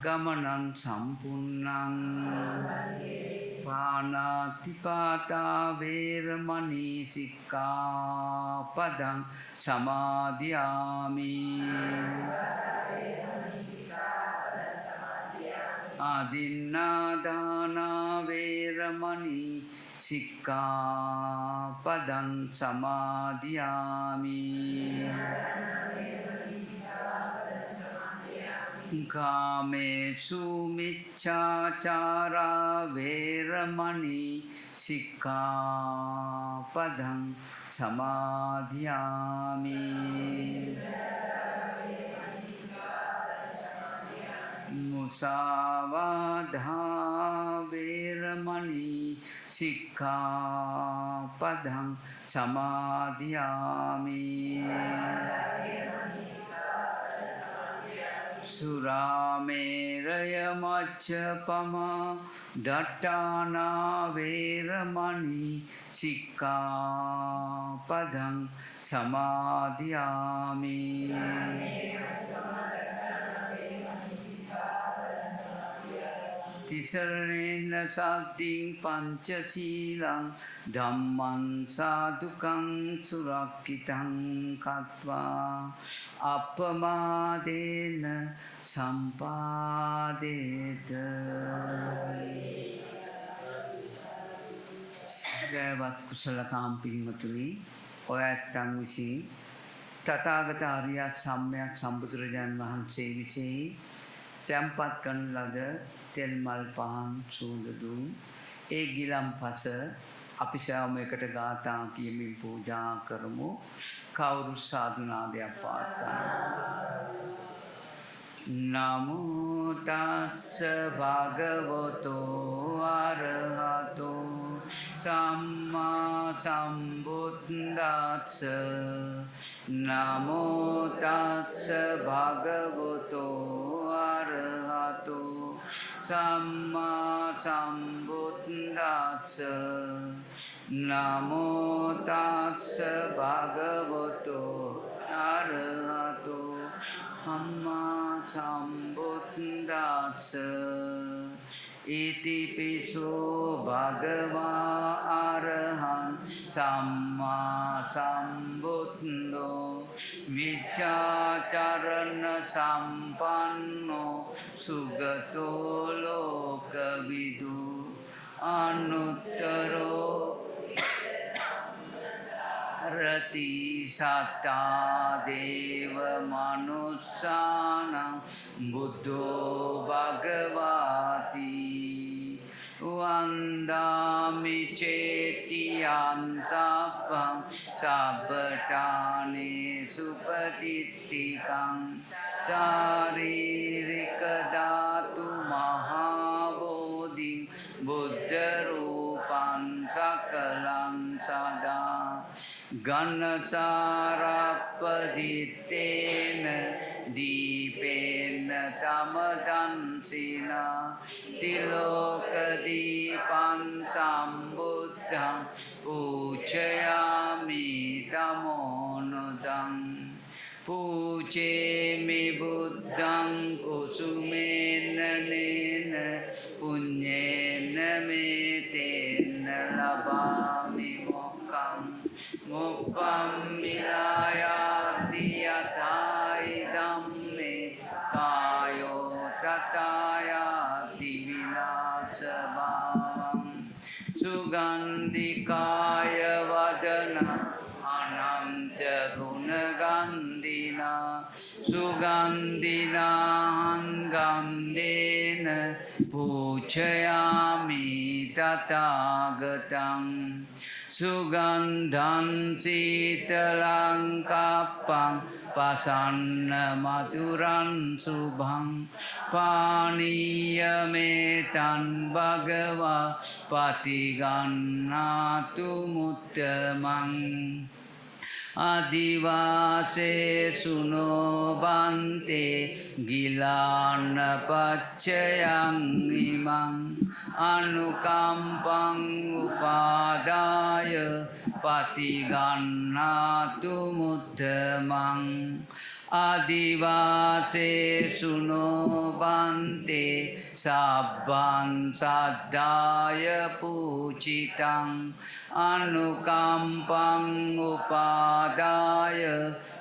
ගමනං සම්පුන්නං පානාතිපාතා වේරමණී සික්ඛාපදං සමාදියාමි ආදින්නාදානා වේරමණී සික්ඛාපදං සමාදියාමි කාමේසු මිච්ඡාචාරා වේරමණී සික්ඛාපදං සමාදියාමි මුසාවාධා වේරමණී සික්ඛාපදං සමාදියාමි සුරාමේරය මච්ඡපමා දට්ඨානා වේරමණී සික්ඛාපදං සමාදියාමි තිසරණේන සද්ධින් පංචශීලං ධම්මං සාදුකං සුරක්ඛිතං කତ୍වා අපමාදේන සම්පාදේත සේවත් කුසල කාම්පින්වතුනි ඔය ඇත්තන් විසින් තථාගත ආර්ය සම්්‍යක් සම්බුදුරජාණන් වහන්සේ විසින් තැන්පත් කරන ලද තෙල් මල් පහන් සූඳුදුන් ඒ ගිලම්පස අපි සෑම එකට ගාථා කියමින් පූජා කරමු කවුරු සාදු නාදයක් පාඨ නමෝ තස්ස භගවතෝ අරහතෝ සම්මා සම්බුද්දස්ස නමෝ තස්ස භගවතෝ අරහතෝ සම්මා සම්බුද්දස්ස නමෝ තස්ස භගවතෝ අරහතෝ සම්මා සම්බුද්දස්ස ඉතිපිසෝ භගවා අරහං සම්මා සම්බුද්ධෝ විචාචරණ සම්පන්නෝ සුගතෝ ලෝකවිදු අනුත්තරෝ රති සත්තා දේව මනුස්සානං බුද්ධෝ භගවාති වන්දාමි චේතියං සබ්බං සබ්බඨානේ සුපතිට්ඨිකං චාරීරික ධාතු මහාබෝධි බුද්ධ රූපං සකලං සදා ගණචාරප්පදිත්තේන දීපේන තමදන්සින තිලෝකදීපං සම්බුද්ධං පූජයාමි තමෝනුදං පූජේමි බුද්ධං කුසුමේනනේන පුඤ්ඤේන මේතේන ලබාමි මොක්ඛං මොක්ඛම් මිලායාති යතයි ධම්මේ කායෝ තතයාති විනාශභාවං සුගන්ධිකාය වදන අනන්ත ගුණගන්ධිනා සුගන්ධිනාං ගන්ධේන පූජයාමි තථාගතං සුගන්ධං සීතලං කප්පං පසන්න මధుරං සුභං පානීයමේතං භගවා පතිගන්නාතු මුත්තමං අදිවාසේ සුනෝබන්තේ ගිලාන පච්චයං ඉමං අනුකම්පං උපාදාය පතිගන්නාතු මුත්තමං ආදිවාසේසු නොබන්තේ සබ්බං සද්ධාය පූචිතං අනුකම්පං උපාදාය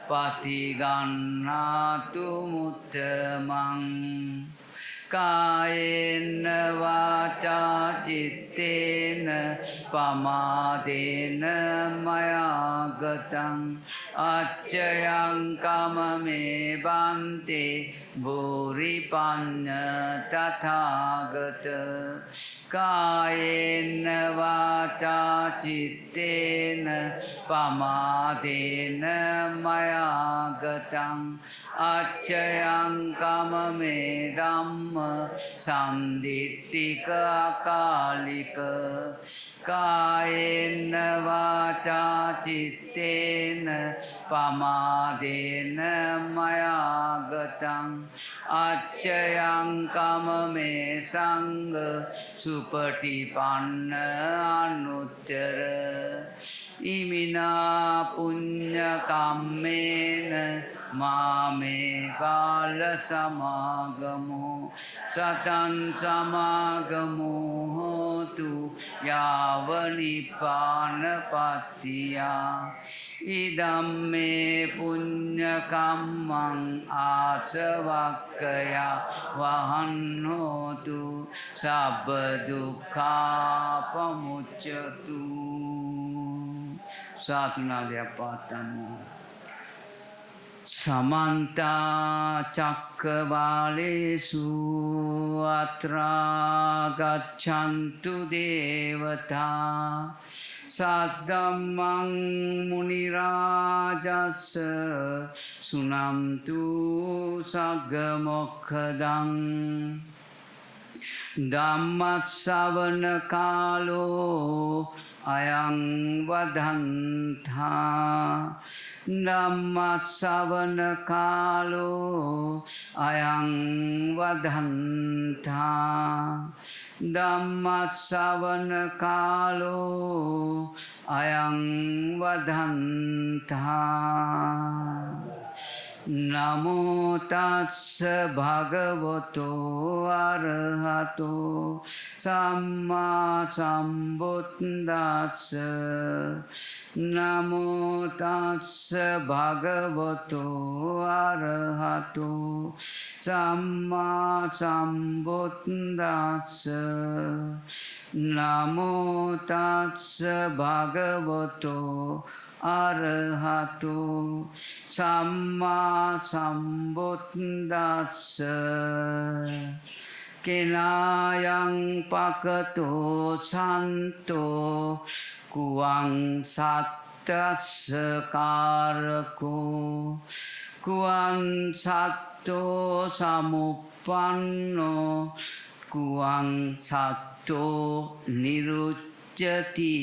පතිගන්නාතු මුත්තමං කායේන වාචා චිත්තේන පමාදේන මයාගතං අච්චයං කමමේ බන්තේ භූරිපඤ්ඤ තථාගත කායේන වාචා චිත්තේන පමාදේන මයාගතං අච්චයං කමමේ ධම්ම සම්දිට්ඨික අකාලික කායේන වාචා චිත්තේන පමාදේන මයාගතං අච්චයං කමමේ සංඝ සුපටිපන්න අනුත්තර ඉමිනා පුඤ්ඤ කම්මේන මාමේ බාල සමාගමෝ සතං සමාගමෝ හෝතු යාව නිපානපත්තියා ඉදම්මේ පුඤ්ඤ කම්මං ආසවක්ඛයා වහන්නෝතු සබ්බ දුක්ඛා පමුච්ඡතු සාතුනාදයක් පාත්තන්න समन्ता चक्रवालेषु अत्रा गच्छन्तु देवता सद्धम्मं मुनिराजस्य सुनन्तु सग्गमोक्षदं ධම්මස්සවන කාලෝ අයං වදන්තා ධම්මස්සවන කාලෝ අයං වදන්තා ධම්මස්සවන කාලෝ අයං වදන්තා නමෝ තස්ස භගවතෝ අරහතෝ සම්මා සම්බුද්දස්ස නමෝ තස්ස භගවතෝ අරහතෝ සම්මා සම්බුද්දස්ස නමෝ තස්ස භගවතෝ අරහතෝ සම්මා සම්බුද්දස්ස කෙනායං පකතෝ සන්තෝ කුවං සත්තස්ස කාරකෝ කුවං සත්තෝ සමුප්පන්නෝ කුවං සත්තෝ නිරුච්ඡති.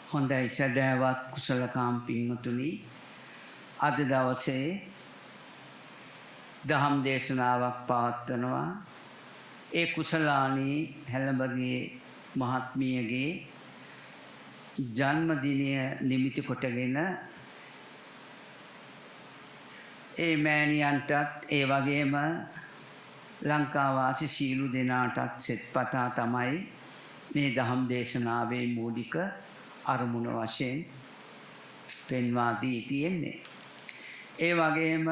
හොඳයි සදහවත් කුසලකාම් පින්වතුනි, අද දවසේ දහම් දේශනාවක් පවත්වනවා. ඒ කුසලානී හැලඹගේ මහත්මියගේ ජන්මදිනය නිමිති කොටගෙන ඒ මෑණියන්ටත් ඒ වගේම ලංකාවාසී සීලු දෙනාටත් සෙත්පතා තමයි මේ දහම් දේශනාවේ මූලික අරමුණ වශයෙන් පෙන්වා දී තියෙන්නේ. ඒ වගේම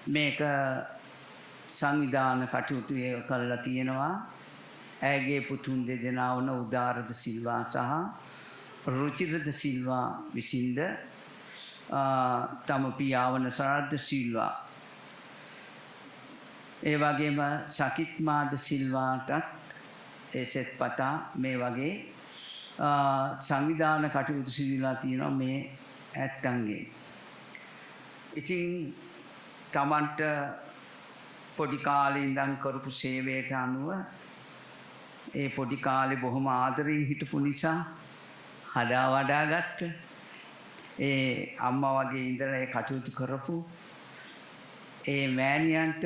මේක සංවිධාන කටයුතු කරලා තියෙනවා. ඇගේ පුතුන් දෙදෙනා වන උදාරද සිල්වා සහ රුචිරද සිල්වා විසින්ද තම පියාවන සරද්ද සිල්වා, ඒ වගේම සකිත්මාද සිල්වාටත් ඒ සෙත්පතා මේ වගේ සංවිධාන කටයුතු සිදුවලා තියෙනවා මේ ඇත්තන්ගේ. ඉතින් තමන්ට පොඩි කාලේ ඉඳන් කරපු සේවයට අනුව ඒ පොඩි කාලේ බොහොම ආදරෙන් හිටපු නිසා හදා වඩා ගත්ත ඒ අම්මා වගේ ඉඳලා ඒ කටයුතු කරපු ඒ මෑණියන්ට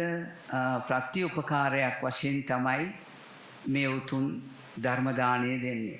ප්‍රත්‍යුපකාරයක් වශයෙන් තමයි මේ උතුම් ධර්ම දාණය දෙන්නේ.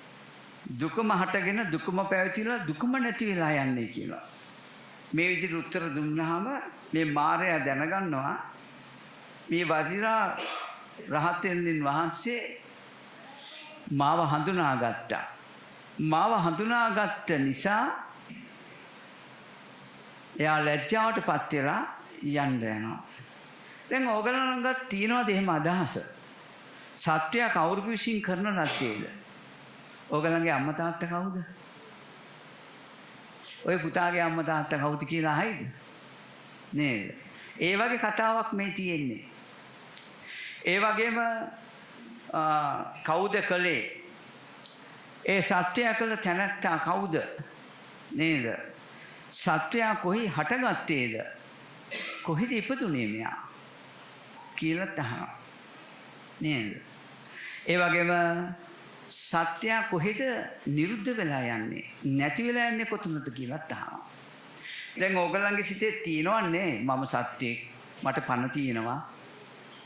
දුකම හටගෙන දුකම පැවතිලා දුකම නැති වෙලා යන්නේ කියලා. මේ විදිහට උත්තර දුන්නාම මේ මායя දැනගන්නවා මේ වදිනා රහතෙන් වහන්සේ මාව හඳුනාගත්තා. මාව හඳුනාගත්ත නිසා එයා ලැජ්ජාවටපත් වෙලා යන්න යනවා. දැන් ඕගලන්ගත් තියනවාද එහෙම අදහස? සත්‍යය කවුරු විසින් කරන නැත්තේද? ඕගලන්ගේ අම්මා තාත්තා කවුද? ඔය පුතාගේ අම්මා තාත්තා කවුද කියලා අහයිද? නේද? ඒ වගේ කතාවක් මේ තියෙන්නේ. ඒ වගේම කවුද කළේ? ඒ සත්‍යය කළ තැනැත්තා කවුද? නේද? සත්‍යය කොහි හටගත්තේද? කොහෙද ඉපදුනේ මෙයා? කියලා තහනවා. නේද? ඒ වගේම සත්‍යය කොහෙද නිරුද්ධ වෙලා යන්නේ? නැති වෙලා යන්නේ කොතනද කියලා තහනවා. දැන් ඕගලන්ගේ සිතේ තියෙනවන්නේ මම සත්‍යෙක්, මට පණ තියෙනවා.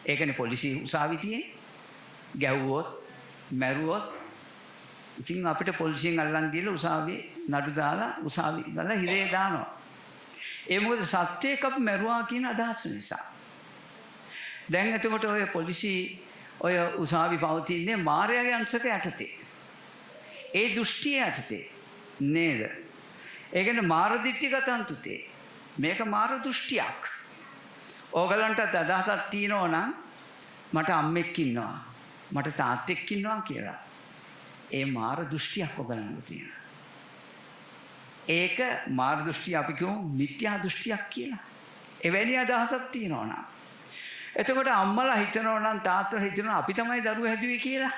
ඒකනේ පොලිසිය උසාවි තියෙන්නේ. ගැව්වොත්, මැරුවොත් ඉතින් අපිට පොලිසියෙන් අල්ලන් ගිහලා උසාවියේ නඩු දාලා උසාවි දාලා හිරේ දානවා. ඒ මොකද සත්‍යයක් අපි මැරුවා කියන අදහස නිසා. දැන් එතකොට ඔය පොලිසි ඔය උසාවි පවතින්නේ මායාවේ අංශක යටතේ. ඒ දෘෂ්ටිය යටතේ නේද? ඒ කියන්නේ මාර දිට්ඨිගතන්තුතේ. මේක මාර දෘෂ්ටියක්. ඕගලන්ට අදහසක් තියෙනවා නම් මට අම්මෙක් ඉන්නවා, මට තාත්තෙක් ඉන්නවා කියලා. ඒ මාර දෘෂ්ටියක් ඔයගලන්ට තියෙනවා. ඒක මාර දෘෂ්ටිය අපි කියමු මිත්‍යා දෘෂ්ටියක් කියලා. එවැනි අදහසක් තියෙනවා නම් එතකොට අම්මලා හිතනවා නම් තාත්තලා හිතනවා අපි තමයි දරුවෝ හැදුවේ කියලා.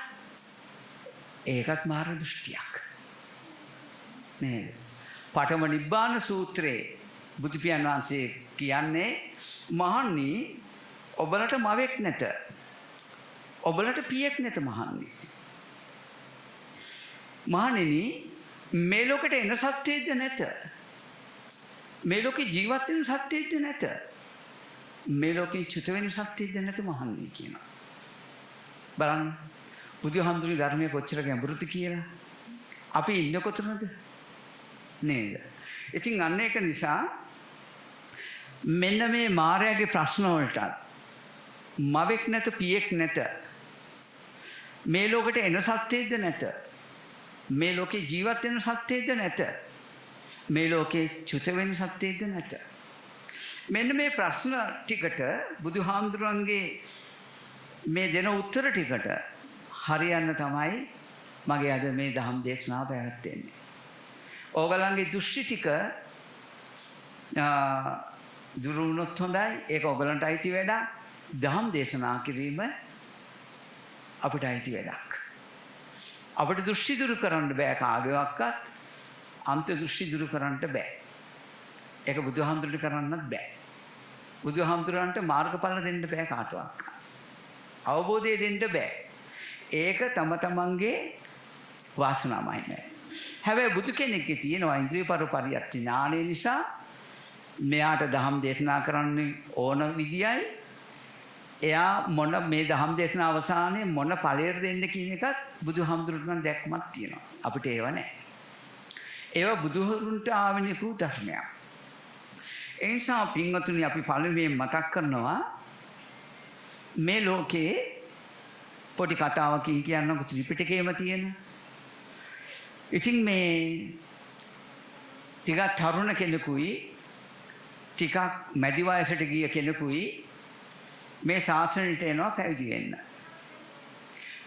ඒකත් මාර දෘෂ්ටියක්. නේද? පඨම නිබ්බාන සූත්‍රයේ බුදු පියාණන් වහන්සේ කියන්නේ මහන්නි ඔබලට මවෙක් නැත. ඔබලට පියෙක් නැත මහන්නි. මහණෙනි මේ ලෝකෙට එන සත්‍යයද නැත. මේ ලෝකේ ජීවත් වෙන සත්‍යයද නැත. මේ ලෝකේ චුත වෙන සත්‍යයද නැත මහන්නි කියනවා. බලන්න බුදුහාමුදුරුවෝ ධර්මයේ කොච්චර ගැඹුරුද කියලා. අපි ඉන්න කොතනද? නේද? ඉතින් අන්න ඒක නිසා මෙන්න මේ මායාවේ ප්‍රශ්න වලට මවෙක් නැත පියෙක් නැත. මේ ලෝකෙට එන සත්‍යයද නැත. මේ ලෝකේ ජීවත් වෙන සත්‍යයද නැත. මේ ලෝකේ චුත වෙන සත්‍යයද නැත. මෙන්න මේ ප්‍රශ්න ටිකට බුදුහාමුදුරන්ගේ මේ දෙන උත්තර ටිකට හරියන්න තමයි මගේ අද මේ ධම්ම දේශනාව පැවැත්වෙන්නේ. ඕගලන්ගේ දෘෂ්ටි ටික දුරු වුණොත් හොඳයි. ඒක ඕගලන්ට අයිති වැඩක්. ධම්ම දේශනා කිරීම අපිට අයිති වැඩක්. අපිට දෘෂ්ටි දුරු කරන්න බෑ කාගේවත්. අන්ත දෘෂ්ටි දුරු කරන්න බෑ. ඒක බුදුහාමුදුරන්ට කරන්නත් බෑ. බුදුහාමුදුරන්ට මාර්ගඵල දෙන්න බෑ කාටවත්. අවබෝධය දෙන්න බෑ. ඒක තම තමන්ගේ වාසනාවයි නෑ. හැබැයි බුදු කෙනෙක්ගේ තියෙනවා ඉන්ද්‍රිය පරිප්පරියත්ති ඥානය නිසා මෙයාට ධම්ම දේශනා කරන්න ඕන විදියයි. එයා මොන මේ ධම්ම දේශනා අවසානයේ මොන ඵලයට දෙන්න කියන එකත් බුදුහාමුදුරුවෝ දැක්මක් තියෙනවා. අපිට ඒව නැහැ. ඒව බුදුහරුන්ට ආවෙනිකු ධර්මයක්. ඒ නිසා පින්වතුනි අපි පළමුවෙන් මතක් කරනවා මේ ලෝකේ පොඩි කතාවකින් කියන්නකො ත්‍රිපිටකයේම තියෙන. ඉතින් මේ ටිකක් තරුණ කෙනෙකුයි ටිකක් මැදි වයසට ගිය කෙනෙකුයි මේ ශාසනයට එනවා පැවිදි වෙන්න.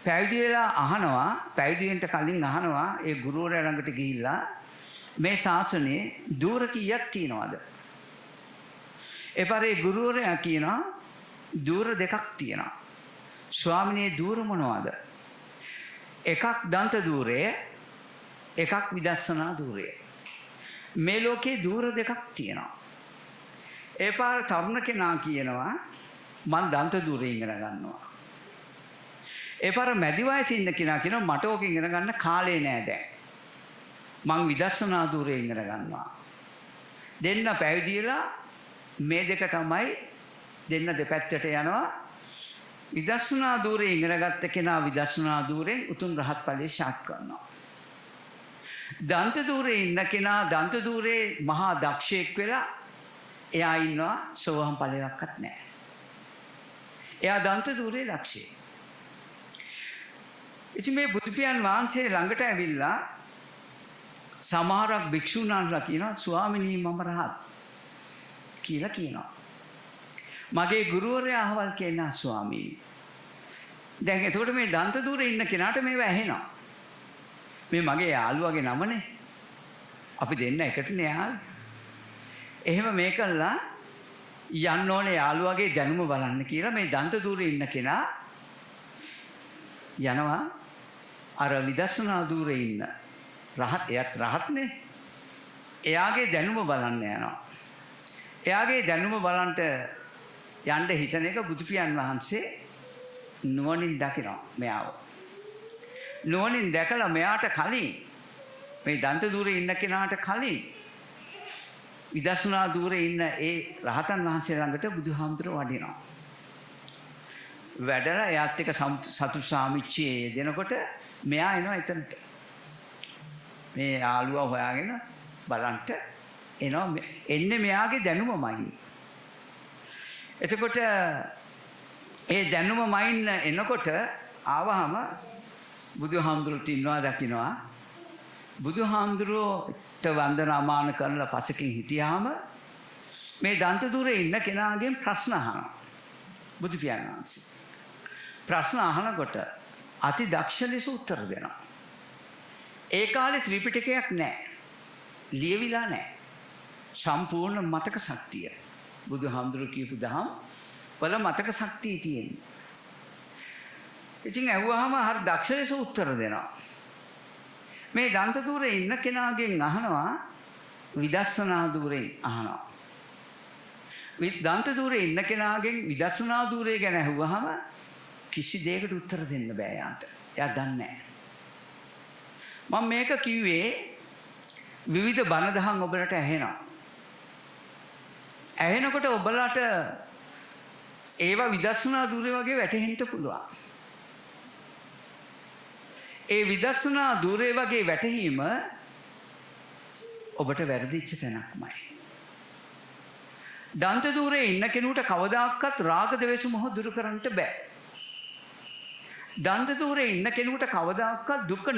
පැවිදි වෙලා අහනවා, පැවිදි වෙන්න කලින් අහනවා ඒ ගුරුවරයා ළඟට ගිහිල්ලා මේ ශාසනයේ දූර කීයක් තියෙනවද? එපාරේ ගුරුවරයා කියනවා දූර දෙකක් තියෙනවා. ස්වාමිනේ දූර මොනවද? එකක් දන්ත දූරය, එකක් විදර්ශනා දූරය. මේ ලෝකේ දූර දෙකක් තියෙනවා. එපාර තරුණ කෙනා කියනවා මං දන්ත දූරේ ඉගෙන ගන්නවා. එපාර මැදි වයසේ ඉන්න කෙනා කියනවා මට ඕක ඉගෙන ගන්න කාලේ නෑ දැන්. මං විදර්ශනා දූරේ ඉගෙන ගන්නවා. දෙන්න පැවිදි වෙලා මේ දෙක තමයි දෙන්න දෙපැත්තට යනවා. විදර්ශනා දූරේ ඉගෙන ගත්ත කෙනා විදර්ශනා දූරෙන් උතුම් රහත් ඵලයේ සාක්ෂාත් කරනවා. දන්තදූරේ ඉන්න කෙනා දන්තදූරේ මහා දක්ෂයෙක් වෙලා එයා ඉන්නවා සෝවාන් ඵලයක්වත් නැහැ. එයා දන්තදූරේ දක්ෂයෙක්. ඉතින් මේ බුදු පියාණන් වහන්සේ ළඟට ඇවිල්ලා සමහරක් භික්ෂුණාන්ලා කියනවා ස්වාමිනී මම රහත් කියලා කියනවා. මගේ ගුරුවරයා අහවල් කියනවා ස්වාමීනි. දැන් එතකොට මේ දන්තදූරේ ඉන්න කෙනාට මේව ඇහෙනවා. මේ මගේ යාළුවාගේ නමනේ. අපි දෙන්න එකටනේ යාළුවා. එහෙම මේකල්ලා යන්න ඕනේ යාළුවාගේ දැනුම බලන්න කියලා මේ දන්තදූරේ ඉන්න කෙනා යනවා අර විදර්ශනා දූරේ ඉන්න රහත් එයත් රහත්නේ. එයාගේ දැනුම බලන්න යනවා. එයාගේ දැනුම බලන්ට යන්න හිතන එක බුදු පියාණන් වහන්සේ නුවණින් දකිනවා මෙයාව. නුවණින් දැකලා මෙයාට කලින් මේ දන්තදූරේ ඉන්න කෙනාට කලින් විදර්ශනා දූරේ ඉන්න ඒ රහතන් වහන්සේ ළඟට බුදුහාමුදුරුවෝ වඩිනවා. වැඩලා එයාත් එක්ක සතු සාමිච්චියේ දෙනකොට මෙයා එනවා එතනට. මේ යාළුවා හොයාගෙන බලන්ට එනවා. එන්නේ මෙයාගේ දැනුමමයි. එතකොට ඒ දැනුමමයින් එනකොට ආවහම බුදුහාමුදුරුවෝට ඉන්නවා දකින්නවා. බුදුහාමුදුරුවෝට වන්දනාමාන කරලා පසකින් හිටියාම මේ දන්තදූරේ ඉන්න කෙනාගෙන් ප්‍රශ්න අහනවා බුදු පියාණන් වහන්සේ. ප්‍රශ්න අහනකොට අති දක්ෂ ලෙස උත්තර දෙනවා. ඒ කාලේ ත්‍රිපිටකයක් නැහැ. ලියවිලා නැහැ. සම්පූර්ණ මතක ශක්තිය. බුදුහාමුදුරුවෝ කියපු දහම් වල මතක ශක්තිය තියෙනවා. ඉතින් ඇහුවාම හරි දක්ෂ ලෙස උත්තර දෙනවා. මේ දන්තදූරේ ඉන්න කෙනාගෙන් අහනවා විදර්ශනා දූරෙන් අහනවා. දන්තදූරේ ඉන්න කෙනාගෙන් විදර්ශනා දූරේ ගැන අහුවාම කිසි දෙයකට උත්තර දෙන්න බෑ යාට. එයා දන්නේ නැහැ. මම මේක කිව්වේ විවිධ බණ දහම් ඔබලට ඇහෙනවා. ඇහෙනකොට ඔබලට ඒවා විදර්ශනා දූරේ වගේ වැටහෙන්න පුළුවන්. ඒ විදර්ශනා දූරේ වගේ වැටහීම ඔබට වැරදිච්ච තැනක්මයි. දන්තදූරේ ඉන්න කෙනෙකුට කවදාකවත් රාග ද්වේෂ මොහ දුරු කරන්න බෑ. දන්තදූරේ ඉන්න කෙනෙකුට කවදාකවත් දුක්ඛ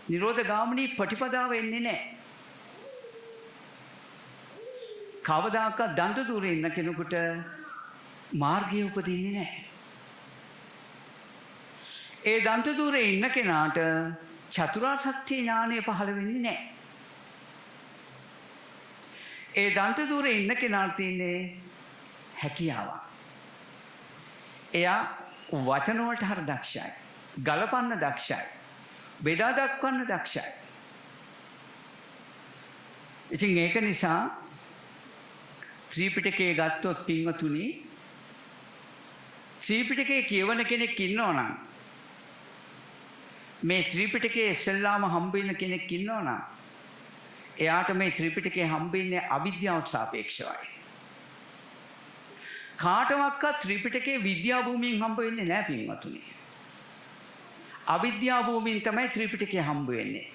නිරෝධ ගාමිනී ප්‍රතිපදාව එන්නේ නැහැ. කවදාකවත් දන්තදූරේ ඉන්න කෙනෙකුට මාර්ගය උපදින්නේ නැහැ. ඒ දන්තදූරේ ඉන්න කෙනාට චතුරාර්ය සත්‍ය ඥානය පහළ වෙන්නේ නැහැ. ඒ දන්තදූරේ ඉන්න කෙනාට තියෙන්නේ හැකියාවක්. එයා වචන වලට හර දක්ෂයි. ගලපන්න දක්ෂයි. බෙදා දක්වන්න දක්ෂයි. ඉතින් ඒක නිසා ත්‍රිපිටකයේ ගත්තොත් පින්වතුනි ත්‍රිපිටකයේ කියවන කෙනෙක් ඉන්නවා නම් මේ ත්‍රිපිටකයේ ඉස්සෙල්ලාම හම්බ වෙන කෙනෙක් ඉන්නවා නම් එයාට මේ ත්‍රිපිටකයේ හම්බෙන්නේ අවිද්‍යාවට සාපේක්ෂවයි. කාටවත් ත්‍රිපිටකයේ විද්‍යා භූමියෙන් හම්බ වෙන්නේ නැහැ පින්වතුනි. අවිද්‍යා භූමියෙන් තමයි ත්‍රිපිටකය හම්බ වෙන්නේ.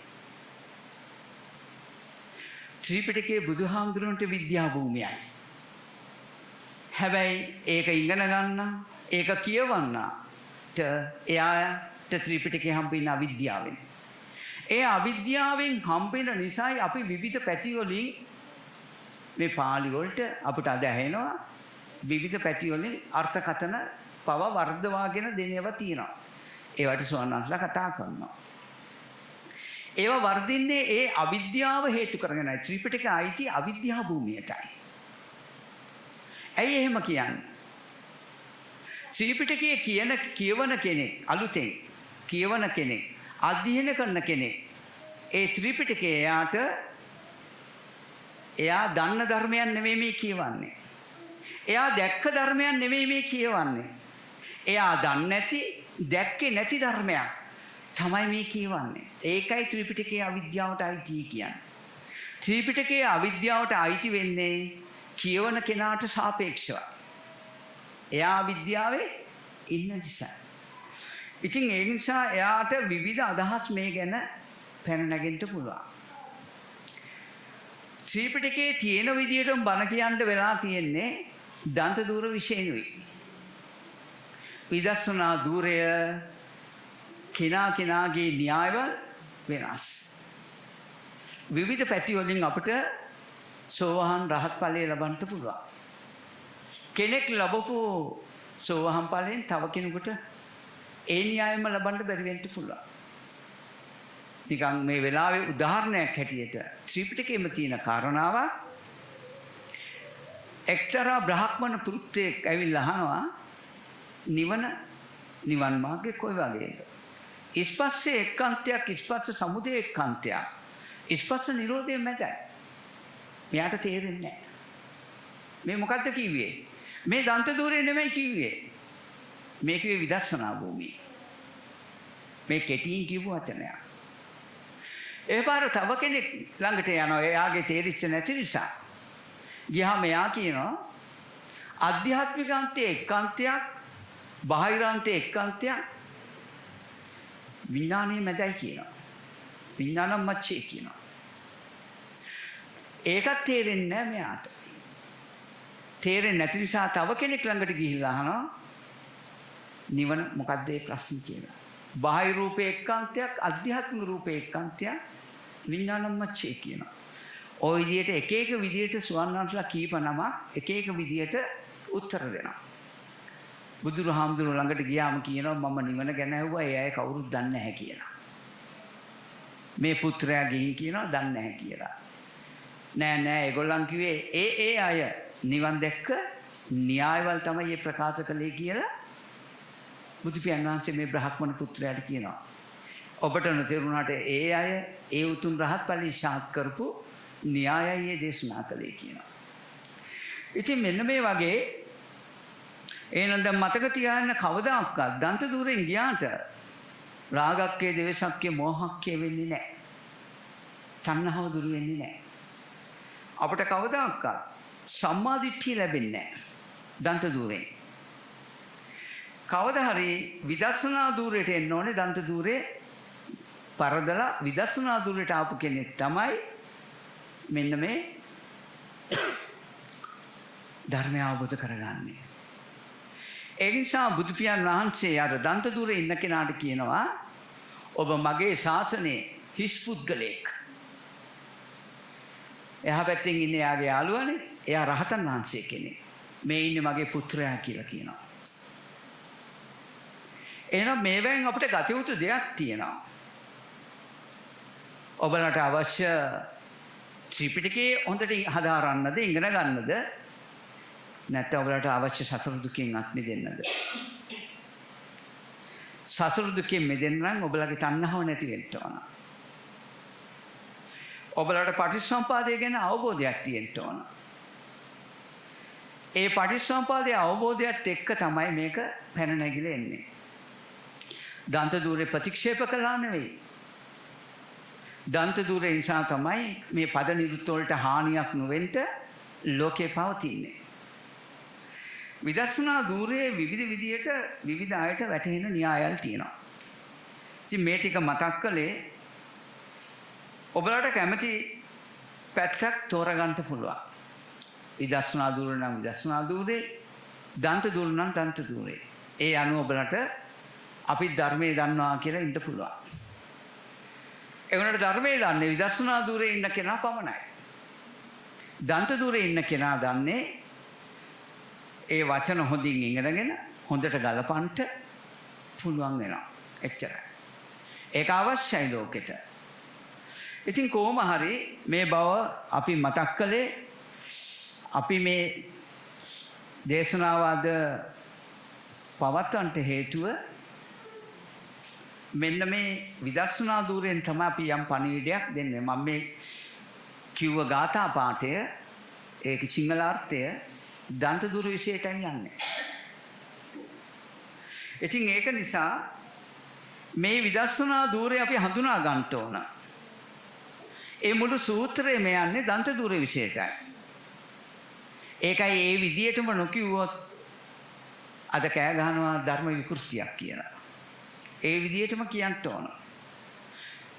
ත්‍රිපිටකයේ බුදුහාමුදුරන්ට විද්‍යා භූමියයි. හැබැයි ඒක ඉගෙන ගන්න, ඒක කියවන්නට එයාට ත්‍රිපිටකය හම්බෙන්නේ අවිද්‍යාවෙන්. ඒ අවිද්‍යාවෙන් හම්බෙන නිසායි අපි විවිධ පැති වලින් මේ පාළි වලට අපිට අද ඇහෙනවා විවිධ පැති වලින් අර්ථකථන පව වර්ධවාගෙන දෙනවා තියෙනවා. ඒවට සෝනන්සලා කතා කරනවා. ඒවා වර්ධින්නේ ඒ අවිද්‍යාව හේතු කරගෙනයි. ත්‍රිපිටකය අයිති අවිද්‍යා භූමියටයි. ඇයි එහෙම කියන්නේ? ත්‍රිපිටකයේ කියවන කෙනෙක්, අලුතෙන් කියවන කෙනෙක්, අධ්‍යයනය කරන කෙනෙක් ඒ ත්‍රිපිටකය එයා දන්න ධර්මයන් නෙමෙයි මේ කියවන්නේ. එයා දැක්ක ධර්මයන් නෙමෙයි මේ කියවන්නේ. එයා දන්නේ නැති, දැක්කේ නැති ධර්මයක් තමයි මේ කියවන්නේ. ඒකයි ත්‍රිපිටකයේ අවිද්‍යාවට අයිති කියන්නේ. ත්‍රිපිටකයේ අවිද්‍යාවට අයිති වෙන්නේ කියවන කෙනාට සාපේක්ෂව. එයා අවිද්‍යාවේ ඉන්න නිසා. ඉතින් ඒ නිසා එයාට විවිධ අදහස් මේ ගැන පැන නැගෙන්න පුළුවන්. ත්‍රිපිටකයේ තියෙන විදිහටම බණ කියන්න වෙලා තියෙන්නේ දන්ත දූර විශේෂණුයි. විදර්ශනා දූරය කෙනාගේ න්‍යායවල වෙනස්. විවිධ පැති වලින් අපිට සෝවාන් රහත් ඵලය ලබන්න පුළුවන්. කෙනෙක් ලැබපු සෝවාන් ඵලයෙන් තව කෙනෙකුට ඒ න්‍යායම ලබන්න බැරි වෙන්න පුළුවන්. නිකන් මේ වෙලාවේ උදාහරණයක් හැටියට ත්‍රිපිටකයේම තියෙන කාරණාවක් එක්තරා බ්‍රාහ්මණ පුරුෂයෙක් ඇවිල්ලා අහනවා නිවන් මාර්ගය කොයි වගේද? ස්පර්ශයේ එක්කාන්තයක්, ස්පර්ශ සමුදය එක්කාන්තයක්, ස්පර්ශ නිරෝධය මැදයි. මෙයාට තේරෙන්නේ නැහැ. මේ මොකද්ද කිව්වේ? මේ දන්ත දූරේ නෙමෙයි කිව්වේ. මේ කිව්වේ විදර්ශනා භූමිය. මේ කෙටියෙන් කිව්ව වචනයක්. ඒ පාර තව කෙනෙක් ළඟට යනවා. එයාගේ තේරිච්ච නැති නිසා. ගියාම එයා කියනවා ආධ්‍යාත්මිකාන්තයේ එක්කාන්තයක්, බාහිරාන්තයේ එක්කාන්තයක්, විඥානයේ මැදයි කියනවා. විඥානම් මච්චේ කියනවා. ඒකත් තේරෙන්නේ නැහැ මෙයාට. තේරෙන්නේ නැති නිසා තව කෙනෙක් ළඟට ගිහිල්ලා අහනවා නිවන මොකක්ද ඒ ප්‍රශ්නේ කියලා. බාහිර රූපේ එක්කාන්තයක්, අධ්‍යාත්මික රූපේ එක්කාන්තයක්, විඥානම් මච්චේ කියනවා. ওই විදිහට එක විදිහට සුවන්වන්තලා කීප නමක් එක විදිහට උත්තර දෙනවා. බුදුරහාමුදුරුවෝ ළඟට ගියාම කියනවා මම නිවන ගැන ඇහුවා ඒ අය කවුරුත් දන්නේ නැහැ කියලා. මේ පුත්‍රයා ගිහින් කියනවා දන්නේ නැහැ කියලා. නෑ ඒගොල්ලන් කිව්වේ ඒ අය නිවන් දැක්ක න්‍යායවල තමයි මේ ප්‍රකාශ කළේ කියලා බුදු පියාණන් වහන්සේ මේ බ්‍රාහ්මණ පුත්‍රයාට කියනවා. ඔබට නොතේරුණාට ඒ අය ඒ උතුම් රහත් ඵලී සාත් කරපු න්‍යායයේ දේශනා කළේ කියනවා. ඉතින් මෙන්න මේ වගේ එහෙනම් දැන් මතක තියාගන්න කවදාවත් දන්ත දූරෙන් ගියාට රාගක්කේ, දේශක්කේ, මෝහක්කේ වෙන්නේ නැහැ. තණ්හාව දුරු වෙන්නේ නැහැ. අපිට කවදාවත් සම්මා දිට්ඨිය ලැබෙන්නේ නැහැ දන්ත දූරෙන්. කවදා හරි විදර්ශනා දූරයට එන්න ඕනේ. දන්ත දූරේ පරදලා විදර්ශනා දූරයට ආපු කෙනෙක් තමයි මෙන්න මේ ධර්මය අවබෝධ කරගන්නේ. ඒ නිසා බුදු පියාණන් වහන්සේ අර දන්ත දූරේ ඉන්න කෙනාට කියනවා ඔබ මගේ ශාසනයේ හිස් පුද්ගලෙක්. එහා පැත්තෙන් ඉන්නේ යාගේ යාළුවනේ. එයා රහතන් වහන්සේ කෙනෙක්. මේ ඉන්නේ මගේ පුත්‍රයා කියලා කියනවා. එහෙනම් මේවෙන් අපිට ගත යුතු දෙයක් තියෙනවා. ඔබලට අවශ්‍ය ත්‍රිපිටකයේ හොඳට හදාරන්නද, ඉගෙන ගන්නද? නැත්නම් ඔබලට අවශ්‍ය සසර දුකෙන් අත් මිදෙන්නද? සසර දුකෙන් මිදෙන්න නම් ඔබලගේ තණ්හාව නැති වෙන්න ඕන. ඔබලට පටිච්චසමුපාදය ගැන අවබෝධයක් තියෙන්න ඕන. ඒ පටිච්චසමුපාදයේ අවබෝධයත් එක්ක තමයි මේක පැන නැගිලා එන්නේ. දන්ත දූරේ ප්‍රතික්ෂේප කළා නෙවෙයි. දන්ත දූරේ නිසා තමයි මේ පද නිරුත් වලට හානියක් නොවෙන්න ලෝකේ පවතින්නේ. විදර්ශනා දූරේ විවිධ විදියට විවිධ අයට වැටහෙන න්‍යායල් තියෙනවා. ඉතින් මේ ටික මතක් කළේ ඔබලට කැමති පැත්තක් තෝරගන්න පුළුවන්. විදර්ශනා දූර නම් විදර්ශනා දූරේ, දන්ත දූර නම් දන්ත දූරේ. ඒ අනුව ඔබලට අපි ධර්මයේ දන්නවා කියලා ඉන්න පුළුවන්. ඒ වුණාට ධර්මයේ දන්නේ විදර්ශනා දූරේ ඉන්න කෙනා පමණයි. දන්ත දූරේ ඉන්න කෙනා දන්නේ ඒ වචන හොඳින් ඉගෙනගෙන හොඳට ගලපන්න පුළුවන් වෙනවා. එච්චරයි. ඒක අවශ්‍යයි ලෝකෙට. ඉතින් කොහොම හරි මේ බව අපි මතක් කළේ අපි මේ දේශනාව අද පවත්වන්නට හේතුව මෙන්න මේ විදර්ශනා දූරෙන් තමයි අපි යම් පණිවිඩයක් දෙන්නේ. මම මේ කිව්ව ගාථා පාඨය ඒක සිංහලාර්ථය දන්ත දූර විශේෂයටයි යන්නේ. ඉතින් ඒක නිසා මේ විදර්ශනා දූරේ අපි හඳුනා ගන්න ඕන. ඒ මුළු සූත්‍රයම යන්නේ දන්ත දූර විශේෂයටයි. ඒකයි ඒ විදියටම නොකියුවොත් අද කෑ ගහනවා ධර්ම විකෘතියක් කියලා. ඒ විදියටම කියන්න ඕන.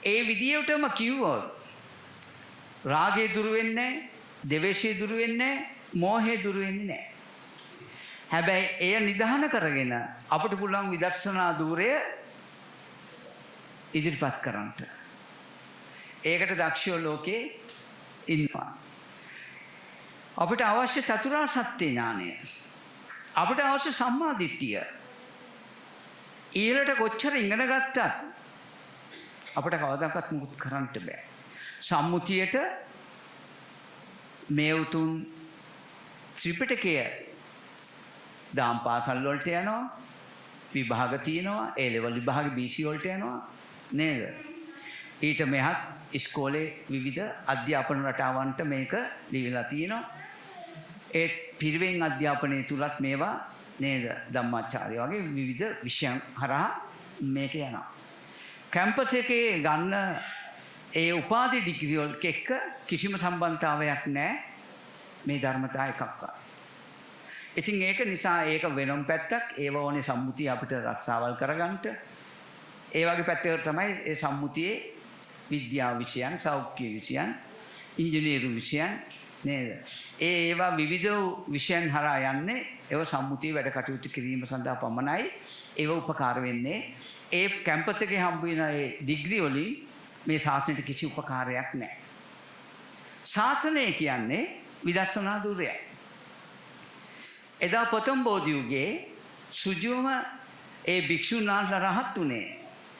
ඒ විදියටම කිව්වොත් රාගය දුරු වෙන්නේ නැහැ, ද්වේෂය දුරු වෙන්නේ නැහැ, මෝහය දුරු වෙන්නේ නැහැ. හැබැයි එය නිදහන කරගෙන අපිට පුළුවන් විදර්ශනා ධූරය ඉදිරිපත් කරන්න. ඒකට දක්ෂයෝ ලෝකේ ඉන්නවා. අපිට අවශ්‍ය චතුරාර්ය සත්‍ය ඥානය. අපිට අවශ්‍ය සම්මා දිට්ඨිය. ඊළට කොච්චර ඉගෙන ගත්තත් අපිට කවදාකවත් මුකුත් කරන්න බෑ. සම්මුතියට මේ උතුම් ත්‍රිපිටකය දාම් පාසල් වලට යනවා, විභාග තියෙනවා, ඒ ලෙවල් විභාග BC වලට යනවා නේද? ඊට මෙහත් ඉස්කෝලේ විවිධ අධ්‍යාපන රටාවන්ට මේක ලියලා තියෙනවා. ඒ පිරිවෙන් අධ්‍යාපනයේ තුලත් මේවා නේද? ධම්මාචාර්ය වගේ විවිධ විෂයන් හරහා මේක යනවා. කැම්පස් එකේ ගන්න ඒ උපාධි ඩිග්‍රී වලට එක්ක කිසිම සම්බන්ධතාවයක් නැහැ මේ ධර්මතා එකක්වත්. ඉතින් ඒක නිසා ඒක වෙනම පැත්තක්. ඒව ඕනේ සම්මුතිය අපිට රක්ෂාවල් කරගන්න. ඒ වගේ පැත්තකට තමයි ඒ සම්මුතියේ විද්‍යා විෂයන්, සෞඛ්‍ය විෂයන්, ඉංජිනේරු විෂයන් නේද? ඒවා විවිධ විෂයන් හරහා යන්නේ ඒව සම්මුතිය වැඩ කටයුතු කිරීම සඳහා පමණයි ඒව උපකාර වෙන්නේ. ඒ කැම්පස් එකේ හම්බ වෙන ඒ ඩිග්‍රී වලින් මේ ශාසනයට කිසි උපකාරයක් නැහැ. ශාසනය කියන්නේ විදර්ශනා ධූරයයි. එදා පොතම් බෝධි යුගයේ සුජුවම ඒ භික්ෂුන් වහන්සේලා රහත් උනේ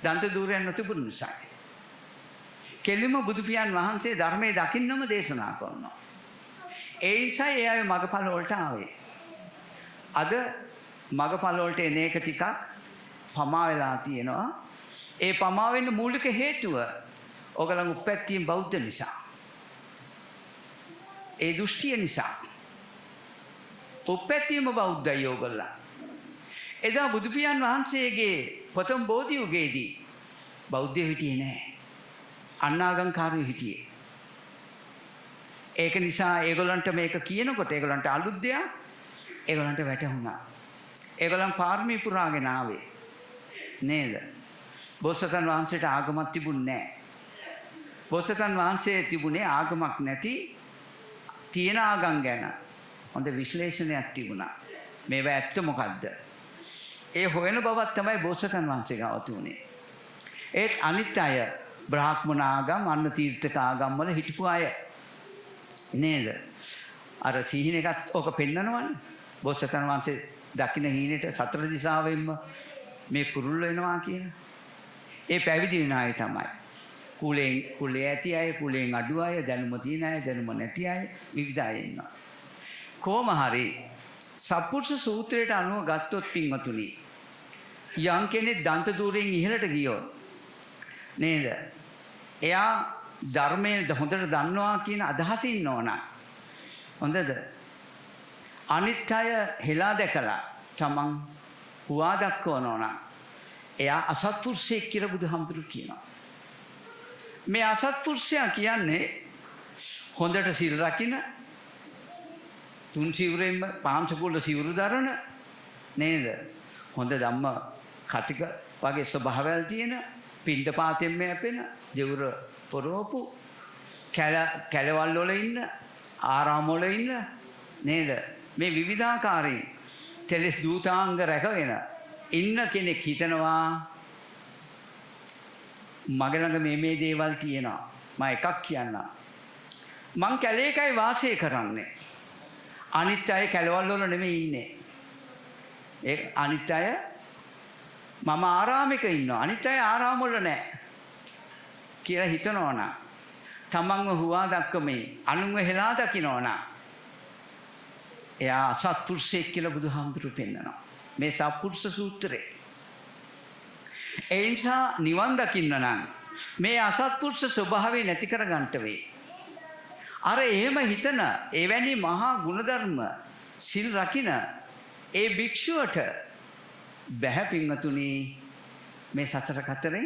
දන්ත ධූරයන් නොතිබුණු නිසා. කෙලිම බුදු පියාණන් වහන්සේ ධර්මයේ දකින්නම දේශනා කරනවා. ඒ නිසා ඒ අය මගපල වලට ආවේ. අද මගපල වලට එන එක ටිකක් පමා වෙලා තියෙනවා. ඒ පමා වෙන්න මූලික හේතුව ඔයගලන් උපැත්තියෙන් බෞද්ධ නිසා. ඒ දෘෂ්ටිය නිසා. උපැත්තියම බෞද්ධයි ඔයගොල්ලන්. එදා බුදු පියාණන් වහන්සේගේ පොතම් බෝධි යුගයේදී බෞද්ධයෝ හිටියේ නැහැ. අන්නාගම්කාරයෝ හිටියේ. ඒක නිසා ඒගොල්ලන්ට මේක කියනකොට ඒගොල්ලන්ට අලුත් දෙයක් ඒගොල්ලන්ට වැටහුණා. ඒගොල්ලන් පාරමී පුරාගෙන ආවේ නේද? බෝසතන් වහන්සේට ආගමක් තිබුණේ නැහැ. බෝසතන් වහන්සේ තිබුණේ ආගමක් නැති තියෙන ආගම් ගැන හොඳ විශ්ලේෂණයක් තිබුණා. මේවා ඇත්ත මොකද්ද? ඒ හොයන බවක් තමයි බෝසතන් වහන්සේ ගාව තුනේ. ඒත් අනිත් අය බ්‍රාහ්මණ ආගම්, අන්න තීර්ථක ආගම් වල හිටපු අය නේද? අර සීහින එකත් ඔක පෙන්නනවනේ. බෝසතන් වහන්සේ දකින්න හීනෙට සතර දිශාවෙන්ම මේ කුරුල්ල එනවා කියන. ඒ පැවිදි වෙන අය තමයි. කුලේ ඇති අය, කුලෙන් අඩු අය, දැනුම තියෙන අය, දැනුම නැති අය, විවිධ අය ඉන්නවා. කොහොම හරි සත්පුරුෂ සූත්‍රයට අනුව ගත්තොත් පින්වතුනි, යම් කෙනෙක් දන්ත ධූරයෙන් ඉහළට ගියොත් නේද? එයා ධර්මයේ හොඳට දන්නවා කියන අදහසින් ඉන්නවනම් හොඳද? අනිත් අය හෙලා දැකලා තමන් හුවා දක්වනවා නම් එයා අසත්පුරුෂයෙක් කියලා බුදුහාමුදුරු කියනවා. මේ අසත්පුරුෂයා කියන්නේ හොඳට සිල් රකින්න, තුන් සිවුරෙන්ම පාංශකූල සිවුරු දරන නේද? හොඳ ධම්ම කතික වගේ ස්වභාවයල් තියෙන, පින්ඩ පාතෙන්ම යැපෙන, දෙවුර පොරෝපු, කැලවල් වල ඉන්න, ආරාම වල ඉන්න නේද? මේ විවිධාකාරයෙන් තෙලස් දූතාංග රැකගෙන ඉන්න කෙනෙක් හිතනවා මගේ ළඟ මේ දේවල් තියෙනවා. මම එකක් කියන්නම්. මං කැලේකයි වාසය කරන්නේ. අනිත් අය කැලවල් වල නෙමෙයි ඉන්නේ. ඒ අනිත් අය මම ආරාමයක ඉන්නවා. අනිත් අය ආරාම වල නැහැ. කියලා හිතනවනම් තමන්ව හුවා දක්වමින් අනුන්ව හෙලා දකින්නවනම් එයා අසත්පුරුෂයෙක් කියලා බුදුහාමුදුරු පෙන්නනවා. මේ සත්පුරුෂ සූත්‍රේ. ඒ නිසා නිවන් දකින්න නම් මේ අසත්පුරුෂ ස්වභාවය නැති කර ගන්නට වේ. අර එහෙම හිතන එවැනි මහා ගුණධර්ම සිල් රකින්න ඒ භික්ෂුවට බැහැ පින්වතුනි මේ සතර කතරේ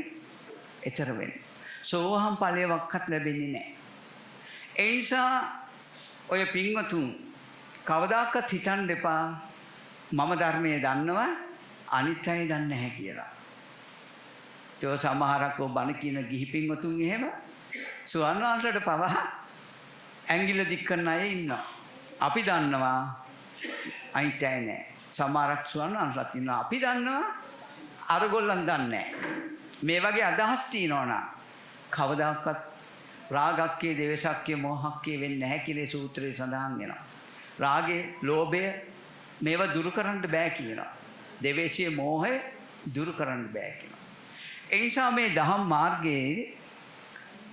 එතර වෙන්නේ. සෝවහම් ඵලයක්වත් ලැබෙන්නේ නැහැ. ඒ නිසා ඔය පින්වතුන් කවදාකවත් හිතන්න එපා මම ධර්මයේ දන්නවා අනිත් අය දන්නේ නැහැ කියලා. තෝ සමහරක් ඔය බණ කියන ගිහි පින්වතුන් එහෙම ස්වාමීන් වහන්සේට පවා ඇඟිල්ල දික් කරන අය ඉන්නවා. අපි දන්නවා අයිතයි නෑ. සමහරක් ස්වාමීන් වහන්සේලා ඉන්නවා. අපි දන්නවා අරගොල්ලන් දන්නේ නෑ. මේ වගේ අදහස් තියෙනවා නම් කවදාකවත් රාගක්කේ, දේශක්කේ, මෝහක්කේ වෙන්නේ නැහැ කියලා සූත්‍රයේ සඳහන් වෙනවා. රාගේ, ලෝභය මේවා දුරු කරන්න බෑ කියනවා. දේශයේ, මෝහය දුරු කරන්න බෑ කියනවා. ඒ නිසා මේ දහම් මාර්ගයේ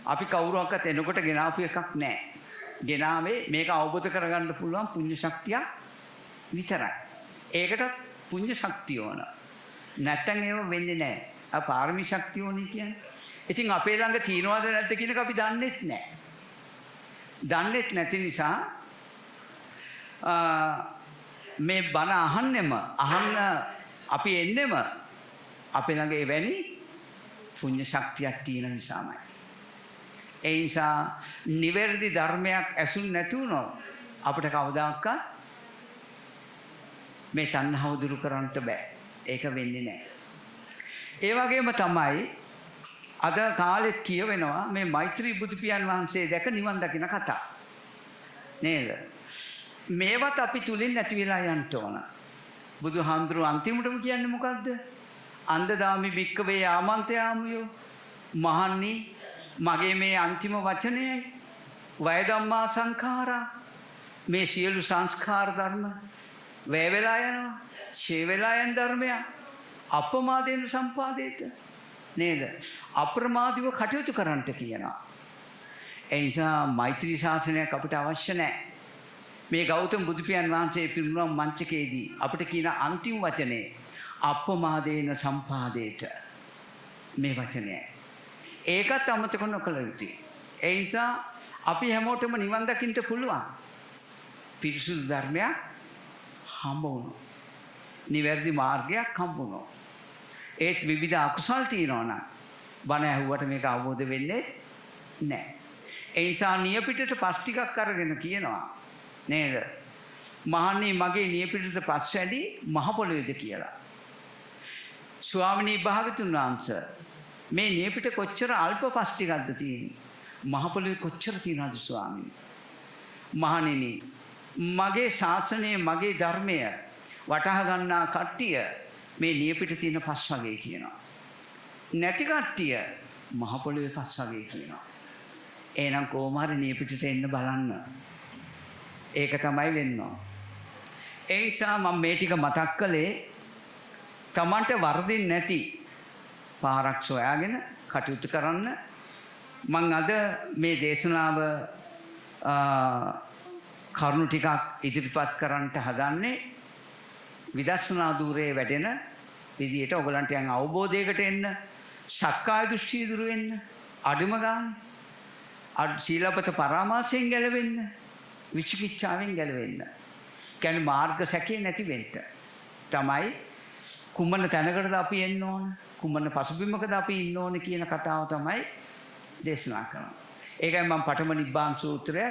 අපි කවුරුවක්වත් එනකොට ගෙනාපු එකක් නැහැ. ගෙනාවේ මේක අවබෝධ කරගන්න පුළුවන් පුණ්‍ය ශක්තිය විතරයි. ඒකට පුණ්‍ය ශක්තිය ඕන. නැත්තම් ඒව වෙන්නේ නැහැ. ආ පාරමී ශක්තිය ඕනේ කියන්නේ. ඉතින් අපේ ළඟ තියනවද නැද්ද කියන එක අපි දන්නේත් නැහැ. දන්නේත් නැති නිසා මේ බණ අහන්න අපි එන්නෙම අපේ ළඟ එවැනි පුණ්‍ය ශක්තියක් තියෙන නිසාමයි. ඒ නිසා නිවැරදි ධර්මයක් ඇසුන් නැති වුණොත් අපිට කවදාකවත් මේ තණ්හාව දුරු කරන්න බෑ. ඒක වෙන්නේ නැහැ. ඒ වගේම තමයි අද කාලෙත් කියවෙනවා මේ මෛත්‍රී බුදු පියාණන් වහන්සේ දැක නිවන් දකින කතා. නේද? මේවත් අපි තුලින් නැති වෙලා යන්න ඕන. බුදුහාමුදුරුවෝ අන්තිමටම කියන්නේ මොකද්ද? අන්දදාමි භික්කවේ ආමන්ත්‍රයාමියෝ මහන්නි මගේ මේ අන්තිම වචනයයි වය ධම්මා සංඛාරා මේ සියලු සංස්කාර ධර්ම වැය වෙලා යනවා ෂේ වෙලා යන ධර්මය අප්‍රමාදේන සම්පාදේත නේද අප්‍රමාදීව කටයුතු කරන්නට කියනවා. ඒ නිසා මෛත්‍රී ශාසනයක් අපිට අවශ්‍ය නැහැ. මේ ගෞතම බුදු පියාණන් වහන්සේ පිරිනුවම් මංචකයේදී අපිට කියන අන්තිම වචනේ අප්‍රමාදේන සම්පාදේත මේ වචනයයි. ඒකත් අමතක නොකළ යුතුයි. ඒ නිසා අපි හැමෝටම නිවන් දකින්න පුළුවන්. පිරිසුදු ධර්මයක් හම්බ වුණා. නිවැරදි මාර්ගයක් හම්බ වුණා. ඒත් විවිධ අකුසල් තියෙනවා නම් බණ ඇහුවට මේක අවබෝධ වෙන්නේ නැහැ. ඒ නිසා නියපිටට පස් ටිකක් අරගෙන කියනවා නේද? මහණනි මගේ නියපිටට පස් වැඩි මහ පොළොවේද කියලා. ස්වාමිනී භාගතුන් වහන්සේ මේ නියපිට කොච්චර අල්ප පස් ටිකක්ද තියෙන්නේ? මහ පොළොවේ කොච්චර තියෙනවද ස්වාමීනි? මහණෙනි මගේ ශාසනය මගේ ධර්මය වටහා ගන්නා කට්ටිය මේ නියපිට තියෙන පස් වගේ කියනවා. නැති කට්ටිය මහ පොළොවේ පස් වගේ කියනවා. එහෙනම් කොහොම හරි නියපිටට එන්න බලන්න. ඒක තමයි වෙන්න ඕන. ඒ නිසා මම මේ ටික මතක් කළේ තමන්ට වර්ධින් නැති පාරක් සොයාගෙන කටයුතු කරන්න. මම අද මේ දේශනාව කරුණු ටිකක් ඉදිරිපත් කරන්නට හදන්නේ විදර්ශනා ධූරයේ වැඩෙන විදියට ඔයගලන්ට යම් අවබෝධයකට එන්න, සක්කාය දෘෂ්ටිය දුරු වෙන්න, අඩුම ගන්න, සීලපත පරාමාසයෙන් ගැලවෙන්න, විචිකිච්ඡාවෙන් ගැලවෙන්න. කියන්නේ මාර්ග සැකේ නැති වෙන්න. තමයි කුමන තැනකටද අපි එන්න ඕන, කුමන පසුබිමකද අපි ඉන්න ඕන කියන කතාව තමයි දේශනා කරනවා. ඒකයි මම පඨම නිබ්බාන සූත්‍රය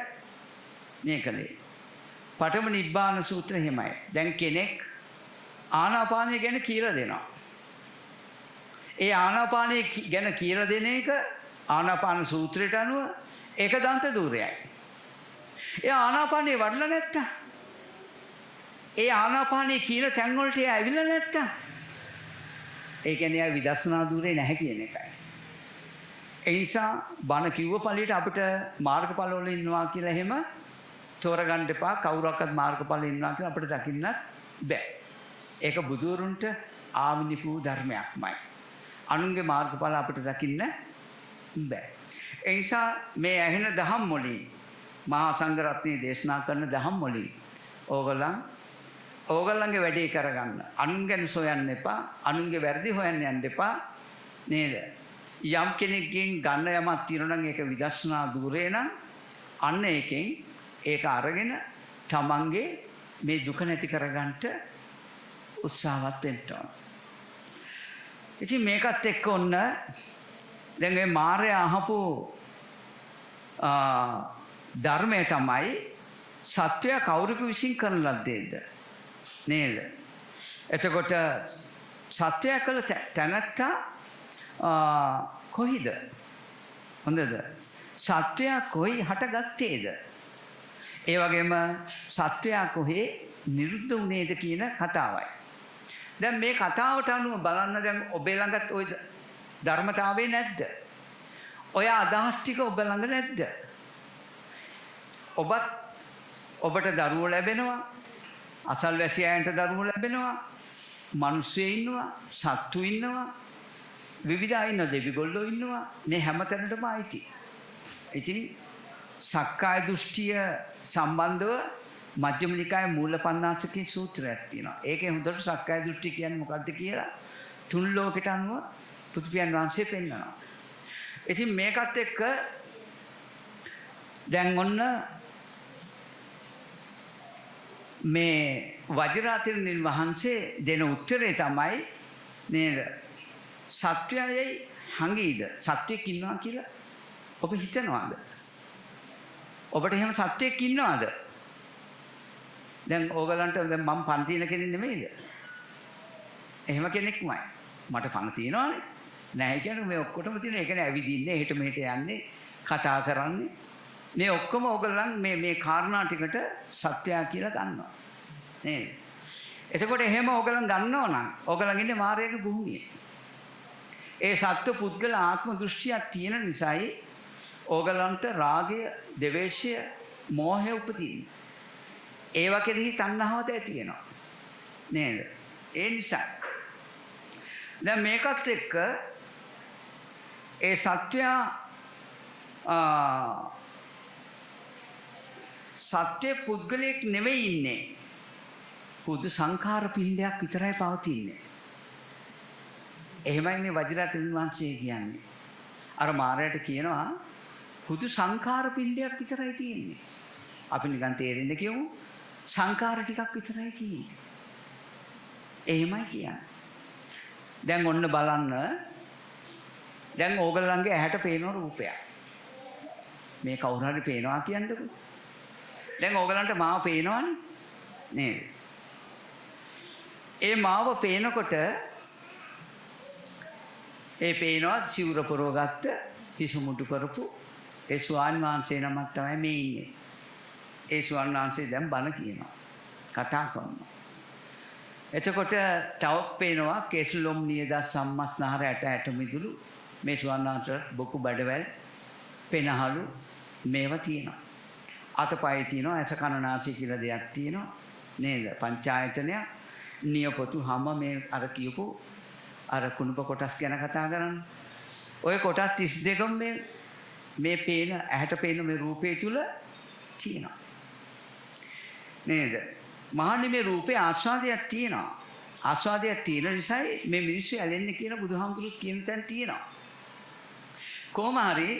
මේ කලේ. පඨම නිබ්බාන සූත්‍රය එහෙමයි. දැන් කෙනෙක් ආනාපානය ගැන කියලා දෙනවා. ඒ ආනාපානය ගැන කියලා දෙන එක ආනාපාන සූත්‍රයට අනුව ඒක දන්ත ධූරයයි. ඒ ආනාපානේ වඩලා නැත්තම් ඒ ආනාපානේ කියන තැන් වලට ඇවිල්ලා නැත්තම් ඒ කියන්නේ ආ විදර්ශනා ධූරේ නැහැ කියන එකයි. ඒ නිසා බණ කිව්ව පළියට අපිට මාර්ගඵල වල ඉන්නවා කියලා එහෙම තෝරගන්න එපා. කවුරක්වත් මාර්ගඵල ඉන්නවා කියලා අපිට දකින්නත් බෑ. ඒක බුදුරුන්ට ආමිනිපු ධර්මයක්මයි. අනුන්ගේ මාර්ගඵල අපිට දකින්න බෑ. ඒ නිසා මේ ඇහෙන දහම් වලින් මහා සංඝරත්නයේ දේශනා කරන දහම් වලින් ඕගොල්ලන්ගේ වැඩේ කරගන්න. අනුන් ගැන සොයන්න එපා. අනුන්ගේ වැරදි හොයන්න යන්න එපා. නේද? යම් කෙනෙක්ගෙන් ගන්න යමක් තියෙනවා නම් ඒක විදර්ශනා ධූරේ නම් අන්න ඒකෙන් ඒක අරගෙන තමන්ගේ මේ දුක නැති කරගන්නට උත්සාහවත් වෙන්න ඕන. ඉතින් මේකත් එක්ක ඔන්න දැන් මේ මාර්ය අහපු ධර්මය තමයි සත්‍යය කවුරුක විසින් කරන ලද්දේද නේද? එතකොට සත්‍යය කළ තැනැත්තා කොහිද? හොඳද? සත්වයා කොයි හටගත්තේද? ඒ වගේම සත්වයා කොහේ නිරුද්ධ වුණේද කියන කතාවයි. දැන් මේ කතාවට අනුව බලන්න දැන් ඔබේ ළඟත් ওই ධර්මතාවය නැද්ද? ඔය අදහස් ටික ඔබ ළඟ නැද්ද? ඔබට දරුවෝ ලැබෙනවා, අසල්වැසියන්ට දරුවෝ ලැබෙනවා, මිනිස්සු ඉන්නවා, සත්තු ඉන්නවා, විවිධ අය දෙවිගොල්ලෝ ඉන්නවා. මේ හැමතැනටම ආйти. ඉතින් සක්කාය දෘෂ්ටිය සම්බන්ධව මජ්ක්‍ධිම නිකායේ මූලපණ්ණාසකේ සූත්‍රයක් තියෙනවා. ඒකේ හොඳට සක්කාය දෘෂ්ටි කියන්නේ මොකක්ද කියලා තුන් ලෝකෙට අනුව පුදුපියන් වහන්සේ පෙන්නනවා. ඉතින් මේකත් එක්ක දැන් ඔන්න මේ වජිරාතිරණින් වහන්සේ දෙන උත්තරේ තමයි නේද? සත්‍යයයි හංගීද? සත්‍යයක් ඉන්නවා කියලා ඔබ හිතනවාද? ඔබට එහෙම සත්‍යයක් ඉන්නවද? දැන් ඕගලන්ට දැන් මම පන් තියෙන කෙනෙක් නෙමෙයිද? එහෙම කෙනෙක්මයි. මට පන තියෙනවානේ. නැහැ කියන්නේ මේ ඔක්කොටම තියෙන. ඒ කියන්නේ ඇවිදින්නේ, එහෙට මෙහෙට යන්නේ, කතා කරන්නේ. මේ ඔක්කොම ඕගලන් මේ කාරණා ටිකට සත්‍යය කියලා ගන්නවා. නේද? එතකොට එහෙම ඕගලන් ගන්නවා නම් ඕගලන් ඉන්නේ මායාවේ භූමියේ. ඒ සත්ව පුද්ගල ආත්ම දෘෂ්ටියක් තියෙන නිසායි ඕගලන්ට රාගය, ද්වේෂය, මෝහය උපදින්නේ. ඒවා කෙරෙහි තණ්හාවද ඇති වෙනවා. නේද? ඒ නිසා දැන් මේකත් එක්ක ඒ සත්වයා සත්‍ය පුද්ගලයෙක් නෙවෙයි ඉන්නේ. පුදු සංඛාර පිණ්ඩයක් විතරයි පවතින්නේ. එහෙමයි මේ වජිරාතිරණ වහන්සේ කියන්නේ. අර මාරයට කියනවා පුදු සංඛාර පිණ්ඩයක් විතරයි තියෙන්නේ. අපි නිකන් තේරෙන්න කියමු. සංඛාර ටිකක් විතරයි තියෙන්නේ. එහෙමයි කියන්නේ. දැන් ඔන්න බලන්න. දැන් ඕගලන්ගේ ඇහැට පේන රූපයක්. මේ කවුරු හරි පේනවා කියන්නකො. දැන් ඕගලන්ට මාව පේනවනේ නේද? ඒ මාව පේනකොට ඒ පේනවා සිවුර පුරවගත්ත පිසුමුටු කරපු ඒ ස්වාමීන් වහන්සේ නමක් තමයි මේ ඉන්නේ. ඒ ස්වාමීන් වහන්සේ දැන් බණ කියනවා. කතා කරනවා. එතකොට තවත් පේනවා කෙසලොම් නියද සම්මස්නහර ඇට මිදුළු මේ ස්වාමීන් වහන්සේ බොකු බඩවැල් පෙනහලු මේවා තියෙනවා. අතපය තියෙනවා, ඇස කන නාසය කියලා දෙයක් තියෙනවා. නේද? පංචායතනය, නියපොතු හැම මේ අර කියපු අර කුණප කොටස් ගැන කතා කරන්නේ. ওই කොටස් 32ම මේ පේන ඇහැට පේන මේ රූපේ තුල තියෙනවා. නේද? මහන්නේ මේ රූපේ ආස්වාදයක් තියෙනවා. ආස්වාදයක් තියෙන නිසායි මේ මිනිස්සු ඇලෙන්නේ කියලා බුදුහාමුදුරුවෝ කියන තැන තියෙනවා. කොහොම හරි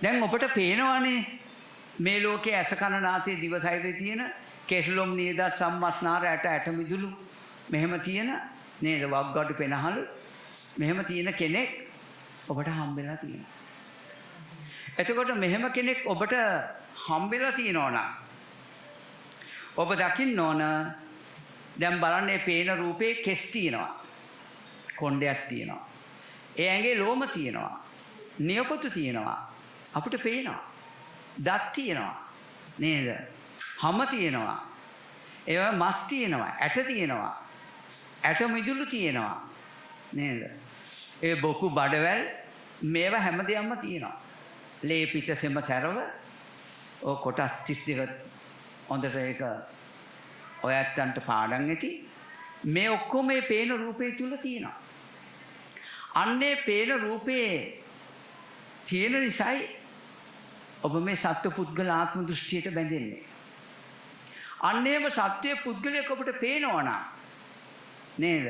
දැන් ඔබට පේනවනේ මේ ලෝකයේ ඇස කන නාසය දිව ශරීරේ තියෙන කෙසලොම් නියද සම්මස්නාර ඇට මිදුළු මෙහෙම තියෙන නේද? වග්ගඩු පෙනහලු මෙහෙම තියෙන කෙනෙක් ඔබට හම්බෙලා තියෙනවා. එතකොට මෙහෙම කෙනෙක් ඔබට හම්බෙලා තියෙනවා නම් ඔබ දකින්න ඕන දැන් බලන්න මේ පේන රූපේ කෙස් තියෙනවා. කොණ්ඩයක් තියෙනවා. ඒ ඇඟේ ලෝම තියෙනවා. නියපොතු තියෙනවා. අපිට පේනවා. දත් තියෙනවා. නේද? හම තියෙනවා. ඒවා මස් තියෙනවා. ඇට තියෙනවා. ඇට මිදුළු තියෙනවා. නේද? ඒ බොකු බඩවැල් මේවා හැමදේම තියෙනවා. ලේ පිට සෙම සැරව ඔය කොටස් 32 හොඳට ඒක ඔයත්තන්ට පාඩම් ඇති. මේ ඔක්කොම මේ පේන රූපේ තුල තියෙනවා. අන්නේ පේන රූපේ තියෙන නිසායි ඔබ මේ සත්ව පුද්ගල ආත්ම දෘෂ්ටියට බැඳෙන්නේ. අන්නේම සත්‍ය පුද්ගලයෙක් ඔබට පේනවා නම් නේද?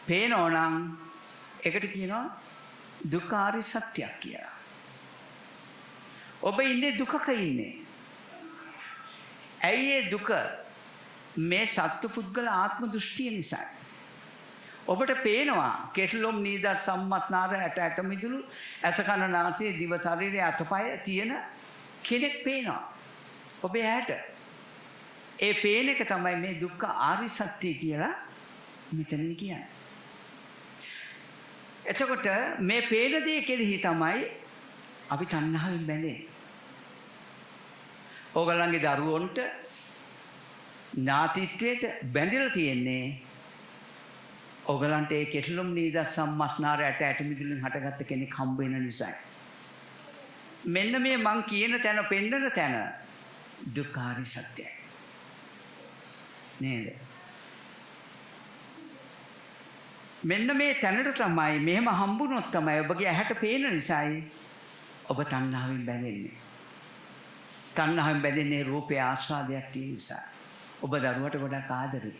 පේනවා නම් ඒකට කියනවා දුක්ඛාරි සත්‍යයක් කියලා. ඔබ ඉන්නේ දුකක ඉන්නේ. ඇයි ඒ දුක? මේ සත්ව පුද්ගල ආත්ම දෘෂ්ටිය නිසා. ඔබට පේනවා කෙටලොම් නීදත් සම්මත්නාර ඇට මිදුළු ඇස කන නාසය දිව ශරීරය අතපය තියෙන කෙනෙක් පේනවා. ඔබේ ඇහැට. ඒ පේන එක තමයි මේ දුක්ඛ ආර්ය සත්‍ය කියලා මෙතනින් කියන්නේ. එතකොට මේ පේන දේ කෙරෙහි තමයි අපි තණ්හාවෙන් බැඳෙන්නේ. ඕගලන්ගේ දරුවන්ට ඥාතිත්වයට බැඳිලා තියෙන්නේ ඕගලන්ට ඒ කෙටලුම් නීද සම්මස්නාරයට ඇටමිදුලින් හටගත්ත කෙනෙක් හම්බ වෙන නිසායි. මෙන්න මේ මං කියන තැන පෙන්නන තැන දුක්ඛාරි සත්‍යයි. නේද? මෙන්න මේ තැනට තමයි මෙහෙම හම්බුනොත් තමයි ඔබගේ ඇහැට පේන නිසායි ඔබ තණ්හාවෙන් බැඳෙන්නේ. තණ්හාවෙන් බැඳෙන්නේ රූපේ ආස්වාදයක් තියෙන නිසා. ඔබ දරුවට ගොඩක් ආදරේ.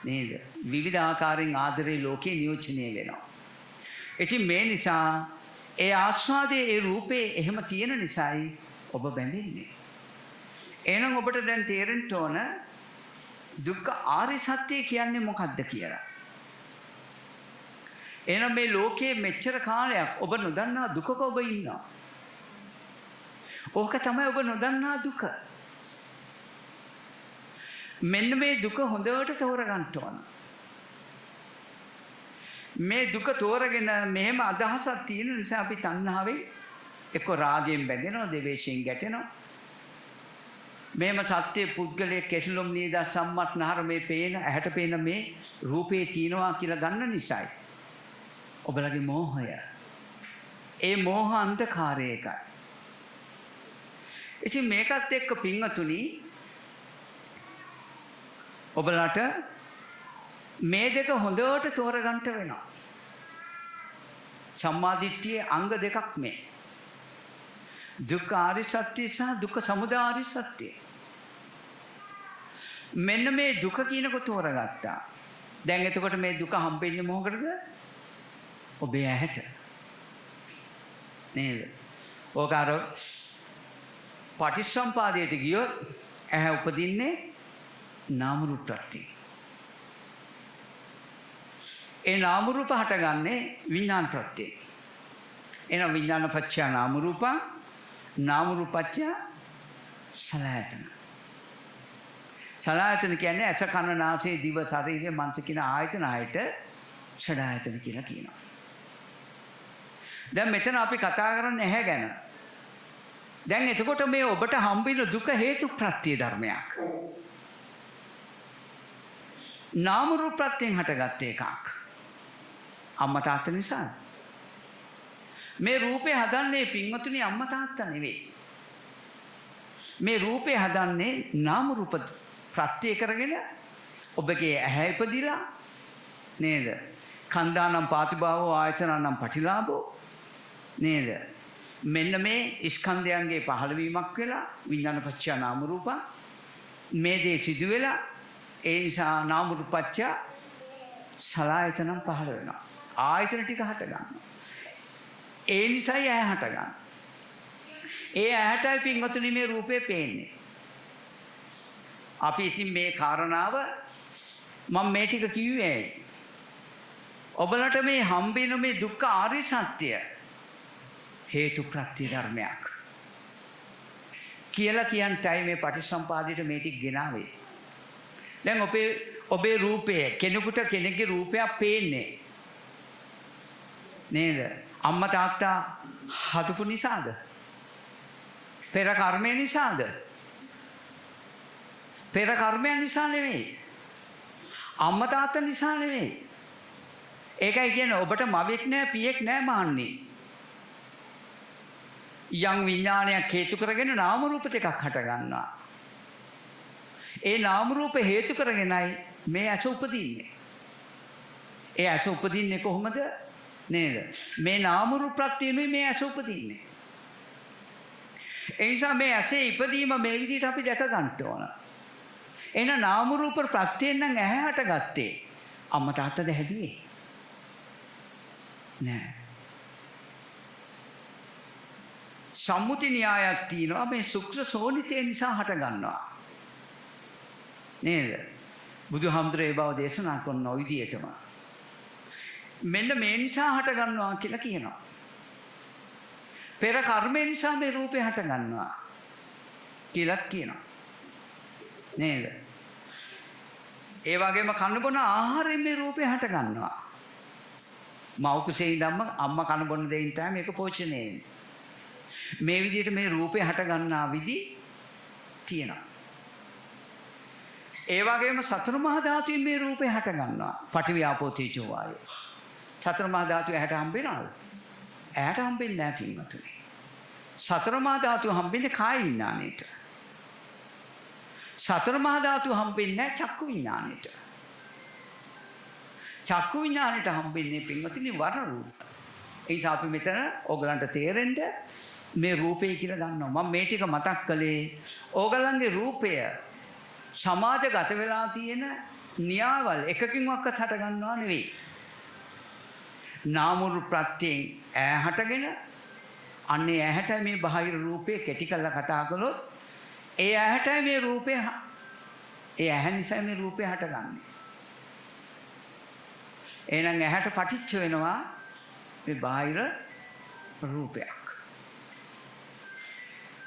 නේද? විවිධ ආකාරයෙන් ආදරේ ලෝකේ නියෝජනය වෙනවා. ඉතින් මේ නිසා ඒ ආස්වාදයේ ඒ රූපේ එහෙම තියෙන නිසායි ඔබ බැඳෙන්නේ. එහෙනම් ඔබට දැන් තේරෙන්න ඕන දුක්ඛ ආර්ය සත්‍ය කියන්නේ මොකක්ද කියලා. එහෙනම් මේ ලෝකයේ මෙච්චර කාලයක් ඔබ නොදන්නා දුකක ඔබ ඉන්නවා. ඕක තමයි ඔබ නොදන්නා දුක. මෙන්න මේ දුක හොඳට තෝරගන්න ඕන. මේ දුක තෝරගෙන මෙහෙම අදහසක් තියෙන නිසා අපි තණ්හාවෙන් එක්ක රාගයෙන් බැඳෙනවා, ද්වේෂයෙන් ගැටෙනවා. මෙහෙම සත්‍ය පුද්ගලයේ කෙටලොම් නීද සම්මත් නහර මේ පේන ඇහැට පේන මේ රූපේ තියනවා කියලා ගන්න නිසායි. ඔබලගේ මෝහය. ඒ මෝහ අන්ධකාරය එකයි. ඉතින් මේකත් එක්ක පින්වතුනි ඔබලට මේ දෙක හොඳට තෝරගන්න වෙනවා. සම්මාදිට්ඨියේ අංග දෙකක් මේ. දුක්ඛ ආර්ය සත්‍ය සහ දුක්ඛ සමුදය ආර්ය සත්‍ය. මෙන්න මේ දුක කියනක තෝරගත්තා. දැන් එතකොට මේ දුක හම්බෙන්නේ මොකටද? ඔබේ ඇහැට. නේද? ඕක අර පටිච්චසමුපාදයට ගියොත් ඇහැ උපදින්නේ නාම රූප ප්‍රත්‍යයෙන්. ඒ නාම රූප හටගන්නේ විඥාන ප්‍රත්‍යයෙන්. එන විඥාන පත්‍ය නාම රූප, නාම රූප පත්‍ය සලආයතන. සලආයතන කියන්නේ ඇස කන නාසය දිව ශරීරය මනස කියන ආයතන හයට ෂඩායතන කියලා කියනවා. දැන් මෙතන අපි කතා කරන්නේ ඇහැ ගැන. දැන් එතකොට මේ ඔබට හම්බෙන දුක හේතු ප්‍රත්‍ය ධර්මයක්. නාම රූප ප්‍රත්‍යයෙන් හටගත් එකක්. අම්මා තාත්තා නිසා. මේ රූපේ හදන්නේ පින්වතුනි අම්මා තාත්තා නෙවෙයි. මේ රූපේ හදන්නේ නාම රූප ප්‍රත්‍ය කරගෙන ඔබගේ ඇහැ ඉපදිලා නේද? කන්දානම් පාතිභාවෝ ආයතනනම් පටිලාභෝ නේද? මෙන්න මේ ස්කන්ධයන්ගේ පහළවීමක් වෙලා විඥාන පත්‍ය නාම රූප මේ දේ සිදු වෙලා ඒ නිසා නාම රූප පත්‍ය සලආයතනම් පහළ වෙනවා. ආයතන ටික හට ගන්නවා. ඒ නිසායි ඇහැ හට ගන්න. ඒ ඇහැටයි පින්වතුනි මේ රූපේ පේන්නේ. අපි ඉතින් මේ කාරණාව මම මේ ටික කිව්වේ ඇයි? ඔබලට මේ හම්බෙන මේ දුක්ඛ ආර්ය සත්‍ය හේතු ප්‍රත්‍ය ධර්මයක් කියලා කියන්ටයි මේ පටිච්චසමුපාදයට මේ ටික ගෙනාවේ. දැන් ඔබේ රූපය කෙනෙකුට කෙනෙක්ගේ රූපයක් පේන්නේ නේද? අම්මා තාත්තා හදපු නිසාද? පෙර කර්මය නිසාද? පෙර කර්මය නිසා නෙවෙයි. අම්මා තාත්තා නිසා නෙවෙයි. ඒකයි කියන්නේ ඔබට මවෙක් නෑ පියෙක් නෑ මහන්නේ. යම් විඥානයක් හේතු කරගෙන නාම රූප දෙකක් හට ගන්නවා. ඒ නාම රූප හේතු කරගෙනයි මේ ඇස උපදින්නේ. ඒ ඇස උපදින්නේ කොහොමද? නේද? මේ නාම රූප ප්‍රත්‍යයෙන්මයි මේ ඇස උපදින්නේ. ඒ නිසා මේ ඇසේ ඉපදීම මේ විදිහට අපි දැක ගන්න ඕන. එහෙනම් නාම රූප ප්‍රත්‍යයෙන් නම් ඇහැ හටගත්තේ. අම්මා තාත්තද හැදුවේ? නෑ. සම්මුති න්‍යායක් තියෙනවා මේ ශුක්‍ර සෝනිතේ නිසා හට ගන්නවා. නේද? බුදුහාමුදුරේ බව දේශනා කරන ඔය විදිහටම. මෙන්න මේ නිසා හට ගන්නවා කියලා කියනවා. පෙර කර්මය නිසා මේ රූපේ හට ගන්නවා කියලාත් කියනවා. නේද? ඒ වගේම කන බොන ආහාරයෙන් මේ රූපේ හට ගන්නවා. මව් කුසේ ඉඳන්ම අම්මා කන බොන දෙයින් තමයි මේක පෝෂණය වෙන්නේ. මේ විදිහට මේ රූපේ හට ගන්නා විදි තියෙනවා. ඒ වගේම සතර මහා ධාතුන් මේ රූපේ හට ගන්නවා. පඨවි ආපෝ තේජෝ වායෝ. සතර මහා ධාතු ඇහැට හම්බෙනවද? ඇහැට හම්බෙන්නේ නැහැ පින්වතුනි. සතර මහා ධාතු හම්බෙන්නේ කාය විඥාණයට. සතර මහා ධාතු හම්බෙන්නේ නැහැ චක්කු විඥාණයට. චක්කු විඥාණයට හම්බෙන්නේ පින්වතුනි වර්ණ රූප. ඒ නිසා අපි මෙතන ඕගලන්ට තේරෙන්න මේ රූපේ කියලා ගන්නවා. මම මේ ටික මතක් කළේ ඕගලන්ගේ රූපය සමාජගත වෙලා තියෙන න්‍යායවල එකකින්වත් හට ගන්නවා නෙවෙයි. නාම රූප ප්‍රත්‍යයෙන් ඈ හටගෙන අන්නේ ඇහැට මේ බාහිර රූපේ කෙටි කරලා කතා කළොත් ඒ ඇහැට මේ රූපේ ඒ ඇහැ නිසා මේ රූපේ හටගන්නේ. එහෙනම් ඇහැට පටිච්ච වෙනවා මේ බාහිර රූපයක්.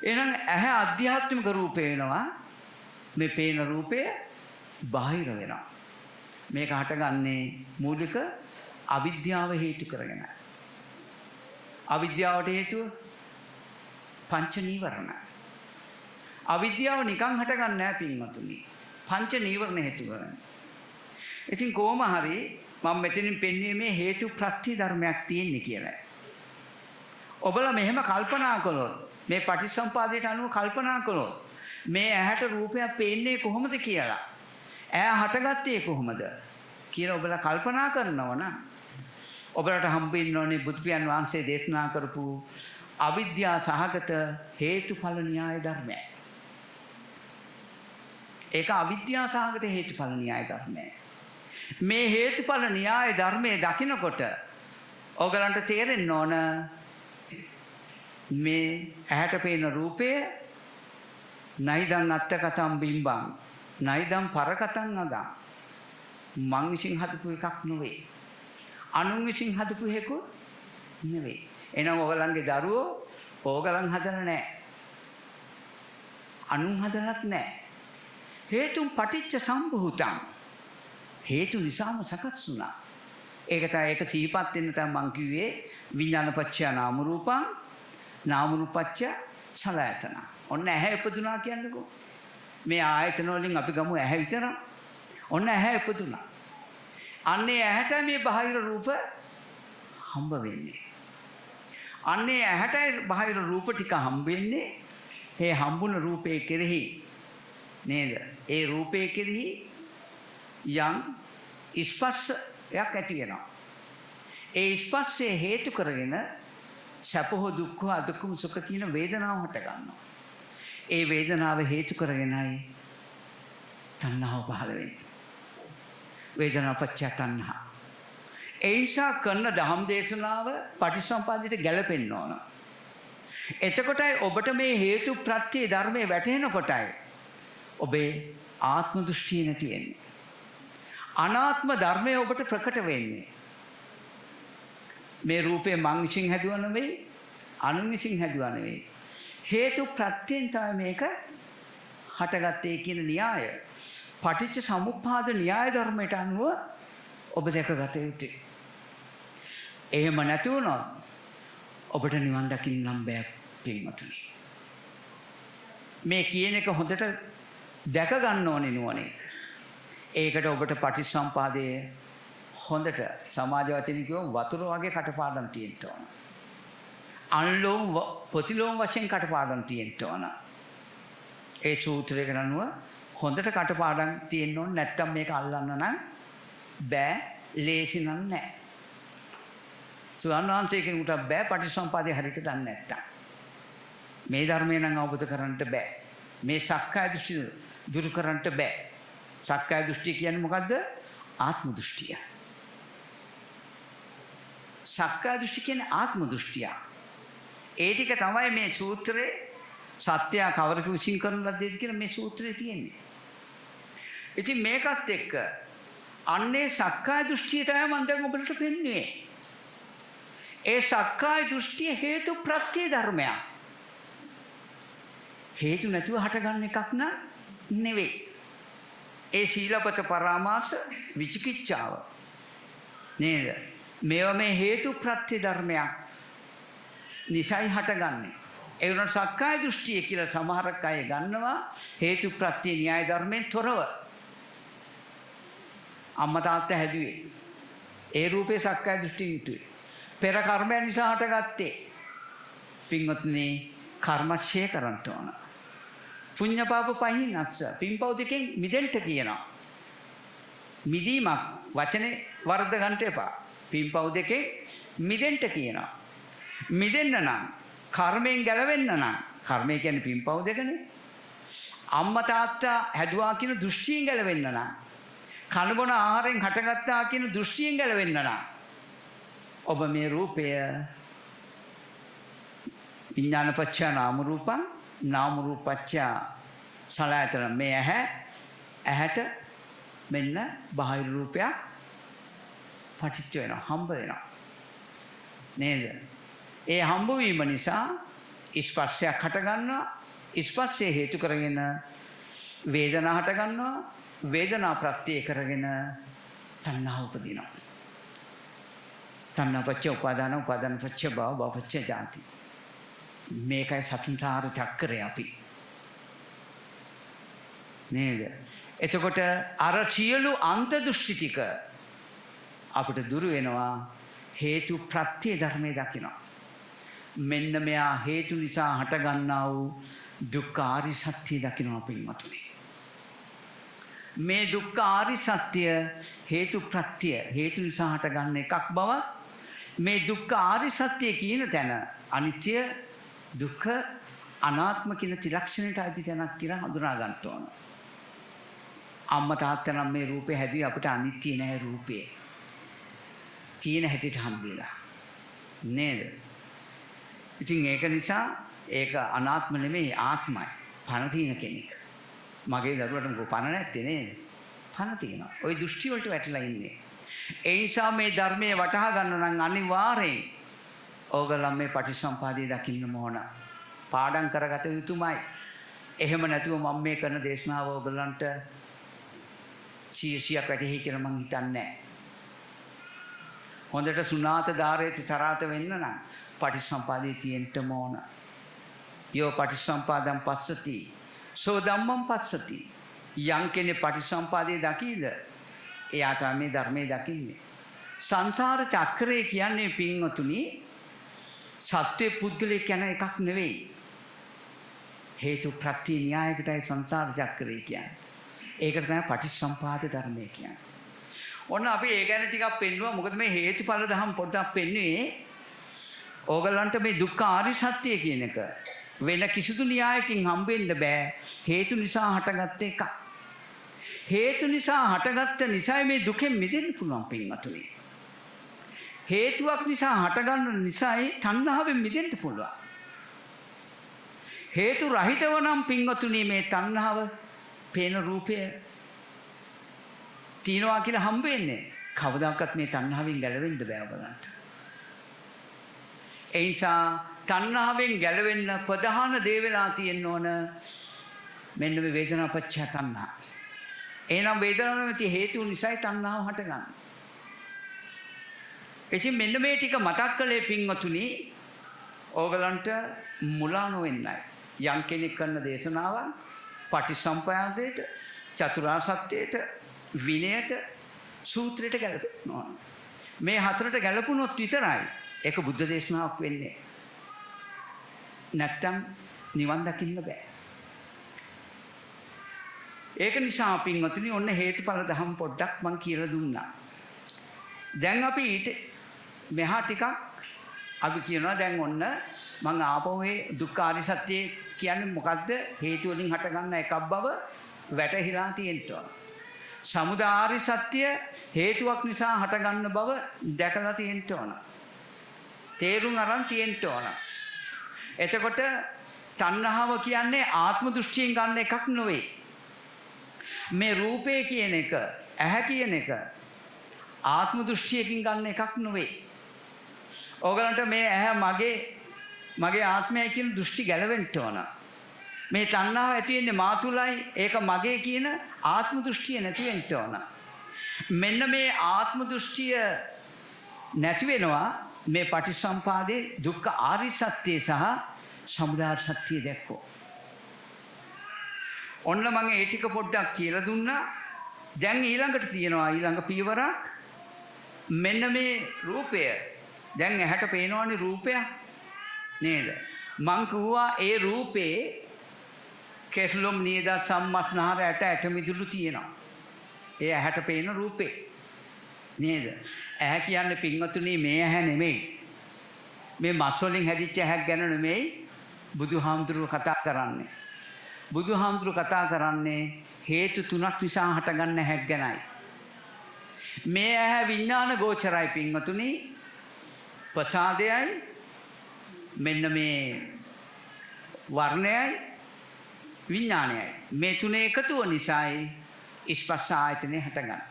එහෙනම් ඇහැ අධ්‍යාත්මික රූපේ වෙනවා. මේ පේන රූපය බාහිර වෙනවා. මේක හටගන්නේ මූලික අවිද්‍යාව හේතු කරගෙන. අවිද්‍යාවට හේතුව පංච නීවරණ. අවිද්‍යාව නිකන් හටගන්නේ නැහැ පින්වතුනි. පංච නීවරණ හේතු කරගෙන. ඉතින් කොහොම හරි මම මෙතනින් පෙන්වන්නේ මේ හේතු ප්‍රත්‍ය ධර්මයක් තියෙන්නේ කියලා. ඔබලා මෙහෙම කල්පනා කළොත් මේ පටිච්චසමුපාදයට අනුව කල්පනා කළොත් මේ ඇහැට රූපයක් පේන්නේ කොහොමද කියලා. ඇහැ හටගත්තේ කොහොමද කියලා ඔබලා කල්පනා කරනවා නම් ඔබලට හම්බෙන්න ඕනේ බුදු පියාණන් වහන්සේ දේශනා කරපු අවිද්‍යා සහගත හේතුඵල න්‍යාය ධර්මය. ඒක අවිද්‍යා සහගත හේතුඵල න්‍යාය ධර්මය. මේ හේතුඵල න්‍යාය ධර්මයේ දකිනකොට ඔයගලන්ට තේරෙන්න ඕන මේ ඇහැට පේන රූපය නයිදන් අත්තකතම් බිම්බං නයිදන් පරකතං අදං මං විසින් හදපු එකක් නෙවෙයි. අනුන් විසින් හදපු එකක් නෙවෙයි. එහෙනම් ඔයගලන්ගේ දරුවෝ ඕගලන් හදලා නැහැ. අනුන් හදලත් නැහැ. හේතුන් පටිච්ච සම්භූතං. හේතු නිසාම සකස් වුණා. ඒක තමයි ඒක සිහිපත් වෙන්න තමයි මං කිව්වේ විඥානපච්චය නාම රූපං නාම රූපච්චය සලආයතන. ඔන්න ඇහැ ඉපදුනා කියන්නකෝ. මේ ආයතන වලින් අපි ගමු ඇහැ විතර. ඔන්න ඇහැ ඉපදුනා. අන්නේ ඇහැට මේ බාහිර රූප හම්බ වෙන්නේ. අන්නේ ඇහැට බාහිර රූප ටික හම්බ වෙන්නේ මේ හම්බුන රූපේ කෙරෙහි නේද? ඒ රූපේ කෙරෙහි යම් ස්පර්ශයක් ඇති වෙනවා. ඒ ස්පර්ශය හේතු කරගෙන සැප හෝ දුක් හෝ අදුක්කම සුඛ කියන වේදනාව හට ගන්නවා. ඒ වේදනාව හේතු කරගෙනයි තණ්හාව පහළ වෙන්නේ. වේදනා පත්‍ය තණ්හා. ඒ නිසා කරන ධම් දේශනාව පටිච්චසමුප්පාදයට ගැලපෙන්න ඕන. එතකොටයි ඔබට මේ හේතු ප්‍රත්‍ය ධර්මයේ වැටහෙනකොටයි ඔබේ ආත්ම දෘෂ්ටිය නැති වෙන්නේ. අනාත්ම ධර්මය ඔබට ප්‍රකට වෙන්නේ. මේ රූපේ මං විසින් හැදුවා නෙවෙයි අනුන් විසින් හැදුවා නෙවෙයි. හේතු ප්‍රත්‍යයෙන් තමයි මේක හටගත්තේ කියන න්‍යාය. පටිච්ච සමුප්පාද න්‍යාය ධර්මයට අනුව ඔබ දැකගත යුතුයි. එහෙම නැති වුණොත් ඔබට නිවන් දකින්න නම් බෑ පින්වතුනි. මේ කියන එක හොඳට දැක ගන්න ඕනේ නුවණින්. ඒකට ඔබට පටිච්චසමුපාදයේ හොඳට සමාජ වචනින් කියව වතුර වගේ කටපාඩම් තියෙන්න ඕන. අනුලෝම ප්‍රතිලෝම වශයෙන් කටපාඩම් තියෙන්න ඕන. ඒ සූත්‍රයකට අනුව හොඳට කටපාඩම් තියෙන්න ඕන. නැත්තම් මේක අල්ලන්න නම් බෑ. ලේසි නම් නෑ. සුවන්වහන්සේ කෙනෙකුට බෑ පටිච්චසමුපාදේ හරියට දන්නේ නැත්තම්. මේ ධර්මය නම් අවබෝධ කරගන්න බෑ. මේ සක්කාය දෘෂ්ටි දුරු කරන්න බෑ. සක්කාය දෘෂ්ටි කියන්නේ මොකද්ද? ආත්ම දෘෂ්ටිය. සක්කාය දෘෂ්ටි කියන්නේ ආත්ම දෘෂ්ටිය. ඒ ටික තමයි මේ සූත්‍රයේ සත්‍ය කවරක විශ්ින් කරන ලද්දේද කියලා මේ සූත්‍රයේ තියෙන්නේ. ඉතින් මේකත් එක්ක අන්නේ සක්කාය දෘෂ්ටිය තමයි මම දැන් ඔබට පෙන්වන්නේ. ඒ සක්කාය දෘෂ්ටිය හේතු ප්‍රත්‍ය ධර්මයක්. හේතු නැතුව හටගන්න එකක් නෙවෙයි. ඒ සීලපත පරාමාස විචිකිච්ඡාව නේද? මේවා මේ හේතු ප්‍රත්‍ය ධර්මයක් නිසයි හටගන්නේ. ඒ වුණාට සක්කාය දෘෂ්ටිය කියලා සමහරක් අය ගන්නවා හේතු ප්‍රත්‍ය න්‍යාය ධර්මයෙන් තොරව. අම්මා තාත්තා හැදුවේ. ඒ රූපේ සක්කාය දෘෂ්ටි යුතුයි. පෙර කර්මයන් නිසා හටගත්තේ. පින්වත්නි කර්මක්ෂය කරන්න ඕන. පුඤ්ඤ පාප පහින් අත්ස. පින්පව් දෙකෙන් මිදෙන්න කියනවා. මිදීමක් වචනේ වර්ධ ගන්න එපා. පින්පව් දෙකෙන් මිදෙන්න කියනවා. මිදෙන්න නම් කර්මයෙන් ගැලවෙන්න නම් කර්මය කියන්නේ පින්පව් දෙකනේ. අම්මා තාත්තා හැදුවා කියන දෘෂ්ටියෙන් ගැලවෙන්න නම් කනබොන ආහාරයෙන් හටගත්තා කියන දෘෂ්ටියෙන් ගැලවෙන්න නම් ඔබ මේ රූපය විඥානපච්චය නාම රූපං නාම රූපච්චය සලආයතන මේ ඇහැට මෙන්න බාහිර රූපයක් පටිච්ච වෙනවා හම්බ වෙනවා නේද? ඒ හම්බ වීම නිසා ස්පර්ශයක් හට ගන්නවා. ස්පර්ශය හේතු කරගෙන වේදනා හට ගන්නවා. වේදනා ප්‍රත්‍ය කරගෙන තණ්හා උපදිනවා. තණ්හා පච්ච උපාදාන උපාදාන පච්ච භව භව පච්ච ජාති. මේකයි සංසාර චක්‍රය අපි. නේද? එතකොට අර සියලු අන්ත දෘෂ්ටි ටික අපිට දුරු වෙනවා හේතු ප්‍රත්‍ය ධර්මයේ දකිනවා. මෙන්න මෙයා හේතු නිසා හටගන්නා වූ දුක්ඛ ආර්ය සත්‍ය දකිනවා පින්වතුනි. මේ දුක්ඛ ආර්ය සත්‍ය හේතු ප්‍රත්‍ය හේතු නිසා හටගන්න එකක් බව මේ දුක්ඛ ආර්ය සත්‍ය කියන තැන අනිත්‍ය දුක්ඛ අනාත්ම කියන ත්‍රිලක්ෂණයට අයිති තැනක් කියලා හඳුනා ගන්න ඕන. අම්මා තාත්තා නම් මේ රූපේ හැදුවේ අපිට අනිත්‍ය නැහැ රූපේ. තියෙන හැටියට හම්බෙලා. නේද? ඉතින් ඒක නිසා ඒක අනාත්ම නෙමෙයි ආත්මයි. පණ තියෙන කෙනෙක්. මගේ දරුවට මොකෝ පණ නැත්තේ නේද? පණ තියෙනවා. ওই දෘෂ්ටි වලට වැටලා ඉන්නේ. ඒ නිසා මේ ධර්මයේ වටහා ගන්න නම් අනිවාර්යෙන් ඕගොල්ලන් මේ පටිච්චසමුපාදය දකින්න ඕන. පාඩම් කරගත යුතුමයි. එහෙම නැතුව මම මේ කරන දේශනාව ඕගොල්ලන්ට 100ක් වැටෙහි කියලා මං හිතන්නේ නැහැ. හොඳට සුණාත ධාරේති තරාත වෙන්න නම් පටිච්චසමුපාදයේ තියෙන්න ඕන. යෝ පටිච්චසමුපාදං පස්සති සෝ ධම්මං පස්සති. යම් කෙනෙක් පටිච්චසමුපාදයේ දකීද එයා තමයි මේ ධර්මයේ දකින්නේ. සංසාර චක්‍රය කියන්නේ පින්වතුනි සත්‍ය පුද්ගලයෙක් යන එකක් නෙවෙයි. හේතු ප්‍රත්‍ය න්‍යායකටයි සංසාර චක්‍රය කියන්නේ. ඒකට තමයි පටිච්චසමුපාද ධර්මය කියන්නේ. ඔන්න අපි ඒ ගැන ටිකක් පෙන්නුවා. මොකද මේ හේතුඵල ධම් පොඩ්ඩක් පෙන්නුවේ ඕගලන්ට මේ දුක්ඛ ආර්ය සත්‍ය කියන එක වෙන කිසිදු න්‍යායකින් හම්බෙන්න බෑ. හේතු නිසා හටගත්ත එකක්. හේතු නිසා හටගත්ත නිසා මේ දුකෙන් මිදෙන්න පුළුවන් පින්වතුනි. හේතුවක් නිසා හටගන්න නිසායි තණ්හාවෙන් මිදෙන්න පුළුවන්. හේතු රහිතව නම් පින්වතුනි මේ තණ්හාව පේන රූපය තියනවා කියලා හම්බ වෙන්නේ. කවදාකවත් මේ තණ්හාවෙන් ගැලවෙන්න බෑ ඔයගලන්ට. ඒ නිසා තණ්හාවෙන් ගැලවෙන්න ප්‍රධාන දේ වෙලා තියෙන්න ඕන මෙන්න මේ වේදනාපච්චය තණ්හා. එහෙනම් වේදනාව නැති හේතු නිසායි තණ්හාව හටගන්නේ. එචින් මෙන්න මේ ටික මතක් කළේ පින්වතුනි ඕගලන්ට මුලා නොවෙන්නයි. යම් කෙනෙක් කරන දේශනාව පටිච්චසමුප්පාදයට චතුරාර්ය සත්‍යයට විනයට සූත්‍රයට ගැලපෙනවා. මේ හතරට ගැලපුණොත් විතරයි ඒක බුද්ධ දේශනාවක් වෙන්නේ. නැත්තම් නිවන් දකින්න බෑ. ඒක නිසා පින්වතුනි ඔන්න හේතුඵල ධම් පොඩ්ඩක් මං කියලා දුන්නා. දැන් අපි ඊට මෙහා ටිකක් අපි කියනවා දැන් ඔන්න මං ආපහු ඒ දුක්ඛ ආර්ය සත්‍ය කියන්නේ මොකද්ද? හේතු වලින් හටගන්න එකක් බව වැටහිලා තියෙනවා. සමුදය ආර්ය සත්‍ය හේතුවක් නිසා හටගන්න බව දැකලා තියෙන්න ඕන. තේරුම් අරන් තියෙන්න ඕන. එතකොට තණ්හාව කියන්නේ ආත්ම දෘෂ්ටියෙන් ගන්න එකක් නෙවෙයි. මේ රූපේ කියන එක, ඇහැ කියන එක ආත්ම දෘෂ්ටියකින් ගන්න එකක් නෙවෙයි. ඕගලන්ට මේ ඇහැ මගේ ආත්මයයි කියන දෘෂ්ටි ගැලවෙන්න ඕන. මේ තණ්හාව ඇති වෙන්නේ මා තුලයි, ඒක මගේ කියන ආත්ම දෘෂ්ටිය නැති වෙන්න ඕන. මෙන්න මේ ආත්ම දෘෂ්ටිය නැති වෙනවා මේ පටිච්චසමුපාදේ දුක්ඛ ආර්ය සත්‍ය සහ සමුදය සත්‍ය දැක්කෝ. ඔන්න මම ඒ ටික පොඩ්ඩක් කියලා දුන්නා. දැන් ඊළඟට තියෙනවා ඊළඟ පියවරක්. මෙන්න මේ රූපය. දැන් ඇහැට පේනවනේ රූපය නේද? මං කිව්වා ඒ රූපේ කෙස්ලොම් නියද සම්මස්නහර ඇට මිදුළු තියෙනවා. ඒ ඇහැට පේන රූපේ නේද? ඇහැ කියන්නේ පින්වතුනි මේ ඇහැ නෙමෙයි. මේ මස් වලින් හැදිච්ච ඇහැක් ගැන නෙමෙයි බුදුහාමුදුරුවෝ කතා කරන්නේ. බුදුහාමුදුරුවෝ කතා කරන්නේ හේතු තුනක් නිසා හටගන්න ඇහැක් ගැනයි. මේ ඇහැ විඥාන ගෝචරයි පින්වතුනි. ප්‍රසාදයයි මෙන්න මේ වර්ණයයි විඥානයයි. මේ තුන එකතුව නිසායි ස්පර්ශ ආයතනය හටගන්නේ.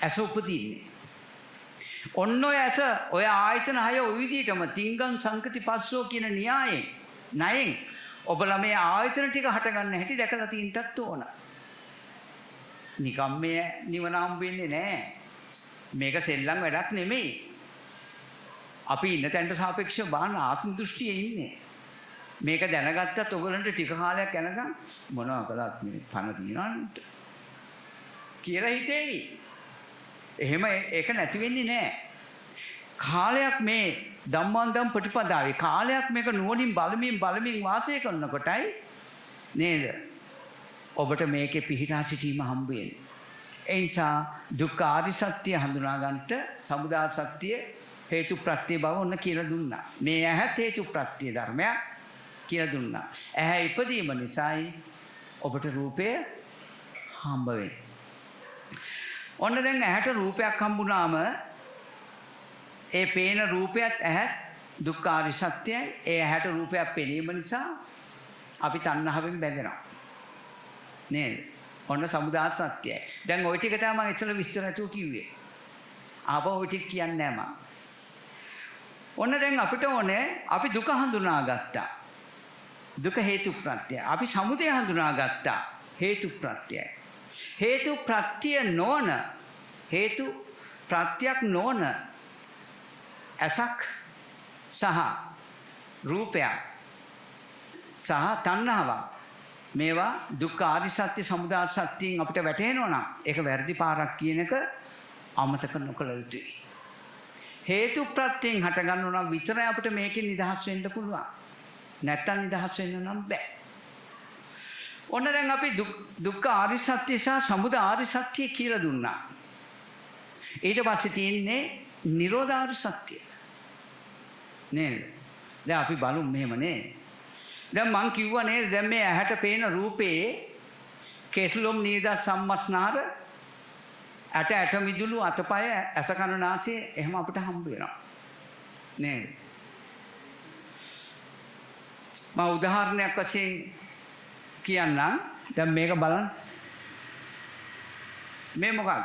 ඇස උපදින්නේ. ඔන්න ඔය ඇස ඔය ආයතන හය ඔය විදිහටම තිංගං සංකති පස්සෝ කියන න්‍යායෙන් ණයෙන් ඔබලා මේ ආයතන ටික හටගන්න හැටි දැකලා තියෙන්නත් ඕන. නිකම් මේ නිවන හම්බ වෙන්නේ නැහැ. මේක සෙල්ලම් වැඩක් නෙමෙයි. අපි ඉන්න තැනට සාපේක්ෂව බාහන ආත්ම දෘෂ්ටියේ ඉන්නේ. මේක දැනගත්තත් ඔයගලන්ට ටික කාලයක් යනකම් මොනවා කළත් මේ පණ තියනවන්ට කියලා හිතේවි. එහෙම ඒක නැති වෙන්නේ නැහැ. කාලයක් මේ ධම්මාන්දම් ප්‍රතිපදාවේ කාලයක් මේක නුවණින් බලමින් වාසය කරනකොටයි නේද ඔබට මේකේ පිහිටා සිටීම හම්බ වෙන්නේ. ඒ නිසා දුක්ඛ ආර්ය සත්‍ය හඳුනා ගන්නට සමුදය සත්‍ය හේතු ප්‍රත්‍ය බව ඔන්න කියලා දුන්නා. මේ ඇහත් හේතු ප්‍රත්‍ය ධර්මයක් කියලා දුන්නා. ඇහැ ඉපදීම නිසායි ඔබට රූපය හම්බ වෙන්නේ. ඔන්න දැන් ඇහැට රූපයක් හම්බුනාම ඒ පේන රූපයත් ඇහත් දුක්ඛ ආර්ය සත්‍යයි. ඒ ඇහැට රූපයක් පෙනීම නිසා අපි තණ්හාවෙන් බැඳෙනවා. නේද? ඔන්න සමුදය සත්‍යයි. දැන් ওই ටික තමයි මම ඉස්සෙල්ලා විස්තර නැතුව කිව්වේ. ආපහු ওই ටික කියන්නේ නැහැ මම. ඔන්න දැන් අපිට ඕනේ අපි දුක හඳුනාගත්තා. දුක හේතු ප්‍රත්‍යය. අපි සමුදය හඳුනාගත්තා. හේතු ප්‍රත්‍යයයි. හේතු ප්‍රත්‍ය නොවන හේතු ප්‍රත්‍යක් නොවන ඇසක් සහ රූපයක් සහ තණ්හාවක් මේවා දුක්ඛ ආර්ය සත්‍ය සමුදය සත්‍යයෙන් අපිට වැටහෙනවා නම් ඒක වැරදි පාරක් කියන එක අමතක නොකළ යුතුයි. හේතු ප්‍රත්‍යයෙන් හට ගන්නවා නම් විතරයි අපිට මේකෙන් නිදහස් වෙන්න පුළුවන්. නැත්තම් නිදහස් වෙන්න නම් බෑ. ඔන්න දැන් අපි දුක්ඛ ආර්ය සත්‍ය සහ සමුදය ආර්ය සත්‍ය කියලා දුන්නා. ඊට පස්සේ තියෙන්නේ නිරෝධ ආර්ය සත්‍ය. නේද? දැන් අපි බලමු මෙහෙම නේද? දැන් මං කිව්වා නේද දැන් මේ ඇහැට පේන රූපේ කෙස්ලොම් නීද සම්මස්නාර ඇට මිදුළු අතපය ඇස කන නාසය එහෙම අපිට හම්බ වෙනවා. නේද? මම උදාහරණයක් වශයෙන් කියන්නම්. දැන් මේක බලන්න. මේ මොකක්ද?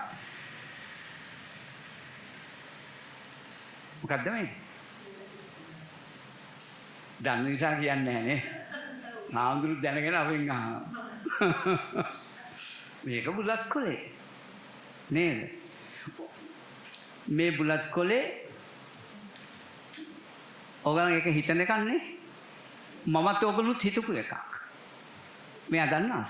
මොකක්ද මේ? දන්න නිසා කියන්නේ නැහැ නේ. නාඳුරු දැනගෙන අපෙන් අහනවා. මේක බුලත් කොලේ. නේද? මේ බුලත් කොලේ ඔයගොල්ලෝ ඒක හිතන එකක් නේ. මමත් ඔයගොල්ලොත් හිතපු එකක්. මෙයා දන්නවා.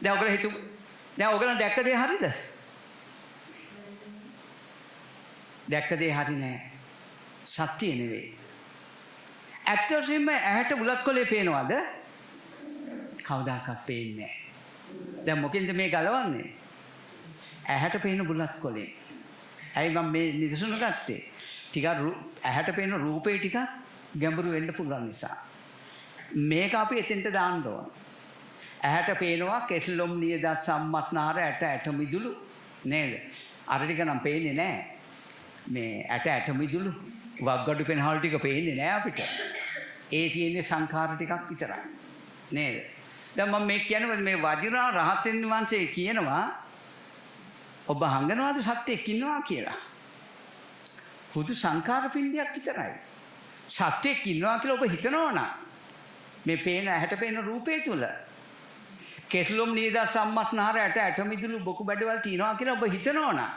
දැන් ඔයගොල්ලෝ දැක්ක දේ හරිද? දැක්ක දේ හරි නෑ. සත්‍ය නෙවෙයි. ඇත්ත වශයෙන්ම ඇහැට බුලත් කොලේ පේනවද? කවදාකවත් පේන්නේ නෑ. දැන් මොකෙන්ද මේ ගලවන්නේ? ඇහැට පේන බුලත් කොලේ. ඇයි මම මේ නිදසුන ගත්තේ? ටිකක් ඇහැට පේන රූපේ ටිකක් ගැඹුරු වෙන්න පුළුවන් නිසා. මේක අපි එතෙන්ට දාන්න ඕන. ඇහැට පේනවා කෙස්ලොම් නියදත් සම්මස්නාර ඇට මිදුළු නේද? අර ටික නම් පේන්නේ නැහැ. මේ ඇට මිදුළු වග්ගඩු පෙනහල් ටික පේන්නේ නැහැ අපිට. ඒ තියෙන්නේ සංඛාර ටිකක් විතරයි. නේද? දැන් මම මේ කියන්නේ මේ වජිරා රහතන් වහන්සේ කියනවා ඔබ හංගනවාද සත්‍යයක් ඉන්නවා කියලා. හුදු සංඛාර පින්ඩයක් විතරයි. සත්‍යයක් ඉන්නවා කියලා ඔබ හිතනවා නම් මේ පේන ඇහැට පේන රූපේ තුල කෙස්ලොම් නීද සම්මස්නහර ඇට මිදුළු බොකු බඩවල් තියනවා කියලා ඔබ හිතනවා නම්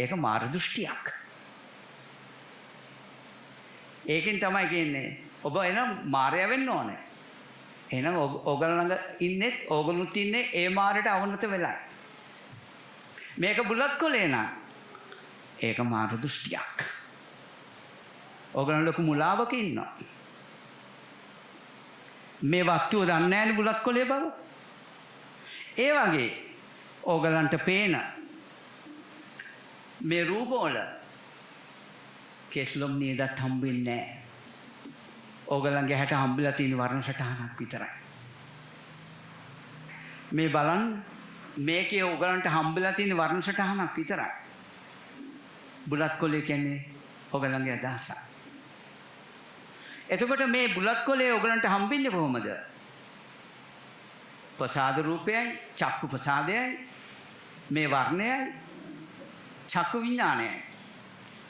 ඒක මාර දෘෂ්ටියක්. ඒකෙන් තමයි කියන්නේ ඔබ එනම් මාරය වෙන්න ඕනේ. එහෙනම් ඕගොල්ලෝ ඉන්නෙත් ඕගොල්ලොත් ඉන්නේ ඒ මාරයට අවනත වෙලා. මේක බුලත් කොලේ නම් ඒක මාර දෘෂ්ටියක්. ඕගොල්ලෝ ලොකු මුලාවක ඉන්නවා. මේ වස්තුව දන්නේ නැහැ බුලත් කොලේ බව. ඒ වගේ ඕගලන්ට පේන මේ රූපවල කෙස්ලොම් නියදත් හම්බෙන්නේ නැහැ. ඕගලන්ගේ හැට හම්බෙලා තියෙන වර්ණ සටහනක් විතරයි. මේ බලන්න මේකේ ඕගලන්ට හම්බෙලා තියෙන වර්ණ සටහනක් විතරයි. බුලත් කොලේ කියන්නේ ඕගලන්ගේ අදහසක්. එතකොට මේ බුලත් කොලේ ඕගලන්ට හම්බෙන්නේ කොහොමද? ප්‍රසාද රූපයයි, චක්කු ප්‍රසාදයයි, මේ වර්ණයයි, චක්කු විඥානයයි.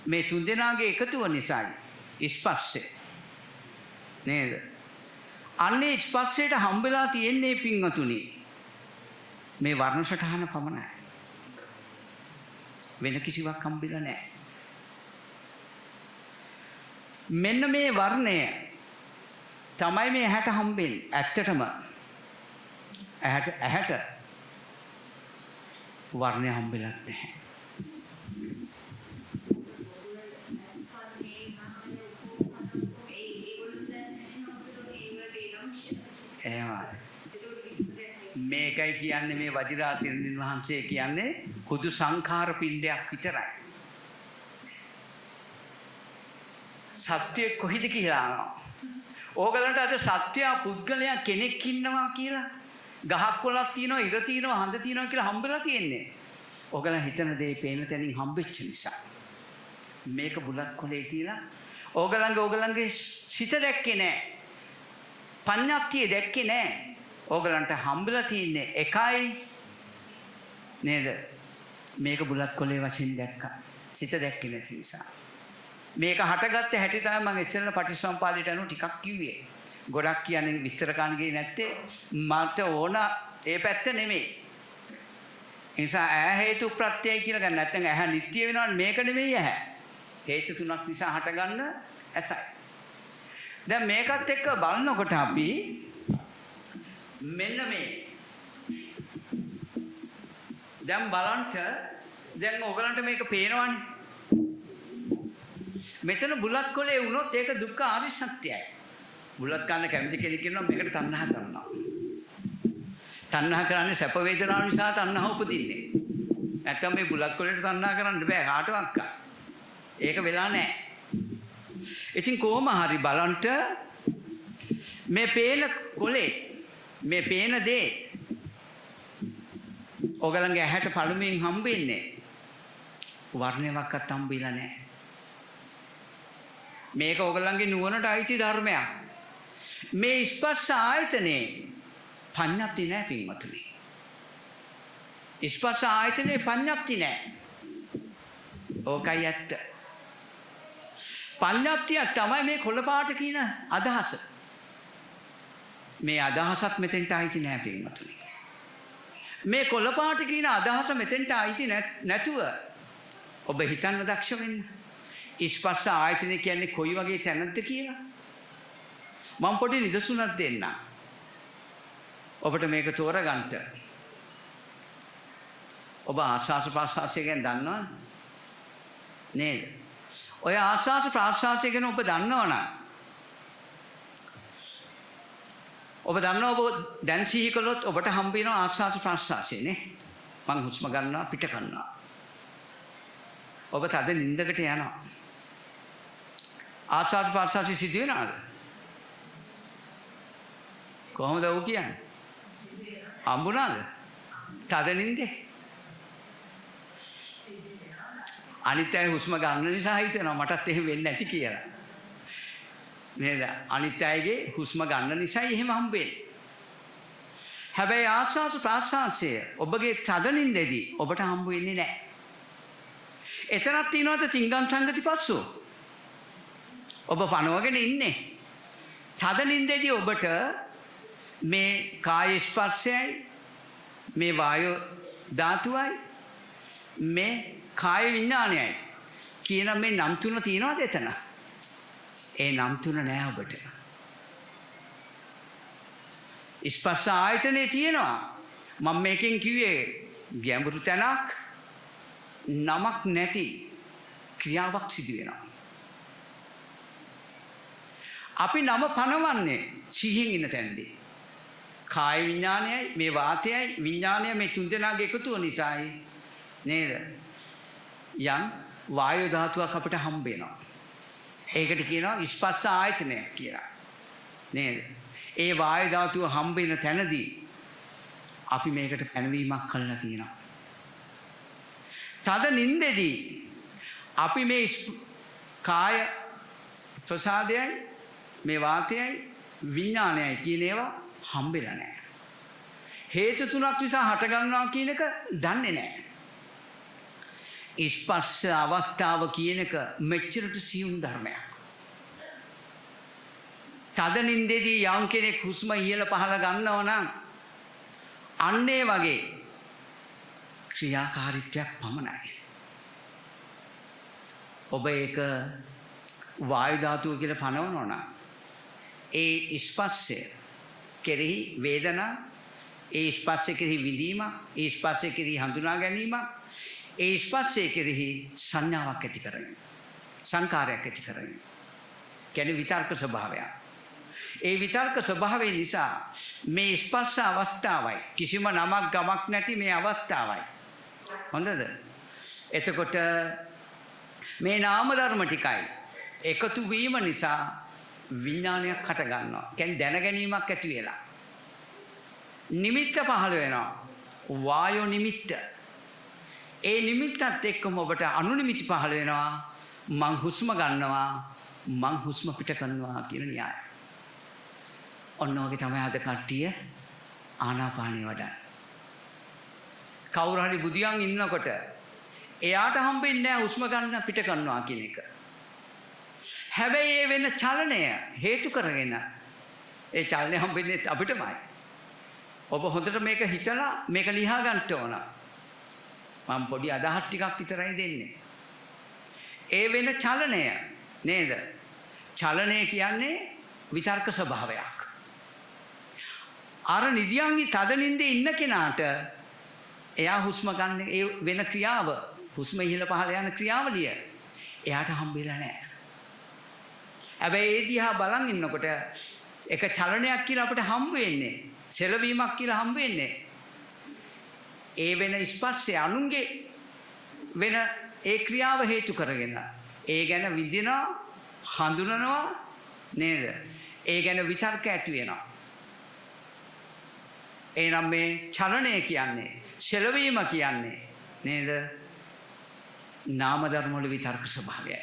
මේ තුන් දෙනාගේ එකතුව නිසායි ස්පර්ශය. නේද? අන්නේ ස්පර්ශයට හම්බෙලා තියෙන්නේ පින්වතුනි මේ වර්ණ සටහන පමණයි. වෙන කිසිවක් හම්බෙලා නැහැ. මෙන්න මේ වර්ණය තමයි මේ ඇහැට හම්බෙන්නේ. ඇත්තටම ඇහැට වර්ණය හම්බෙලත් නැහැ. මේකයි කියන්නේ මේ වජිරාතිරණින් වහන්සේ කියන්නේ හුදු සංඛාර පිණ්ඩයක් විතරයි. සත්‍ය කොහිද කියලා. ඕගලන්ට අද සත්‍ය පුද්ගලයා කෙනෙක් ඉන්නවා කියලා ගහක් කොළක් තියෙනවා, ඉර තියෙනවා, හඳ තියෙනවා කියලා හම්බෙලා තියෙන්නේ. ඕගලන් හිතන දේ පේන තැනින් හම්බෙච්ච නිසා. මේක බුලත් කොලේ තියලා ඕගලන්ගේ සිත දැක්කේ නැහැ. පඤ්ඤාප්තිය දැක්කේ නැහැ. ඕගලන්ට හම්බෙලා තියෙන්නේ එකයි නේද? මේක බුලත් කොලේ වශයෙන් දැක්කා. සිත දැක්කේ නැති නිසා. මේක හටගත්ත හැටි තමයි මම ඉස්සෙල්ලා පටිච්චසමුපාදයට අනුව ටිකක් කිව්වේ. ගොඩක් කියන්නේ විස්තර කරන්න ගියේ නැත්තේ මට ඕන ඒ පැත්ත නෙමෙයි. ඒ නිසා ඇහැ හේතු ප්‍රත්‍යයයි කියලා ගන්න. නැත්නම් ඇහැ නිට්ටය වෙනවනේ මේක නෙමෙයි ඇහැ. හේතු තුනක් නිසා හටගන්න ඇසයි. දැන් මේකත් එක්ක බලනකොට අපි මෙන්න මේ දැන් බලන්න දැන් ඔයගලන්ට මේක පේනවනේ. මෙතන බුලත් කොලේ වුණොත් ඒක දුක්ඛ ආර්ය සත්‍යයි. බුලත් කන්න කැමති කෙනෙක් ඉන්නවා මේකට තණ්හා කරනවා. තණ්හා කරන්නේ සැප වේදනාව නිසා තණ්හා උපදින්නේ. නැත්තම් මේ බුලත් කොලේට තණ්හා කරන්න බෑ කාටවත්. ඒක වෙලා නැහැ. ඉතින් කොහොම හරි බලන්න මේ පේන කොලේ මේ පේන දේ ඔයගලන්ගේ ඇහැට පළමුවෙන් හම්බෙන්නේ වර්ණයක්වත් හම්බෙලා නැහැ. මේක ඔයගලන්ගේ නුවණට අයිති ධර්මයක්. මේ ස්පර්ශ ආයතනේ පඤ්ඤාප්ති නැහැ පින්වතුනි. ස්පර්ශ ආයතනේ පඤ්ඤාප්ති නැහැ. ඕකයි ඇත්ත. පඤ්ඤාප්තිය තමයි මේ කොළ පාට කියන අදහස. මේ අදහසත් මෙතෙන්ට අයිති නැහැ පින්වතුනි. මේ කොළ පාට කියන අදහස මෙතෙන්ට අයිති නැතුව ඔබ හිතන්න දක්ෂ වෙන්න. ස්පර්ශ ආයතනය කියන්නේ කොයි වගේ තැනක්ද කියලා මම පොඩි නිදසුනක් දෙන්නම්. ඔබට මේක තෝරගන්න. ඔබ ආස්වාස ප්‍රාස්වාසය ගැන දන්නවද? නේද? ඔය ආස්වාස ප්‍රාස්වාසය ගැන ඔබ දන්නවනම් ඔබ දන්නවා ඔබ දැන් සිහි කළොත් ඔබට හම්බ වෙන ආස්වාස ප්‍රාස්වාසය නේ. මං හුස්ම ගන්නවා පිට කරනවා. ඔබ තද නිින්දකට යනවා. ආස්වාද ප්‍රාස්වාසය සිදු වෙනවද? කොහොමද ඔව් කියන්නේ? හම්බුණාද? තද නිින්දේ. අනිත් අය හුස්ම ගන්න නිසා හිතනවා මටත් එහෙම වෙන්නේ නැති කියලා. නේද? අනිත් අයගේ හුස්ම ගන්න නිසා එහෙම හම්බෙන්නේ. හැබැයි ආස්වාද ප්‍රාස්වාසය ඔබගේ තද නිින්දේදී ඔබට හම්බ වෙන්නේ නැහැ. එතනක් තියෙනවද තිංගම් සංගති පස්සෝ? ඔබ පනවගෙන ඉන්නේ. තද නිින්දේදී ඔබට මේ කාය ස්පර්ශයයි මේ වායු ධාතුවයි මේ කාය විඥානයයි කියන මේ නම් තුන තියෙනවද එතන? ඒ නම් තුන නෑ ඔබට. ස්පර්ශ ආයතනේ තියෙනවා. මම මේකෙන් කිව්වේ ගැඹුරු තැනක් නමක් නැති ක්‍රියාවක් සිදු වෙනවා. අපි නම පනවන්නේ සිහියෙන් ඉන්න තැනදී. කාය විඥානයයි මේ වාතයයි විඥානයයි මේ තුන් දෙනාගේ එකතුව නිසායි නේද? යම් වායු ධාතුවක් අපිට හම්බ වෙනවා. ඒකට කියනවා ස්පර්ශ ආයතනය කියලා. නේද? ඒ වායු ධාතුව හම්බ වෙන තැනදී අපි මේකට පැනවීමක් කළා තියෙනවා. තද නින්දෙදී අපි මේ කාය ප්‍රසාදයයි මේ වාතයයි විඥානයයි කියන ඒවා හම්බෙලා නැහැ. හේතු තුනක් නිසා හට ගන්නවා කියන එක දන්නේ නැහැ. ස්පර්ශ අවස්ථාව කියන එක මෙච්චරට සියුම් ධර්මයක්. තද නින්දෙදී යම් කෙනෙක් හුස්ම ඉහළ පහළ ගන්නවා නම් අන්න ඒ වගේ ක්‍රියාකාරීත්වයක් පමණයි. ඔබ ඒක වායු ධාතුව කියලා පනවනවා නම් ඒ ස්පර්ශය කෙරෙහි වේදනා, ඒ ස්පර්ශය කෙරෙහි විඳීම, ඒ ස්පර්ශය කෙරෙහි හඳුනා ගැනීම, ඒ ස්පර්ශය කෙරෙහි සංඥාවක් ඇති කරගන්න. සංකාරයක් ඇති කරගන්න. කියන්නේ විතර්ක ස්වභාවය. ඒ විතර්ක ස්වභාවය නිසා මේ ස්පර්ශ අවස්ථාවයි කිසිම නමක් ගමක් නැති මේ අවස්ථාවයි. හොඳද? එතකොට මේ නාම ධර්ම ටිකයි එකතු වීම නිසා විඥානයක් හට ගන්නවා. කියන්නේ දැන ගැනීමක් ඇති වෙලා. නිමිත්ත පහළ වෙනවා. වායෝ නිමිත්ත. ඒ නිමිත්තත් එක්කම ඔබට අනුනිමිති පහළ වෙනවා. මං හුස්ම ගන්නවා, මං හුස්ම පිට කරනවා කියන න්‍යාය. ඔන්න ඔගේ තමයි අද කට්ටිය ආනාපානිය වඩන්නේ. කවුරු හරි බුදියන් ඉන්නකොට එයාට හම්බෙන්නේ නැහැ හුස්ම ගන්න පිට කරනවා කියන එක. හැබැයි ඒ වෙන චලනය හේතු කරගෙන ඒ චලනය හම්බෙන්නේ අපිටමයි. ඔබ හොඳට මේක හිතලා මේක ලියා ගන්න ඕන. මම පොඩි අදහස් ටිකක් විතරයි දෙන්නේ. ඒ වෙන චලනය නේද? චලනය කියන්නේ විතර්ක ස්වභාවයක්. අර නිදියන්හි තද නින්දේ ඉන්න කෙනාට එයා හුස්ම ගන්න ඒ වෙන ක්‍රියාව හුස්ම ඉහළ පහළ යන ක්‍රියාවලිය එයාට හම්බෙලා නැහැ. හැබැයි ඒ දිහා බලන් ඉන්නකොට එක චලනයක් කියලා අපිට හම්බ වෙන්නේ, සෙලවීමක් කියලා හම්බ වෙන්නේ. ඒ වෙන ස්පර්ශය අනුන්ගේ වෙන ඒ ක්‍රියාව හේතු කරගෙන ඒ ගැන විඳිනවා, හඳුනනවා නේද? ඒ ගැන විතර්ක ඇති වෙනවා. එනම් මේ චලනය කියන්නේ, සෙලවීම කියන්නේ නේද? නාම ධර්ම වල විතර්ක ස්වභාවයයි.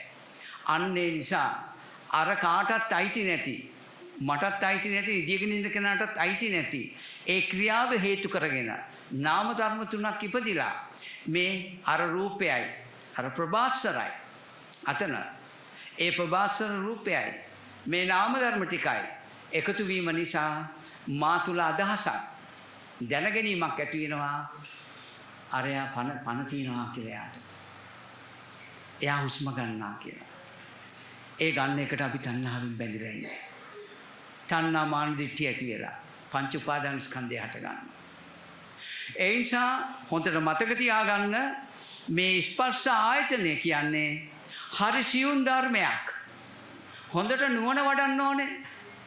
අන්න ඒ නිසා අර කාටත් අයිති නැති, මටත් අයිති නැති, ඉදියගෙන ඉන්න කෙනාටත් අයිති නැති ඒ ක්‍රියාව හේතු කරගෙන නාම ධර්ම තුනක් ඉපදිලා මේ අර රූපයයි, අර ප්‍රභාස්වරයි අතන ඒ ප්‍රභාස්වර රූපයයි මේ නාම ධර්ම ටිකයි එකතු වීම නිසා මා තුල අදහසක් දැනගැනීමක් ඇති වෙනවා. අරයා පන තියනවා කියලා යාට. එයා හුස්ම ගන්නවා කියලා. ඒ ගන්න එකට අපි තණ්හාවෙන් බැඳිලා ඉන්නේ. තණ්හා මාන දිට්ඨිය ඇති වෙලා පංච උපාදාන ස්කන්ධය හට ගන්නවා. ඒ නිසා හොඳට මතක තියාගන්න මේ ස්පර්ශ ආයතනය කියන්නේ හරි සියුම් ධර්මයක්. හොඳට නුවණ වඩන්න ඕනේ.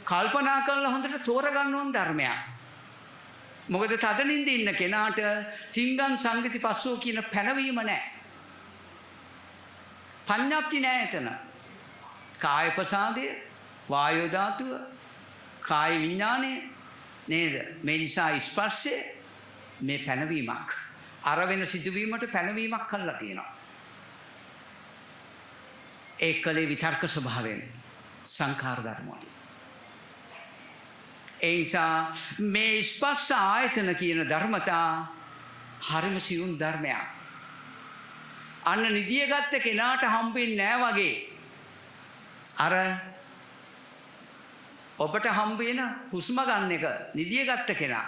කල්පනා කරලා හොඳට තෝරගන්න ඕන ධර්මයක්. මොකද තදනින්ද ඉන්න කෙනාට තිංගං සංගති පස්සෝ කියන පැනවීම නැහැ. පඤ්ඤාප්ති නැහැ එතන. කාය ප්‍රසාදය, වායෝ ධාතුව, කාය විඥානය නේද? මේ නිසා ස්පර්ශය මේ පැනවීමක්. අර වෙන සිදුවීමට පැනවීමක් කළා තියෙනවා. ඒකලේ විතර්ක ස්වභාවයෙන් සංඛාර ධර්ම වලින්. ඒ නිසා මේ ස්පර්ශ ආයතන කියන ධර්මතා හරිම සියුම් ධර්මයක්. අන්න නිදිය ගත්ත කෙනාට හම්බෙන්නේ නැහැ වගේ. අර ඔබට හම්බ වෙන හුස්ම ගන්න එක නිදිය ගත්ත කෙනා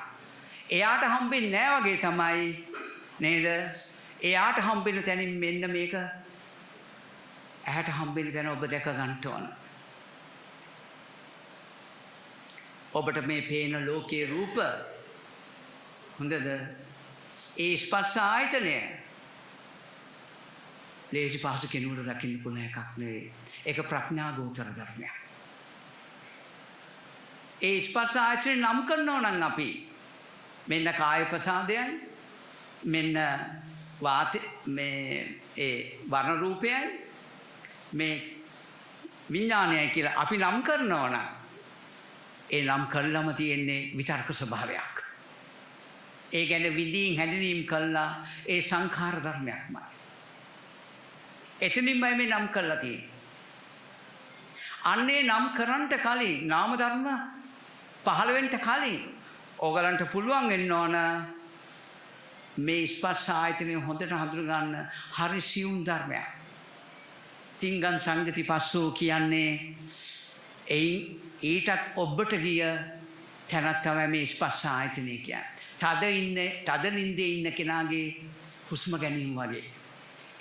එයාට හම්බෙන්නේ නැහැ වගේ තමයි නේද? එයාට හම්බෙන තැනින් මෙන්න මේක ඇහැට හම්බෙන තැන ඔබ දැක ගන්න ඕන. ඔබට මේ පේන ලෝකයේ රූප හොඳද? ඒ ස්පර්ශ ආයතනය ලේසි පහසු කෙනෙකුට දකින්න පුළුවන් එකක් නෙවෙයි. ඒක ප්‍රඥා ගෝචර ධර්මයක්. ඒ ස්පර්ශ ආයතනය නම් කරනවා නම් අපි මෙන්න කාය ප්‍රසාදයන් මෙන්න වාත මේ ඒ වර්ණ රූපයන් මේ විඥානයයි කියලා අපි නම් කරනවා නම් ඒ නම් කළාම තියෙන්නේ විතර්ක ස්වභාවයක්. ඒ කියන්නේ විඳින් හැඳිනීම් කළා ඒ සංඛාර ධර්මයක්මයි. එතනින්මයි මේ නම් කළා තියෙන්නේ. අන්නේ නම් කරන්ට කලින් නාම ධර්ම පහළ වෙන්න කලින් ඕගලන්ට පුළුවන් වෙන්න ඕන මේ ස්පර්ශ ආයතනය හොඳට හඳුනා ගන්න හරි සියුම් ධර්මයක්. තිංගං සංගති පස්සෝ කියන්නේ ඊටත් ඔබට ගිය තැනක් තමයි මේ ස්පර්ශ ආයතනය කියන්නේ. තද නින්දේ ඉන්න කෙනාගේ හුස්ම ගැනීම වගේ.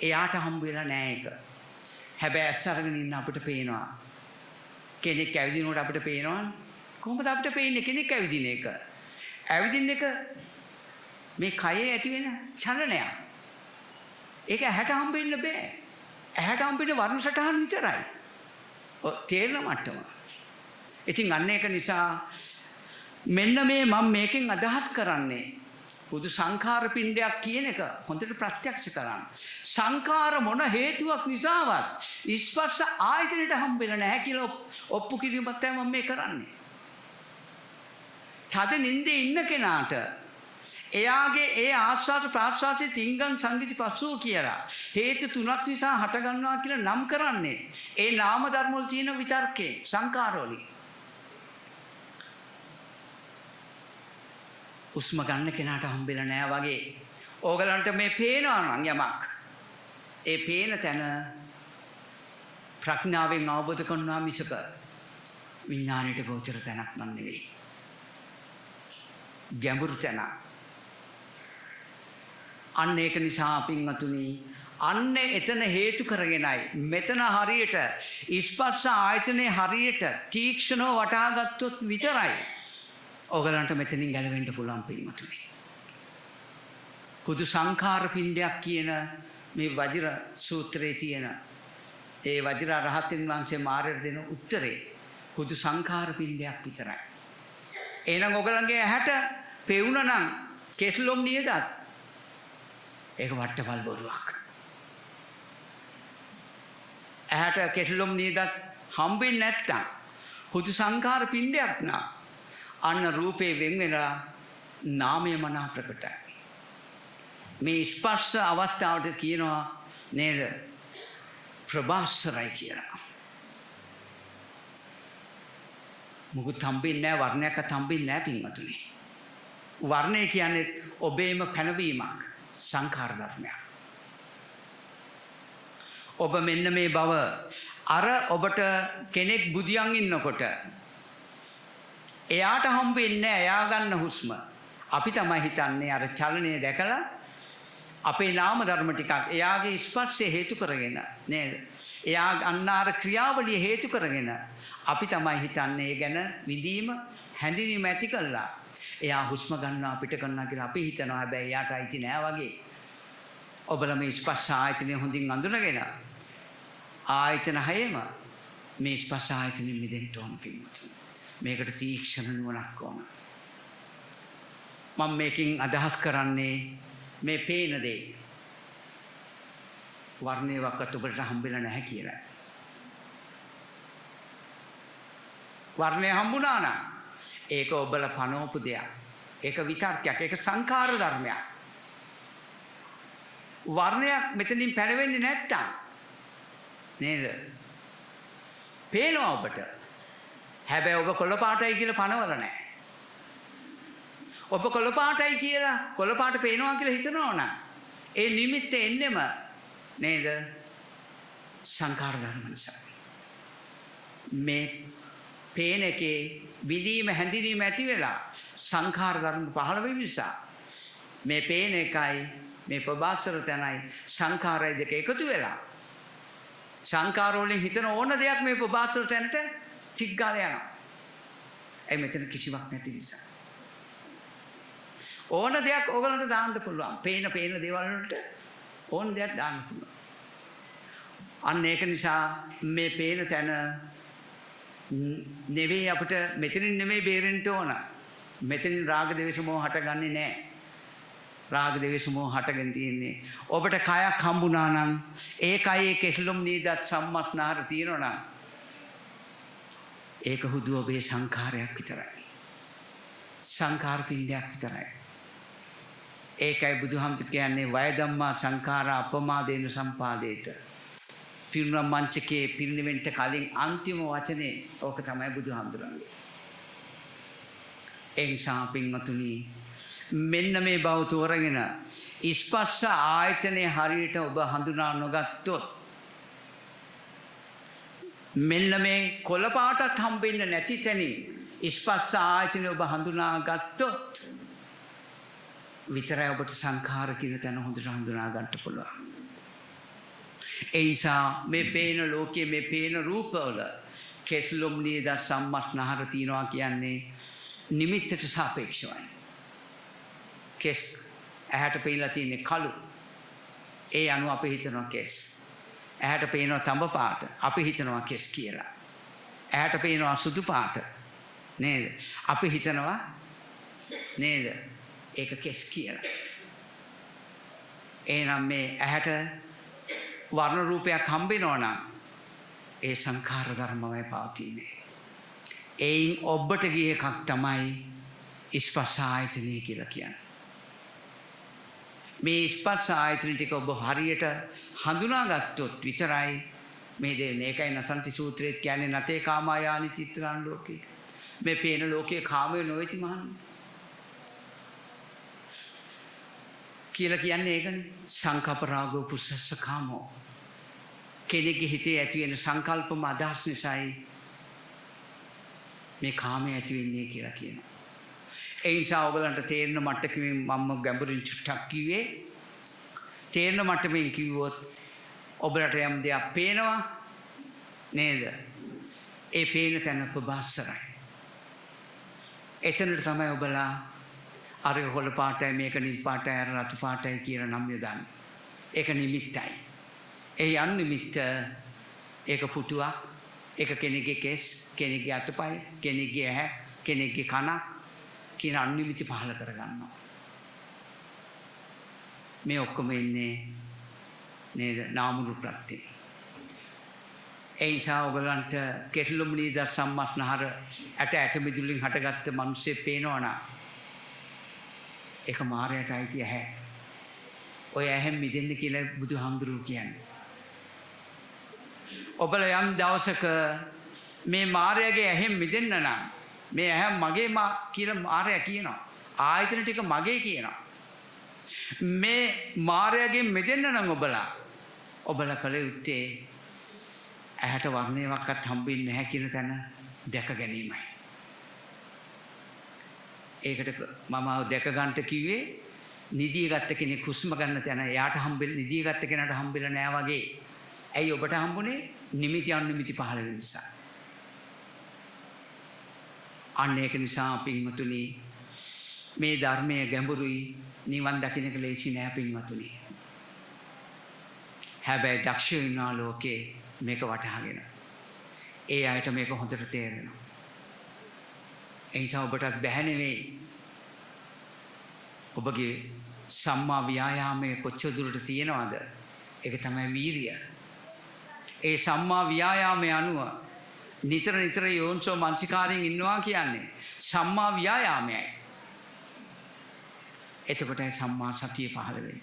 එයාට හම්බ වෙලා නෑ ඒක. හැබැයි ඇස් අරගෙන ඉන්න අපිට පේනවා. කෙනෙක් ඇවිදිනකොට අපිට පේනවා. කොහොමද අපිට පේන්නේ කෙනෙක් ඇවිදින එක? ඇවිදින එක මේ කයේ ඇති වෙන චලනයක්. ඒක ඇහැට හම්බෙන්න බෑ. ඇහැට හම්බෙන්නේ වර්ණ සටහන් විතරයි. තේරෙන මට්ටම. ඉතින් අන්න ඒක නිසා මෙන්න මේ මම මේකෙන් අදහස් කරන්නේ බුදු සංඛාර පිණ්ඩයක් කියන එක හොඳට ප්‍රත්‍යක්ෂ කරන්න. සංඛාර මොන හේතුවක් නිසාවත් ස්පර්ශ ආයතනයට හම්බෙලා නැහැ කියලා ඔප්පු කිරීමක් තමයි මම මේ කරන්නේ. තද නින්දේ ඉන්න කෙනාට එයාගේ ඒ ආස්වාද ප්‍රාස්වාදයේ තිංගං සංගීති පස්සෝ කියලා හේතු තුනක් නිසා හට ගන්නවා කියලා නම් කරන්නේ ඒ නාම ධර්ම වල තියෙන විතර්කේ සංකාරවලින්. උස්ම ගන්න කෙනාට හම්බෙලා නෑ වගේ. ඕගලන්ට මේ පේනවා නම් යමක්. ඒ පේන තැන ප්‍රඥාවෙන් අවබෝධ කරනවා මිසක විඥාණයට ගෝචර තැනක් නන් නෙවෙයි. ගැඹුරු තැනක්. අන්න ඒක නිසා පින්වතුනි අන්න එතන හේතු කරගෙනයි මෙතන හරියට ස්පර්ශ ආයතනේ හරියට තීක්ෂණව වටහා ගත්තොත් විතරයි ඕගලන්ට මෙතනින් ගැලවෙන්න පුළුවන් පින්වතුනි. කුදු සංඛාර පිණ්ඩයක් කියන මේ වජිර සූත්‍රයේ තියෙන ඒ වජිර රහතන් වහන්සේ මාර්ගය දෙන උත්තරේ කුදු සංඛාර පිණ්ඩයක් විතරයි. එහෙනම් ඕගලන්ගේ ඇහැට පෙවුනා නම් කෙස්ලොම් නියදත් ඒක වට්ටපල් බොරුවක්. ඇහැට කෙස්ලොම් නියදත් හම්බෙන්නේ නැත්තම් හුදු සංඛාර පිණ්ඩයක් නා අන්න රූපේ වෙන් වෙලා නාමය මනා ප්‍රකටයි. මේ ස්පර්ශ අවස්ථාවට කියනවා නේද ප්‍රභාස්වරයි කියලා. මුකුත් හම්බෙන්නේ නැහැ වර්ණයක්වත් හම්බෙන්නේ නැහැ පින්වතුනි. වර්ණය කියන්නේ ඔබේම පැනවීමක් සංඛාර ධර්මයක්. ඔබ මෙන්න මේ බව අර ඔබට කෙනෙක් බුදියන් ඉන්නකොට එයාට හම්බෙන්නේ එයා ගන්න හුස්ම. අපි තමයි හිතන්නේ අර චලනය දැකලා අපේ නාම ධර්ම ටිකක් එයාගේ ස්පර්ශය හේතු කරගෙන නේද? එයා අන්නාර ක්‍රියාවලිය හේතු කරගෙන අපි තමයි හිතන්නේ ඒ ගැන විඳීම හැඳිනීම ඇති කළා. එයා හුස්ම ගන්නවා පිට කරනවා කියලා අපි හිතනවා. හැබැයි එයාට අයිති නෑ වගේ. ඔබලා මේ ස්පර්ශ ආයතනය හොඳින් අඳුනගෙන ආයතන හයම මේ ස්පර්ශ ආයතනෙ මිදෙන්න ඕන පින්වතුනි. මේකට තීක්ෂණ නුවණක් ඕන. මම මේකෙන් අදහස් කරන්නේ මේ පේන දේ වර්ණයක්වත් ඔබට හම්බෙලා නැහැ කියලා. වර්ණය හම්බුණා නම් ඒක ඔබලා පනෝපු දෙයක්. ඒක විතර්කයක්. ඒක සංඛාර ධර්මයක්. වර්ණයක් මෙතනින් පැනවෙන්නේ නැත්තම් නේද? පේනවා ඔබට. හැබැයි ඔබ කොළ පාටයි කියලා පනවල නැහැ. ඔබ කොළ පාටයි කියලා කොළ පාට පේනවා කියලා හිතනවා නම් ඒ නිමිත්ත එන්නෙම නේද? සංඛාර ධර්ම නිසා. මේ පේන එකේ විදීම හැඳිනීම ඇති වෙලා සංඛාර ධර්ම පහළ වෙන නිසා මේ පේන එකයි මේ ප්‍රභාස්වර තැනයි සංඛාරය දෙක එකතු වෙලා සංඛාර වලින් හිතන ඕන දෙයක් මේ ප්‍රභාස්වර තැනට ටික් ගාලා යනවා. ඒ මෙතන කිසිවක් නැති නිසා. ඕන දෙයක් ඕගලන්ට දාන්න පුළුවන්. පේන දේවල් වලට ඕන දෙයක් දාන්න පුළුවන්. අන්න ඒක නිසා මේ පේන තැන නෙවෙයි අපිට මෙතනින් නෙමෙයි බේරෙන්න ඕන. මෙතනින් රාග දේශ මොහ හටගන්නේ නැහැ. රාග දේශ මොහ හටගෙන තියෙන්නේ ඔබට කයක් හම්බුණා නම් ඒ කයේ කෙසලුම් නීදත් සම්මස්නාර තියෙනවා නම් ඒක හුදු ඔබේ සංඛාරයක් විතරයි. සංඛාර පින්ඩයක් විතරයි. ඒකයි බුදුහාමුදුරු කියන්නේ වය ධම්මා සංඛාරා අපමාදේන සම්පාදේත. පිරුණම් මංචකේ පිරිනිවෙන්ට කලින් අන්තිම වචනේ ඕක තමයි බුදුහාමුදුරන්ගේ. ඒ නිසා පින්වතුනි මෙන්න මේ බව තෝරගෙන ස්පර්ශ ආයතනයේ හරියට ඔබ හඳුනා නොගත්තොත් මෙන්න මේ කොළ පාටත් හම්බෙන්න නැති තැනින් ස්පර්ශ ආයතනය ඔබ හඳුනා ගත්තොත් විතරයි ඔබට සංඛාර කියන තැන හොඳට හඳුනා ගන්න පුළුවන්. ඒ නිසා මේ පේන ලෝකයේ මේ පේන රූපවල කෙස්ලොම් නේද සම්මස්නහර තියනවා කියන්නේ නිමිත්තට සාපේක්ෂවයි. කෙස් ඇහැට පේලා තියෙන්නේ කළු. ඒ අනුව අපි හිතනවා කෙස්. ඇහැට පේනවා තඹ පාට. අපි හිතනවා කෙස් කියලා. ඇහැට පේනවා සුදු පාට. නේද? අපි හිතනවා නේද? ඒක කෙස් කියලා. එහෙනම් මේ ඇහැට වර්ණ රූපයක් හම්බෙනවා නම් ඒ සංඛාර ධර්මමයි පවතින්නේ. ඒයින් ඔබට ගිය එකක් තමයි ස්පර්ශ ආයතනය කියලා කියන්නේ. මේ ස්පර්ශ ආයතන ටික ඔබ හරියට හඳුනාගත්තොත් විතරයි මේ දෙන්නේ. ඒකයි නසන්ති සූත්‍රයේ කියන්නේ නතේ කාමායානි චිත්‍රාන් ලෝකේ. මේ පේන ලෝකයේ කාමය නොවේති මහන්නේ. කියලා කියන්නේ ඒකනේ. සංකප්පරාගෝ පුස්සස්ස කාමෝ. කෙනෙක්ගේ හිතේ ඇති වෙන සංකල්පම අදහස් නිසායි මේ කාමය ඇති වෙන්නේ කියලා කියනවා. ඒ නිසා ඔයගලන්ට තේරෙන මට්ටමකින් මම ගැඹුරින් චුට්ටක් කිව්වේ. තේරෙන මට්ටමින් කිව්වොත් ඔබලට යම් දෙයක් පේනවා නේද? ඒ පේන තැන ප්‍රභාස්වරයි. එතනට තමයි ඔබලා අර කොළ පාටයි මේක නිල් පාටයි අර රතු පාටයි කියලා නම් යොදන්නේ. ඒක නිමිත්තයි. ඒ අනිමිත්ත ඒක පුටුවක්. ඒක කෙනෙක්ගේ කෙස්, කෙනෙක්ගේ අතපය, කෙනෙක්ගේ ඇහැ, කෙනෙක්ගේ කන කියන අනිමිති පහල කරගන්නවා. මේ ඔක්කොම ඉන්නේ නේද? නාම රූප ප්‍රත්‍ය. ඒ නිසා ඔයගලන්ට කෙසලුම් නීද සම්මස්නහර ඇට මිදුලින් හටගත්ත මිනිස්සේ පේනවනම් ඒක මායයට අයිති ඇහැ. ඔය ඇහෙන් මිදෙන්න කියලා බුදුහාමුදුරුවෝ කියන්නේ. ඔබලා යම් දවසක මේ මායයේ ඇහෙන් මිදෙන්න නම් මේ ඇහැ මගේ කියලා මායя කියනවා. ආයතන ටික මගේ කියනවා. මේ මායයෙන් මිදෙන්න නම් ඔබලා කල යුත්තේ ඇහැට වර්ණයක්වත් හම්බෙන්නේ නැහැ කියන තැන දැක ගැනීමයි. ඒකට මම දැක ගන්නට කිව්වේ නිදිය ගත්ත කෙනෙක් හුස්ම ගන්න තැන එයාට හම්බෙන්නේ නිදිය ගත්ත කෙනාට හම්බෙලා නෑ වගේ. ඇයි ඔබට හම්බුනේ? නිමිති අනිමිති පහළ වෙන නිසා. අන්න ඒක නිසා පින්වතුනි මේ ධර්මයේ ගැඹුරුයි නිවන් දකින්න ලේසි නෑ පින්වතුනි. හැබැයි දක්ෂ වෙනා ලෝකේ මේක වටහාගෙන ඒ අයට මේක හොඳට තේරෙනවා. ඒ නිසා ඔබටත් බැහැ නෙවෙයි. ඔබගේ සම්මා ව්‍යායාමයේ කොච්චර දුරට තියෙනවද? ඒක තමයි වීරිය. ඒ සම්මා ව්‍යායාමයේ අනුව නිතර යෝනිසෝ මනසිකාරයෙන් ඉන්නවා කියන්නේ සම්මා ව්‍යායාමයයි. එතකොටයි සම්මා සතිය පහළ වෙන්නේ.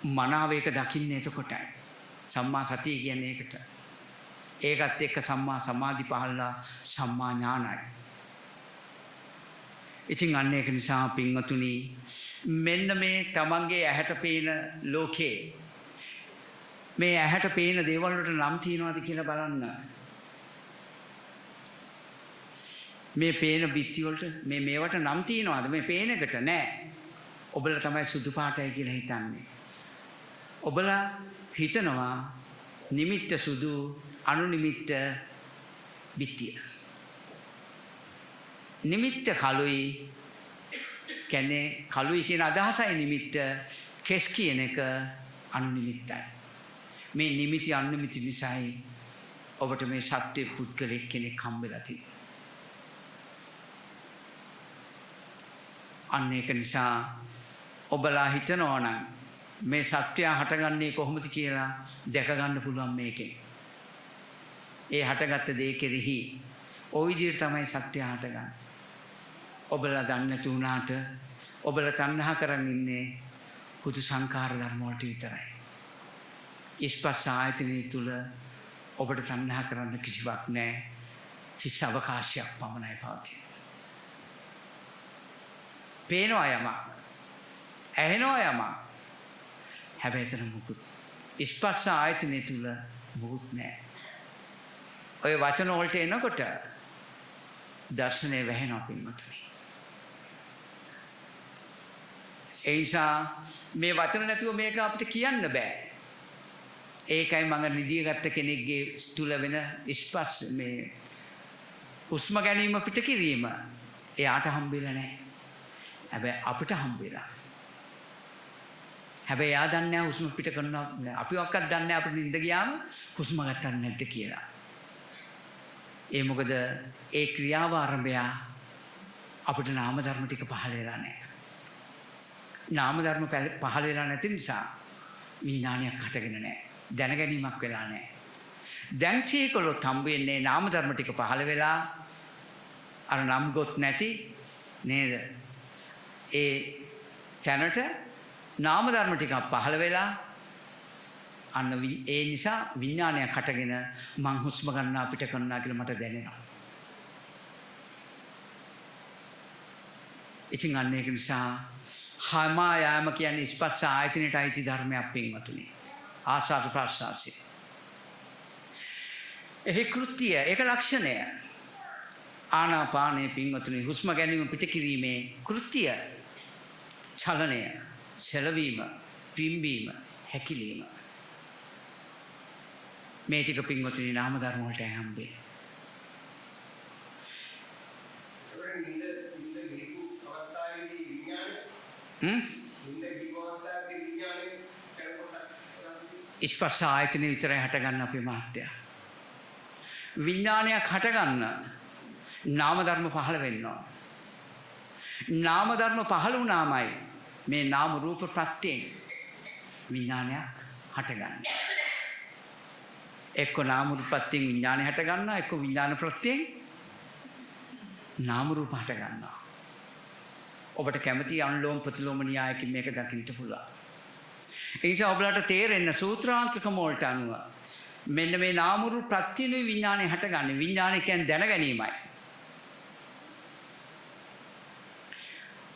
මනාව ඒක දකින්නේ එතකොටයි. සම්මා සතිය කියන්නේ ඒකට. ඒකත් එක්ක සම්මා සමාධි පහළලා සම්මා ඥානයි. ඉතින් අන්න ඒක නිසා පින්වතුනි මෙන්න මේ තමන්ගේ ඇහැට පේන ලෝකේ මේ ඇහැට පේන දේවල් වලට නම් තියනවාද කියලා බලන්න. මේ පේන බිත්ති වලට මේවට නම් තියනවාද? මේ පේන එකට නෑ. ඔබලා තමයි සුදු පාටයි කියලා හිතන්නේ. ඔබලා හිතනවා නිමිත්ත සුදු අනුනිමිත්ත බිත්තිය. නිමිත්ත කළුයි කියන්නේ කළුයි කියන අදහසයි නිමිත්ත කෙස් කියන එක අනුනිමිත්තයි. මේ නිමිති අනුනිමිති නිසායි ඔබට මේ සත්‍ය පුද්ගලෙක් කෙනෙක් හම්බෙලා තියෙන්නේ. අන්න ඒක නිසා ඔබලා හිතනවා නම් මේ සත්‍යය හටගන්නේ කොහොමද කියලා දැක ගන්න පුළුවන් මේකෙන්. ඒ හටගත්ත දේ කෙරෙහි ওই විදිහට තමයි සත්‍යය හටගන්නේ. ඔබලා දන්නේ නැති වුණාට ඔබලා තණ්හා කරන් ඉන්නේ හුදු සංඛාර ධර්ම වලට විතරයි. ස්පර්ශ ආයතනය තුල ඔබට තණ්හා කරන්න කිසිවක් නැහැ. හිස් අවකාශයක් පමණයි පවතින. පේනවා යමක්, ඇහෙනවා යමක්. හැබැයි එතන මුකුත් ස්පර්ශ ආයතනය තුල මුකුත් නැහැ. ඔය වචන වලට එනකොට දර්ශනේ වැහෙනවා පින්වතුනි. ඒ නිසා මේ වචන නැතුව මේක අපිට කියන්න බෑ. ඒකයි මම නිදිය ගත්ත කෙනෙක්ගේ තුල වෙන ස්පර්ශ මේ හුස්ම ගැනීම පිට කිරීම එයාට හම්බෙලා නැහැ. හැබැයි අපිට හම්බෙලා. හැබැයි එයා දන්නේ නැහැ හුස්ම පිට කරනවා. අපි ඔක්කත් දන්නේ නැහැ අපිට නිින්ද ගියාම හුස්ම ගන්නවද නැද්ද කියලා. ඒ මොකද ඒ ක්‍රියාව ආරම්භය අපිට නාම ධර්ම ටික පහළ වෙලා නැහැ. නාම ධර්ම පහළ වෙලා නැති නිසා විඥානයක් හටගෙන නැහැ. දැනගැනීමක් වෙලා නැහැ. දැන් සීකොලොත් හම්බ වෙන්නේ නාම ධර්ම ටික පහළ වෙලා අර නම් ගොත් නැති නේද? ඒ තැනට නාම ධර්ම ටිකක් පහළ වෙලා අන්න ඒ නිසා විඥානයක් හටගෙන මං හුස්ම ගන්නවා පිට කරනවා කියලා මට දැනෙනවා. ඉතින් අන්න ඒක නිසා හමා යාම කියන්නේ ස්පර්ශ ආයතනයට අයිති ධර්මයක් පින්වතුනි. ආස්වාද ප්‍රාස්වාසය. එහි කෘත්‍ය ඒක ලක්ෂණය. ආනාපානයේ පින්වතුනි හුස්ම ගැනීම පිට කිරීමේ කෘත්‍ය චලනය, සැලවීම, පිම්බීම, හැකිලිම. මේ ටික පින්වතුනි නාම ධර්ම වලට හම්බෙන්නේ. ස්පර්ශ ආයතනෙ විතරයි හටගන්න අපේ මහත්ය. විඥානයක් හටගන්න නාම ධර්ම පහළ වෙනවා. නාම ධර්ම පහළ වුණාමයි මේ නාම රූප ප්‍රත්‍යයෙන් විඥානයක් හටගන්නේ. එක්ක නාම රූප ප්‍රත්‍යයෙන් විඥානය හට ගන්නවා, එක්ක විඥාන ප්‍රත්‍යයෙන් නාම රූප හට ගන්නවා. ඔබට කැමති අනුලෝම ප්‍රතිලෝම න්‍යායකින් මේක දකින්න පුළුවන්. ඒ නිසා ඔබලාට තේරෙන්න සූත්‍රාන්තකම වලට අනුව මෙන්න මේ නාම රූප ප්‍රත්‍යයෙන් විඥානය හටගන්නේ. විඥානය කියන්නේ දැනගැනීමයි.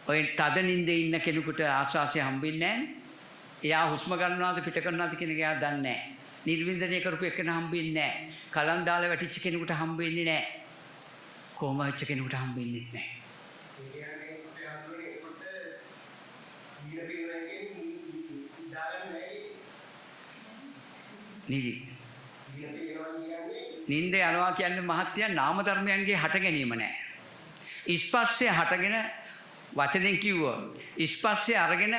ඔය තද නින්දේ ඉන්න කෙනෙකුට ආස්වාසිය හම්බෙන්නේ නැහැ. එයා හුස්ම ගන්නවාද පිට කරනවාද කියන එක එයා දන්නේ නැහැ. නිර්වින්දනය කරපු එකන හම්බෙන්නේ නැහැ. කලන් දාලා වැටිච්ච කෙනෙකුට හම්බෙන්නේ නැහැ. කොහොම වෙච්ච කෙනෙකුට හම්බෙන්නේ නැහැ. නිදි. නින්ද යනවා කියන්නේ මහත්ය නාම ධර්මයන්ගේ හට ගැනීම නැහැ. ස්පර්ශය හටගෙන වචනෙන් කිව්වොත් ස්පර්ශය අරගෙන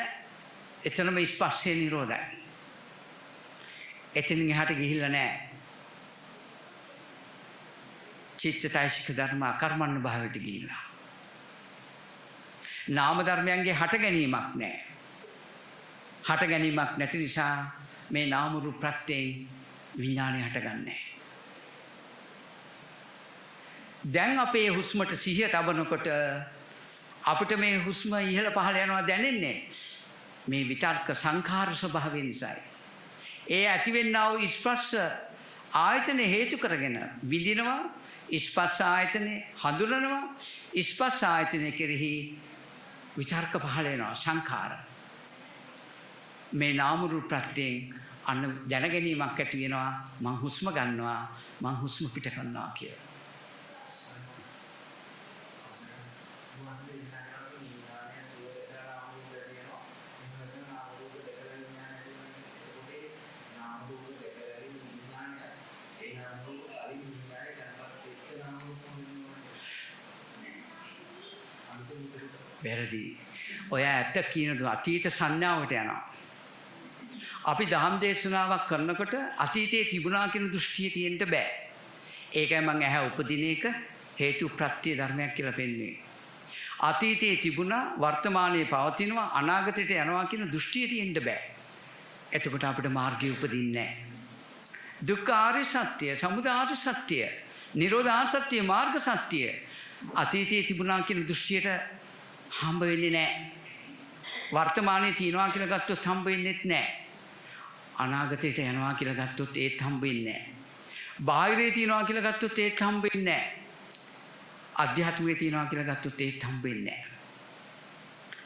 එතනම ස්පර්ශය නිරෝධයි. එතනින් එහාට ගිහිල්ලා නැහැ. චිත්තයිසික ධර්ම අකර්මණ්‍ය භාවයට ගිහිල්ලා. නාම ධර්මයන්ගේ හට ගැනීමක් නැහැ. හට ගැනීමක් නැති නිසා මේ නාම රූප ප්‍රත්‍යයෙන් විඥානය හටගන්නේ. දැන් අපේ හුස්මට සිහිය තබනකොට අපිට මේ හුස්ම ඉහළ පහළ යනවා දැනෙන්නේ මේ විතර්ක සංඛාර ස්වභාවය නිසායි. ඒ ඇතිවෙනා වූ ස්පර්ශ ආයතන හේතු කරගෙන විඳිනවා, ස්පර්ශ ආයතනේ හඳුනනවා, ස්පර්ශ ආයතනේ කෙරෙහි විතර්ක පහළ වෙනවා සංඛාර. මේ නාම රූප ප්‍රත්‍යයෙන් අන්න දැනගැනීමක් ඇති වෙනවා මං හුස්ම ගන්නවා මං හුස්ම පිට කරනවා කියලා. වැරදි. ඔය ඇත්ත කියනද අතීත සංඥාවට යනවා. අපි දහම් දේශනාවක් කරනකොට අතීතයේ තිබුණා කියන දෘෂ්ටිය තියෙන්න බෑ. ඒකයි මම ඇහැ උපදින එක හේතු ප්‍රත්‍ය ධර්මයක් කියලා පෙන්වන්නේ. අතීතයේ තිබුණා වර්තමානයේ පවතිනවා අනාගතයට යනවා කියන දෘෂ්ටිය තියෙන්න බෑ. එතකොට අපිට මාර්ගය උපදින්නේ නැහැ. දුක්ඛ ආර්ය සත්‍ය, සමුදය ආර්ය සත්‍ය, නිරෝධ ආර්ය සත්‍ය, මාර්ග සත්‍ය අතීතයේ තිබුණා කියන දෘෂ්ටියට හම්බ වෙන්නේ නැහැ. වර්තමානයේ තියනවා කියලා ගත්තොත් හම්බ වෙන්නේත් නැහැ. අනාගතයට යනවා කියලා ගත්තොත් ඒත් හම්බ වෙන්නේ නැහැ. බාහිරේ තියනවා කියලා ගත්තොත් ඒත් හම්බ වෙන්නේ නැහැ. අධ්‍යාත්මයේ තියනවා කියලා ගත්තොත් ඒත් හම්බ වෙන්නේ නැහැ.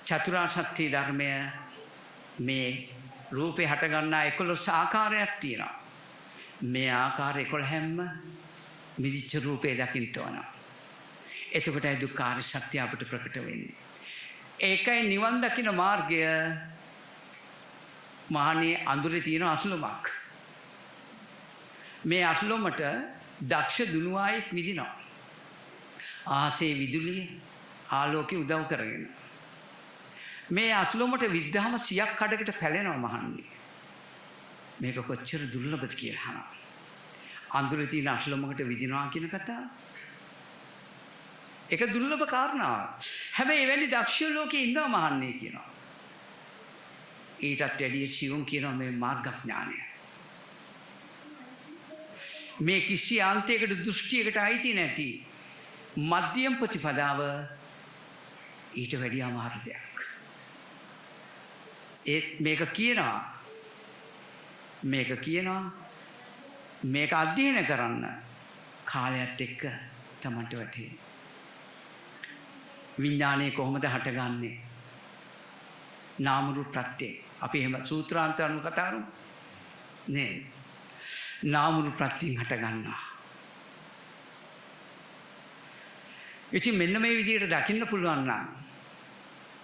චතුරාර්ය සත්‍ය ධර්මය මේ රූපේ හට ගන්නා 11 ආකාරයක් තියෙනවා. මේ ආකාර 11ම මිදිච්ච රූපේ දකින්න ඕන. එතකොටයි දුක්ඛාර සත්‍ය අපිට ප්‍රකට වෙන්නේ. ඒකයි නිවන් දකින්න මාර්ගය. මහණේ අඳුරේ තියෙන අසුලමක්. මේ අසුලමට දක්ෂ දුනුවායෙක් විදිනවා. ආසේ විදුලිය ආලෝකය උදව් කරගෙන. මේ අසුලමට විද්ධාම 100ක් කඩකට පැලෙනවා මහන්නේ. මේක කොච්චර දුර්ලභද කියලා අහනවා. අඳුරේ තියෙන අසුලමකට විදිනවා කියන කතාව. ඒක දුර්ලභ කාරණාවක්. හැබැයි එවැනි දක්ෂ ලෝකේ ඉන්නවා මහන්නේ කියනවා. ඊටත් වැඩිය සියුම් කියනවා මේ මාර්ගඥානය. මේ කිසි අන්තයකට දෘෂ්ටියකට අයිති නැති මධ්‍යම ප්‍රතිපදාව ඊට වැඩිය අමාරු දෙයක්. මේක කියනවා මේක අධ්‍යයන කරන්න කාලයත් එක්ක තමන්ට වැටේ. විඥානය කොහොමද හටගන්නේ? නාම රූප ප්‍රත්‍ය. අපි එහෙම සූත්‍රාන්තයන් කතා කරමු නේ. නාම රූප ප්‍රත්‍යයෙන් හට ගන්නවා. ඉතින් මෙන්න මේ විදිහට දකින්න පුළුවන් නම්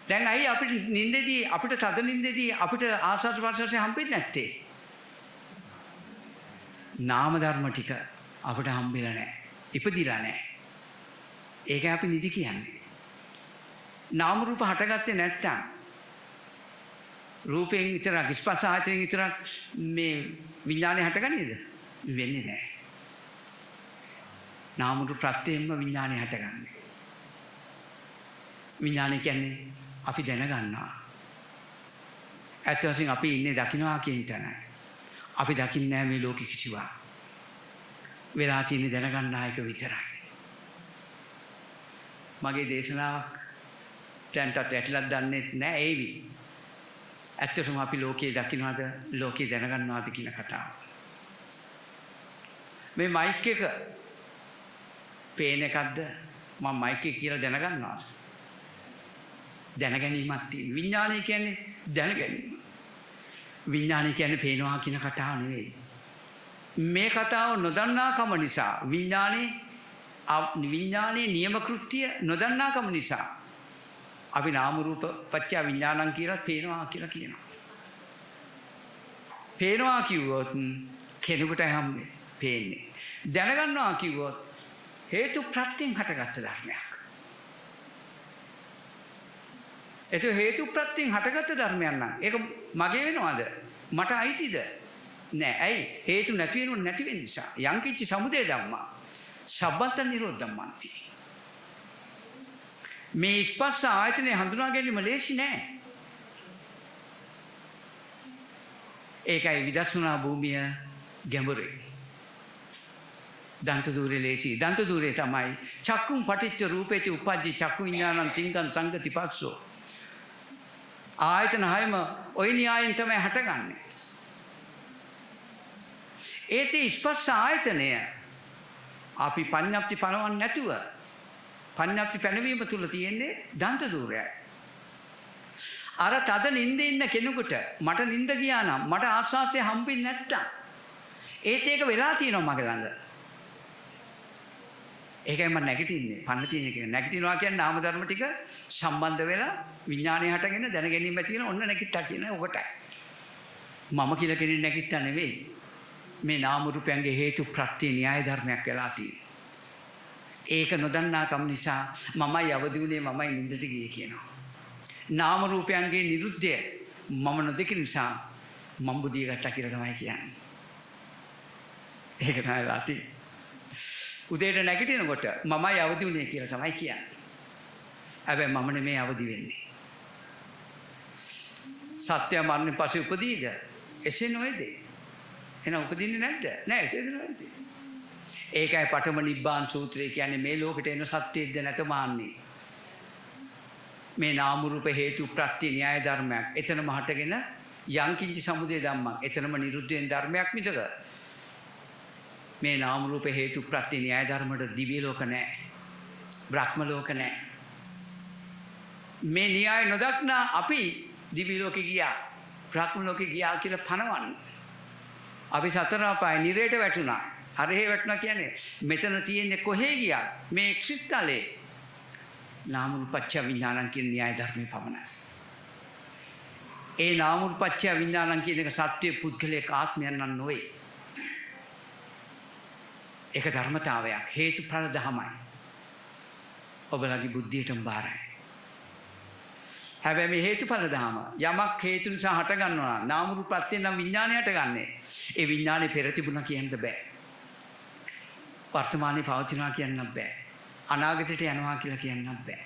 දැන් අයි අපිට නිින්දේදී අපිට තද නිින්දේදී අපිට ආස්වාද ප්‍රසවාසය හම්බෙන්නේ නැත්තේ. නාම ධර්ම ටික අපිට හම්බෙලා නැහැ. ඉපදිලා නැහැ. ඒකයි අපි නිදි කියන්නේ. නාම රූප හටගත්තේ නැත්තම් රූපයෙන් විතරක් ස්පර්ශ ආයතනයෙන් විතරක් මේ විඥානය හටගන්නේද? වෙන්නේ නැහැ. නාම රූප ප්‍රත්‍යයෙන්ම විඥානය හටගන්නේ. විඥානය කියන්නේ අපි දැනගන්නවා. ඇත්ත වශයෙන් අපි ඉන්නේ දකින්නවා කියන තැන. අපි දකින්නේ නැහැ මේ ලෝකෙ කිසිවක්. වෙලා තියෙන්නේ දැනගන්න ආයක විතරයි. මගේ දේශනාවක් දැන්ටත් වැටිලක් දන්නේ නැහැ ඒවි. ඇත්තටම අපි ලෝකේ දකින්නවද ලෝකේ දැනගන්නවද කියන කතාව. මේ මයික් එක පේන එකක්ද මම මයික් එක කියලා දැනගන්නවද? දැනගැනීමක් තියෙන. විඥානය කියන්නේ දැනගැනීම. විඥානය කියන්නේ පේනවා කියන කතාව නෙවෙයි. මේ කතාව නොදන්නාකම නිසා විඥානයේ නියම කෘත්‍ය නොදන්නාකම නිසා අපි නාම රූප පත්‍ය විඥානං කියලා පේනවා කියලා කියනවා. පේනවා කිව්වොත් කෙනෙකුට හැම්මේ පේන්නේ. දැනගන්නවා කිව්වොත් හේතු ප්‍රත්‍යයෙන් හටගත්ත ධර්මයක්. ඒක හේතු ප්‍රත්‍යයෙන් හටගත්ත ධර්මයක් නම් ඒක මගේ වෙනවද? මට අයිතිද? නෑ. ඇයි? හේතු නැති වෙන නිසා. යංකිච්ච සමුදය ධම්මා. සබ්බන්ත නිරෝධ ධම්මන්ති. මේ ස්පර්ශ ආයතනය හඳුනා ගැනීම ලේසි නෑ. ඒකයි විදර්ශනා භූමිය ගැඹුරුයි. දන්ත දූරේ ලේසි. දන්ත දූරේ තමයි චක්කුම් පටිච්ච රූපේති උපජ්ජි චක්කු විඥානං තිංකං සංගති පස්සෝ. ආයතන හයම ওই න්‍යායෙන් තමයි හටගන්නේ. ඒතේ ස්පර්ශ ආයතනය අපි පඤ්ඤප්ති පනවන්නේ නැතුව පඤ්ඤප්ති පැනවීම තුල තියෙන්නේ දන්ත දූරයයි. අර තද නිින්දේ ඉන්න කෙනෙකුට මට නිින්ද ගියා නම් මට ආස්වාසය හම්බෙන්නේ නැත්තම් ඒත් ඒක වෙලා තියෙනවා මගේ ළඟ. ඒකයි මම නැගිටින්නේ. පන්න තියෙන එක. නැගිටිනවා කියන්නේ නාම ධර්ම ටික සම්බන්ධ වෙලා විඥාණය හටගෙන දැන ගැනීම ඇති වෙන ඔන්න නැගිට්ටා කියන ඔකටයි. මම කියලා කෙනෙක් නැගිට්ටා නෙවෙයි. මේ නාම රූපයන්ගේ හේතු ප්‍රත්‍ය න්‍යාය ධර්මයක් වෙලා තියෙනවා. ඒක නොදන්නාකම නිසා මමයි අවදි වුණේ මමයි නින්දට ගියේ කියනවා. නාම රූපයන්ගේ නිරුද්ධය මම නොදක නිසා මම බුදිය ගත්තා කියලා තමයි කියන්නේ. ඒක තමයි ලාති. උදේට නැගිටිනකොට මමයි අවදි වුණේ කියලා තමයි කියන්නේ. හැබැයි මම නෙමෙයි අවදි වෙන්නේ. සත්‍ය මරණයෙන් පස්සේ උපදීද? එසේ නොවේද? එහෙනම් උපදින්නේ නැද්ද? නෑ එසේද නොවේද? ඒකයි පඨම නිබ්බාන සූත්‍රය කියන්නේ මේ ලෝකෙට එන සත්‍යෙද්ද නැත මාන්නේ. මේ නාම රූප හේතු ප්‍රත්‍ය න්‍යාය ධර්මයක්. එතනම හටගෙන යංකින්ච සමුදය ධම්මක්. එතනම නිරුද්ධ වෙන ධර්මයක් මිසක මේ නාම රූප හේතු ප්‍රත්‍ය න්‍යාය ධර්මවල දිව්‍ය ලෝක නැහැ. බ්‍රහ්ම ලෝක නැහැ. මේ න්‍යාය නොදක්නා අපි දිව්‍ය ලෝකෙ ගියා. බ්‍රහ්ම ලෝකෙ ගියා කියලා පනවන්නේ. අපි සතර අපාය නිරේට වැටුණා. හරේ වැටුණා කියන්නේ මෙතන තියෙන්නේ කොහේ ගියා? මේ ක්ෂිත්තලේ නාම රූපච්ඡ විඥානං කියන න්‍යාය ධර්මයේ පමණයි. ඒ නාම රූපච්ඡ විඥානං කියන එක සත්‍ය පුද්ගලික ආත්මයන් නම් නොවේ. ඒක ධර්මතාවයක් හේතුඵල ධමයි. ඔබලගේ බුද්ධියටම බාරයි. හැබැයි මේ හේතුඵල ධම යමක් හේතු නිසා හට ගන්නවා නාම රූප ප්‍රත්‍යයෙන් නම් විඥානය හටගන්නේ. ඒ විඥානේ පෙර තිබුණා කියන්න බෑ. වර්තමානයේ පවතිනවා කියන්න බෑ. අනාගතයට යනවා කියලා කියන්න බෑ.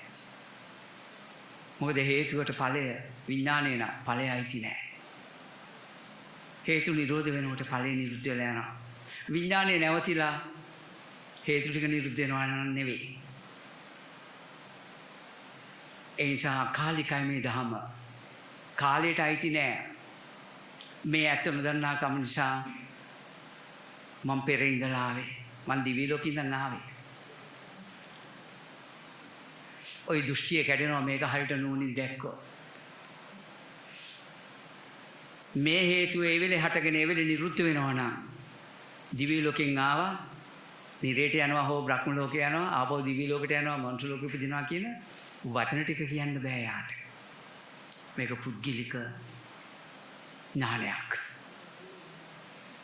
මොකද හේතුවට ඵලය විඥානේ නම් ඵලයයිති නෑ. හේතු නිරෝධ වෙනකොට ඵලය නිරුද්ධ වෙලා යනවා. විඥානේ නැවතිලා හේතු ටික නිරුද්ධ වෙනවා නෙවෙයි. ඒ නිසා කාලිකයි මේ ධම. කාලයට අයිති නෑ. මේ ඇත්ත නොදන්නා කම නිසා මම පෙර ඉඳලා ආවේ. මං දිවි ලෝකෙ ඉඳන් ආවේ. ওই දෘෂ්ටිය කැඩෙනවා මේක හරියට නූනින් දැක්කෝ. මේ හේතුව ඒ වෙලේ හටගෙන ඒ වෙලේ නිරුද්ධ වෙනවා නම් දිවි ලෝකෙන් ආවා නිරේට යනවා හෝ බ්‍රහ්ම ලෝකේ යනවා ආපහු දිවි ලෝකෙට යනවා මනුෂ්‍ය ලෝකෙ උපදිනවා කියන වචන ටික කියන්න බෑ යාට. මේක පුද්ගලික ඥානයක්.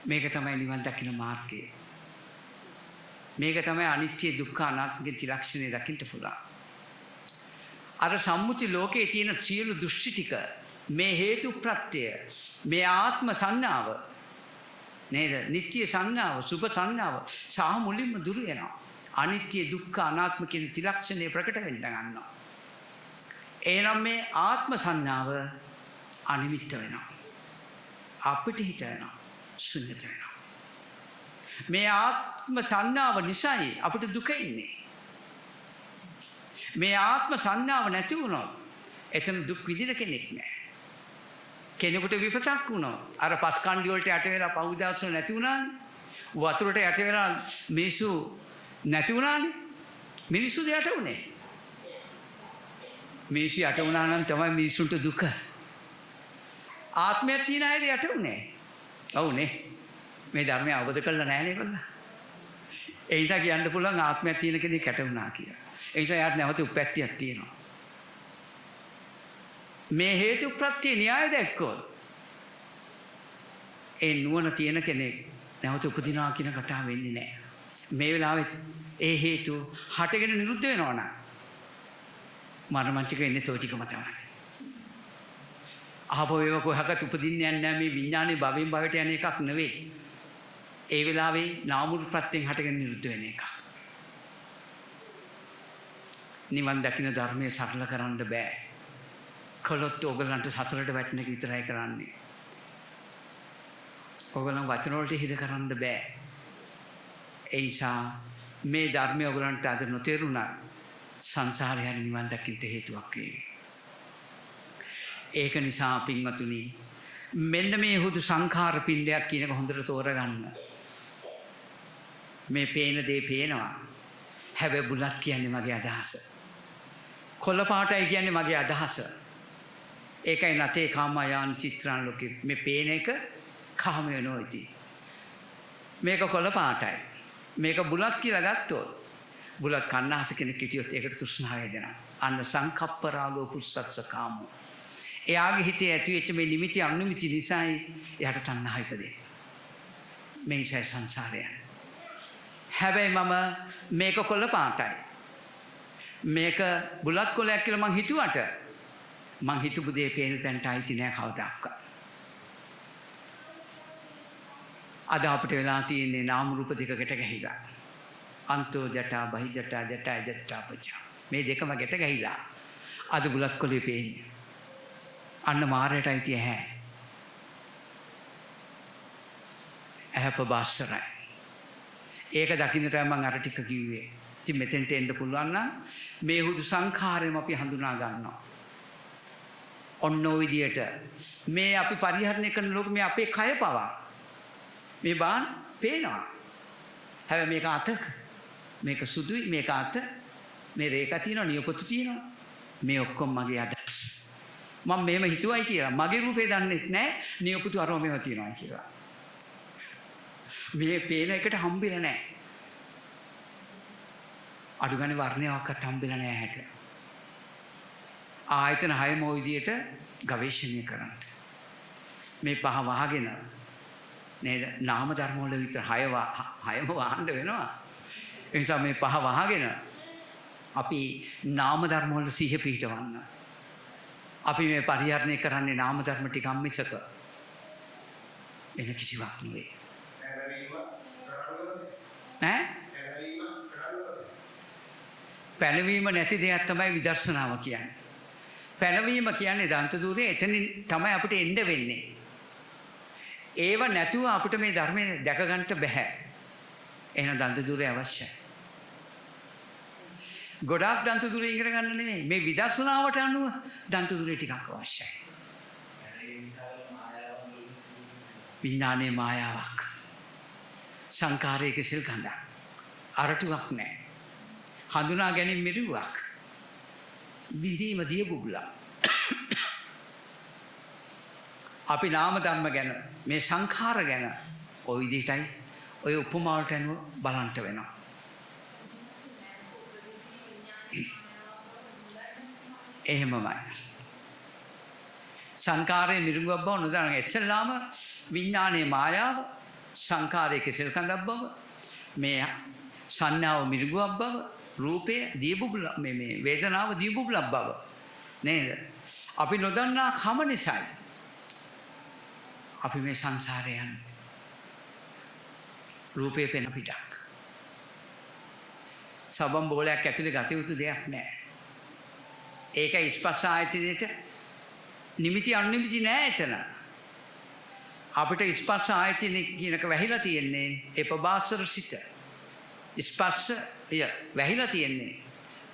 මේක තමයි නිවන් දකින්න මාර්ගය. මේක තමයි අනිත්‍ය දුක්ඛ අනාත්මගේ ත්‍රිලක්ෂණය දකින්න පුළුවන්. අර සම්මුති ලෝකයේ තියෙන සියලු දෘෂ්ටි ටික මේ හේතු ප්‍රත්‍ය මේ ආත්ම සංඥාව නේද? නිට්ටය සංඥාව, සුභ සංඥාව සහ මුලින්ම දුරු වෙනවා. අනිත්‍ය දුක්ඛ අනාත්ම කියන ත්‍රිලක්ෂණය ප්‍රකට වෙන්න ගන්නවා. එනම් මේ ආත්ම සංඥාව අනිමිත්ත වෙනවා. අපිට හිත වෙනවා. ශුන්‍යත වෙනවා. මේ ආත්ම සංඥාව නිසායි අපිට දුක ඉන්නේ. මේ ආත්ම සංඥාව නැති වුණොත් එතන දුක් විඳින කෙනෙක් නැහැ. කෙනෙකුට විපතක් වුණොත් අර පස්කණ්ඩි වලට යට වෙලා පෞදාස නැති වුණානේ. වතුරට යට වෙලා මිනිස්සු නැති වුණානේ. මිනිස්සු යට වුණේ. මිනිස්සු යට වුණා නම් තමයි මිනිසුන්ට දුක. ආත්මයක් තියන අයද යට වුණේ. ඔව්නේ. මේ ධර්මය අවබෝධ කරලා නැහැ නේද? ඒ නිසා කියන්න පුළුවන් ආත්මයක් තියෙන කෙනෙක් යට වුණා කියලා. ඒ නිසා යාට නැවත උපැත්තියක් තියෙනවා. මේ හේතු ප්‍රත්‍ය න්‍යාය දැක්කොත් ඒ නුවණ තියෙන කෙනෙක් නැවත උපදිනවා කියන කතාව වෙන්නේ නැහැ. මේ වෙලාවේ ඒ හේතු හටගෙන නිරුද්ධ වෙනවා නම් මරණ මංචක වෙන්නේ toy ටිකම තමයි. ආපහු ඒව කොහකට උපදින්නේ නැහැ. මේ විඥානේ භවෙන් භවයට යන එකක් නෙවෙයි. ඒ වෙලාවේ නාම රූප ප්‍රත්‍යයෙන් හටගෙන නිරුද්ධ වෙන එක. නිවන් දකින්න ධර්මයේ සරල කරන්න බෑ. කළොත් ඔයගලන්ට සසරට වැටෙන එක විතරයි කරන්නේ. ඔයගලන් වචන වලට හිත කරන්න බෑ. ඒ නිසා මේ ධර්මය ඔයගලන්ට අද නොතේරුණා සංසාරේ හරි නිවන් දකින්න හේතුවක් වේවි. ඒක නිසා පින්වතුනි මෙන්න මේ හුදු සංඛාර පින්ඩයක් කියන එක හොඳට තෝරගන්න. මේ පේන දේ පේනවා. හැබැයි බුලත් කියන්නේ මගේ අදහස. කොළ පාටයි කියන්නේ මගේ අදහස. ඒකයි නැතේ කාමයන් චිත්‍රාන් ලෝකෙ මේ පේන එක කාමය නොයිති. මේක කොළ පාටයි. මේක බුලත් කියලා ගත්තොත් බුලත් කන්නාස කෙනෙක් හිටියොත් ඒකට තෘෂ්ණාව වේදනා. අන්න සංකප්ප රාගෝ පුස්සක්ස කාමෝ. එයාගේ හිතේ ඇති වෙච්ච මේ නිමිති අනුනිමිති නිසායි එයාට තණ්හා ඉපදෙන්නේ. මේ නිසා සංසාරය. හැබැයි මම මේක කොළ පාටයි. මේක බුලත් කොළයක් කියලා මං හිතුවට මං හිතපු දේ පේන තැනට ආйти නෑ කවදාවත්. අද අපිට වෙලා තියෙන්නේ නාම රූප දෙකකට ගැහිලා. අන්තෝ ජටා බහි ජටා ජටා ජටා පචා. මේ දෙකම ගැට ගැහිලා. අද බුලත් කොලේ පේන්නේ. අන්න මාරයට ආйти ඇහැ. ඇහැ ප්‍රබාස්තරයි. ඒක දකින්න තමයි මම අර ටික කිව්වේ. ඉතින් මෙතෙන්ට එන්න පුළුවන් නම් මේ හුදු සංඛාරයම අපි හඳුනා ගන්නවා. ඔන්න ඔය විදියට මේ අපි පරිහරණය කරන ලෝක මේ අපේ කය පවා මේ බාන් පේනවා. හැබැයි මේක අතක මේක සුදුයි මේක අත මේ රේඛා තියෙනවා නියපොතු තියෙනවා මේ ඔක්කොම මගේ අදහස්. මම මේව හිතුවයි කියලා මගේ රූපේ දන්නේ නැහැ නියපොතු අරව මේව තියෙනවා කියලා. මේ පේන එකට හම්බෙලා නැහැ. අඩුගානේ වර්ණයක්වත් හම්බෙලා නැහැ හැට. ආයතන හයම ওই විදියට ගවේෂණය කරන්න. මේ පහ වහගෙන නේද නාම ධර්ම වල විතර හයම වහන්න වෙනවා. ඒ නිසා මේ පහ වහගෙන අපි නාම ධර්ම වල සිහිය පිහිටවන්න. අපි මේ පරිහරණය කරන්නේ නාම ධර්ම ටිකක් මිසක වෙන කිසිවක් නෙවෙයි. පැනවීම නැති දෙයක් තමයි විදර්ශනාව කියන්නේ. පැනවීම කියන්නේ දන්ත ධූරයේ එතනින් තමයි අපිට එන්න වෙන්නේ. ඒව නැතුව අපිට මේ ධර්මයේ දැක ගන්න බෑ. එහෙනම් දන්ත ධූරය අවශ්‍යයි. ගොඩාක් දන්ත ධූරය ඉගෙන ගන්න නෙමෙයි මේ විදර්ශනාවට අනුව දන්ත ධූරය ටිකක් අවශ්‍යයි. විඥානයේ මායාවක්. සංකාරයේ කෙසෙල් ගඳක්. අරටුවක් නැහැ. හඳුනා ගැනීම මිරුවක්. විදීම දිය බුබුලා. අපි නාම ධර්ම ගැන මේ සංඛාර ගැන ওই විදිහටයි ඔය උපමාවට අනුව බලන්න වෙනවා. එහෙමමයි. සංඛාරයේ මිරිඟුවක් බව නොදන්න ඉස්සෙල්ලාම විඥානයේ මායාව සංඛාරයේ කෙසෙල් කඳක් බව මේ සංඥාව මිරිඟුවක් බව රූපය දීබුබුල මේ වේදනාව දීබුබුලක් බව නේද? අපි නොදන්නා කම නිසායි අපි මේ සංසාරේ යන්නේ. රූපේ පෙන පිටක්. සබම් බෝලයක් ඇතුලේ ගත යුතු දෙයක් නැහැ. ඒක ස්පර්ශ ආයතනයේට නිමිති අනිමිති නැහැ එතන. අපිට ස්පර්ශ ආයතනෙ කියනක වැහිලා තියෙන්නේ ඒ ප්‍රබාස්තර සිට. ස්පර්ශය වැහිලා තියෙන්නේ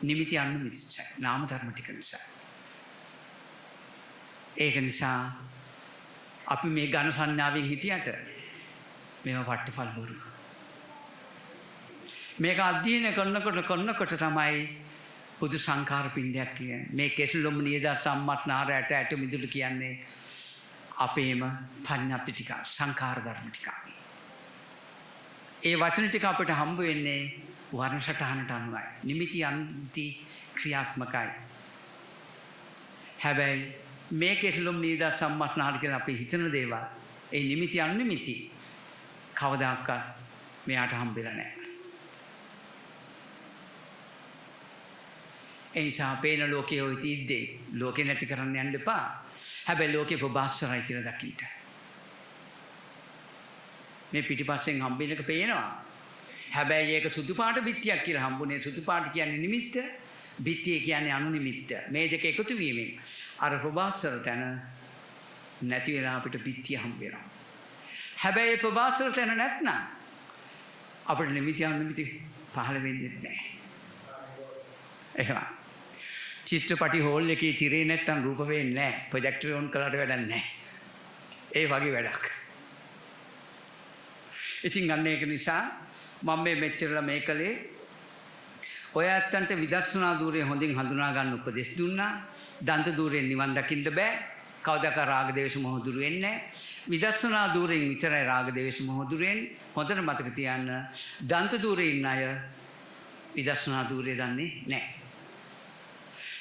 නිමිති අනිමිති නිසා. නාම ධර්ම ටික නිසා. ඒක නිසා අපි මේ ඝන සංඥාවෙන් හිටියට මේව පට්ටිපල් බොරු. මේක අධ්‍යයනය කරනකොට තමයි පුදු සංඛාර පින්ඩයක් කියන්නේ. මේ කෙසලොම් නියද සම්මත් නාර ඇට ඇට මිදුළු කියන්නේ අපේම පඤ්ඤාප්ති ටික සංඛාර ධර්ම ටික. ඒ වචන ටික අපිට හම්බ වෙන්නේ වර්ණ සටහනට අනුවයි. නිමිති අන්ති ක්‍රියාත්මකයි. හැබැයි මේ කෙසලොම් නියද සම්මත් නාර කියලා අපි හිතන දේවල් ඒ නිමිති අනිමිති කවදාකවත් මෙයාට හම්බෙලා නැහැ. ඒ නිසා පේන ලෝකයේ ඔය තිද්දේ ලෝකේ නැති කරන්න යන්න එපා. හැබැයි ලෝකේ ප්‍රබාස්තරයි කියලා දකින්න. මේ පිටිපස්සෙන් හම්බෙන එක පේනවා. හැබැයි ඒක සුදු පාට බිත්තියක් කියලා හම්බුනේ. සුදු පාට කියන්නේ නිමිත්ත, බිත්තිය කියන්නේ අනුනිමිත්ත. මේ දෙක එකතු වීමෙන් අර ප්‍රබාස්තර තැන නැති වෙලා අපිට බිත්තිය හම්බ වෙනවා. හැබැයි ප්‍රබාස්තර තැන නැත්නම් අපිට නිමිති අනුනිමිති පහළ වෙන්නේ නැහැ. එහෙම. චිත්‍රපටි හෝල් එකේ තිරේ නැත්තම් රූප වෙන්නේ නැහැ. ප්‍රොජෙක්ටර් ඔන් කළාට වැඩක් නැහැ. ඒ වගේ වැඩක්. ඉතින් අන්න ඒක නිසා මම මේ මෙච්චරලා මේ කලේ ඔය ඇත්තන්ට විදර්ශනා ධූරය හොඳින් හඳුනා ගන්න උපදෙස් දුන්නා. දන්ත ධූරයෙන් නිවන් දකින්න බෑ. කවදාක රාග දේශ මොහ දුරු වෙන්නේ නැහැ. විදර්ශනා ධූරයෙන් විතරයි රාග දේශ මොහ දුරු වෙන්නේ. හොඳට මතක තියාගන්න. දන්ත ධූරේ ඉන්න අය විදර්ශනා ධූරය දන්නේ නැහැ.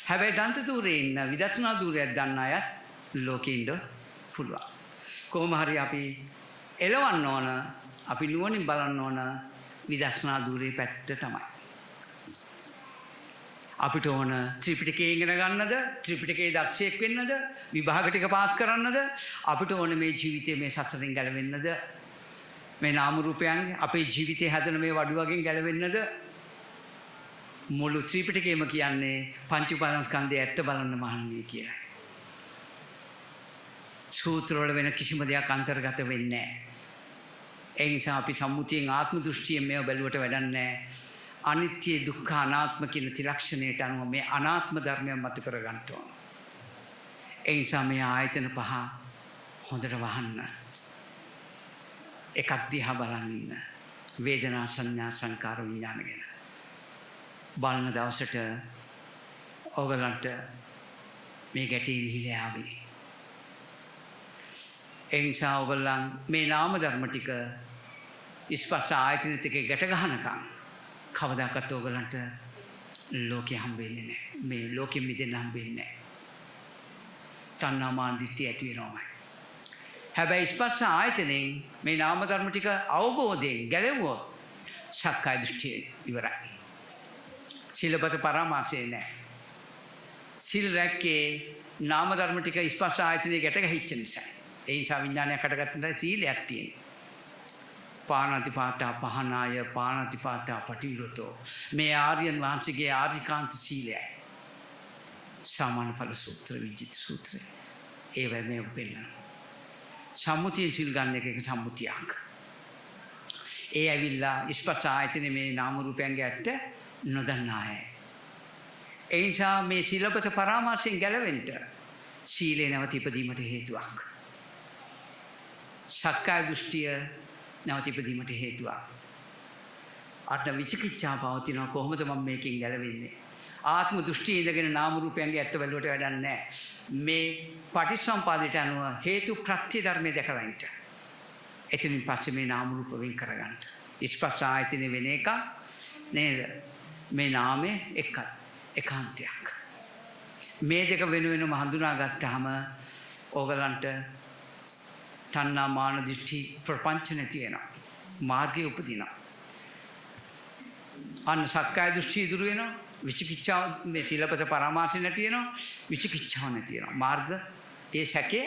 හැබැයි දන්ත ධූරේ ඉන්න විදර්ශනා ධූරයක් දන්න අයත් ලෝකේ ඉන්න පුළුවන්. කොහොම හරි අපි එලවන්න ඕන, අපි නුවණින් බලන්න ඕන විදර්ශනා ධූරේ පැත්ත තමයි. අපිට ඕන ත්‍රිපිටකය ඉගෙන ගන්නද, ත්‍රිපිටකයේ දක්ෂයෙක් වෙන්නද, විභාග ටික පාස් කරන්නද, අපිට ඕන මේ ජීවිතේ මේ සසරින් ගැලවෙන්නද, මේ නාම රූපයන් අපේ ජීවිතේ හැදෙන මේ වඩුවගෙන් ගැලවෙන්නද? මුළු ත්‍රිපිටකයම කියන්නේ පංච උපාදානස්කන්ධය ඇත්ත බලන්න මහන්නේ කියලා. සූත්‍ර වල වෙන කිසිම දෙයක් අන්තර්ගත වෙන්නේ නැහැ. ඒ නිසා අපි සම්මුතියෙන් ආත්ම දෘෂ්ටියෙන් මේව බැලුවට වැඩක් නැහැ. අනිත්‍ය දුක්ඛ අනාත්ම කියන ත්‍රිලක්ෂණයට අනුව මේ අනාත්ම ධර්මයන් මත කර ගන්න ඕන. ඒ නිසා මේ ආයතන පහ හොඳට වහන්න. එකක් දිහා බලන් ඉන්න. වේදනා සංඥා සංකාර විඥාන ගැන. බලන දවසට ඔයගලන්ට මේ ගැටේ විහිලා ආවේ. ඒ නිසා ඔයගලන් මේ නාම ධර්ම ටික ස්පර්ශ ආයතන ටික ගැට ගන්නකම් කවදාකවත් ඔයගලන්ට ලෝකෙ හම්බෙන්නේ නැහැ. මේ ලෝකෙ මිදෙන්න හම්බෙන්නේ නැහැ. තණ්හා මාන දිට්ඨිය ඇති වෙනවමයි. හැබැයි ස්පර්ශ ආයතනෙන් මේ නාම ධර්ම ටික අවබෝධයෙන් ගැලෙවුවොත් සක්කාය දෘෂ්ටිය ඉවරයි. සීලබත පරාමාසය නැහැ. සීල රැක්කේ නාම ධර්ම ටික ස්පර්ශ ආයතනෙ ගැට ගහිච්ච නිසා. ඒ නිසා විඥානයක් හටගත්ත නිසා සීලයක් තියෙනවා. පාණාතිපාතා පහනාය පාණාතිපාතා පටිවිරතෝ මේ ආර්යයන් වහන්සේගේ ආර්යකාන්ත සීලයයි. සාමාන්‍ය ඵල සූත්‍ර විජිත සූත්‍රය. ඒ වෙන්නේ වෙන්න. සම්මුතියෙන් සිල් ගන්න එක සම්මුතියක්. ඒ ඇවිල්ලා ස්පර්ශ ආයතනේ මේ නාම රූපයන්ගේ ඇත්ත නොදන්නා අය. ඒ නිසා මේ සීලපත පරාමාසයෙන් ගැලවෙන්න සීලේ නැවත ඉපදීමට හේතුවක්. සක්කාය දෘෂ්ටිය නැවත ඉපදීමට හේතුවක්. අට විචිකිච්ඡා පවතිනවා. කොහොමද මම මේකෙන් ගැලවෙන්නේ? ආත්ම දෘෂ්ටිය ඉඳගෙන නාම රූපයන්ගේ ඇත්ත බැලුවට වැඩක් නැහැ. මේ පටිච්චසමුපාදයට අනුව හේතු ප්‍රත්‍ය ධර්මයේ දැකලා ඉන්න. එතනින් පස්සේ මේ නාම රූප වෙන් කරගන්න. ස්පර්ශ ආයතනෙ වෙන එක නේද? මේ නාමයේ එකාන්තයක්. මේ දෙක වෙන වෙනම හඳුනා ගත්තාම ඕගලන්ට තණ්හා මාන දිට්ඨි ප්‍රපංච නැති වෙනවා. මාර්ගය උපදිනවා. අන්න සක්කාය දෘෂ්ටි දුර වෙනවා. විචිකිච්ඡාව මේ සීලපත පරාමාස නැති වෙනවා. විචිකිච්ඡාව නැති වෙනවා. මාර්ග ඒ සැකේ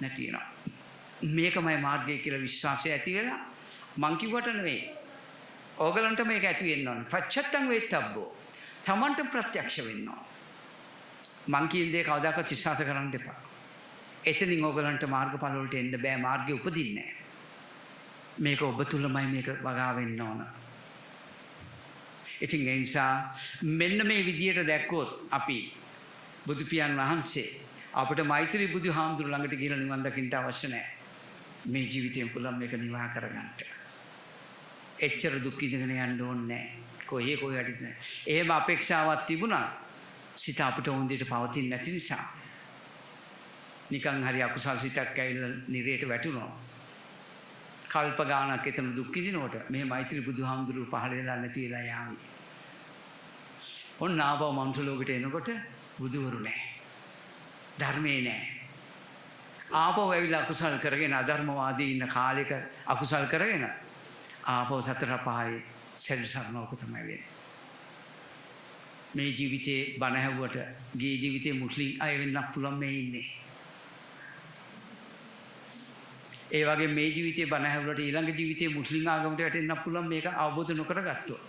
නැති වෙනවා. මේකමයි මාර්ගය කියලා විශ්වාසය ඇති වෙලා මං කිව්වට නෙවෙයි. ඕගලන්ට මේක ඇති වෙන්න ඕනේ. පච්චත්තං වේත්තබ්බෝ. තමන්ට ප්‍රත්‍යක්ෂ වෙන්න ඕන. මං කියන දේ කවදාකවත් විශ්වාස කරන්න එපා. එතනින් ඕගලන්ට මාර්ගඵල වලට එන්න බෑ. මාර්ගය උපදින්නේ නැහැ. මේක ඔබ තුලමයි මේක වගා වෙන්න ඕන. ඉතින් ඒ නිසා මෙන්න මේ විදියට දැක්කොත් අපි බුදු පියාණන් වහන්සේ අපිට මෛත්‍රී බුදු හාමුදුරු ළඟට ගිහිල්ලා නිවන් දකින්න අවශ්‍ය නැහැ. මේ ජීවිතයෙන් පුළුවන් මේක නිවා කරගන්න. එච්චර දුක් ඉඳගෙන යන්න ඕනේ නැහැ. කොහේ හරිත් නැහැ. එහෙම අපේක්ෂාවක් තිබුණා සිත අපිට ඕන දෙයට පවතින්නේ නැති නිසා නිකන් හරි අකුසල් සිතක් ඇවිල්ලා නිරේට වැටුණා. කල්ප ගානක් එතන දුක් විඳිනකොට මේ මෛත්‍රී බුදුහාමුදුරුව පහළ වෙලා නැති වෙලා යාවි. ඔන්න ආපහු මනුස්ස ලෝකෙට එනකොට බුදුවරු නැහැ. ධර්මේ නැහැ. ආපහු ඇවිල්ලා අකුසල් කරගෙන අධර්මවාදී ඉන්න කාලෙක අකුසල් කරගෙන ආපහු සතර පහයි සැරිසරනෝක තමයි වෙන්නේ. මේ ජීවිතේ බණ ඇහුවට ගිය ජීවිතේ මුස්ලිම් අය වෙන්නත් පුළුවන් මේ ඉන්නේ. ඒ වගේ මේ ජීවිතේ බණ ඇහුවට ඊළඟ ජීවිතේ මුස්ලිම් ආගමට වැටෙන්නත් පුළුවන් මේක අවබෝධ නොකරගත්තොත්.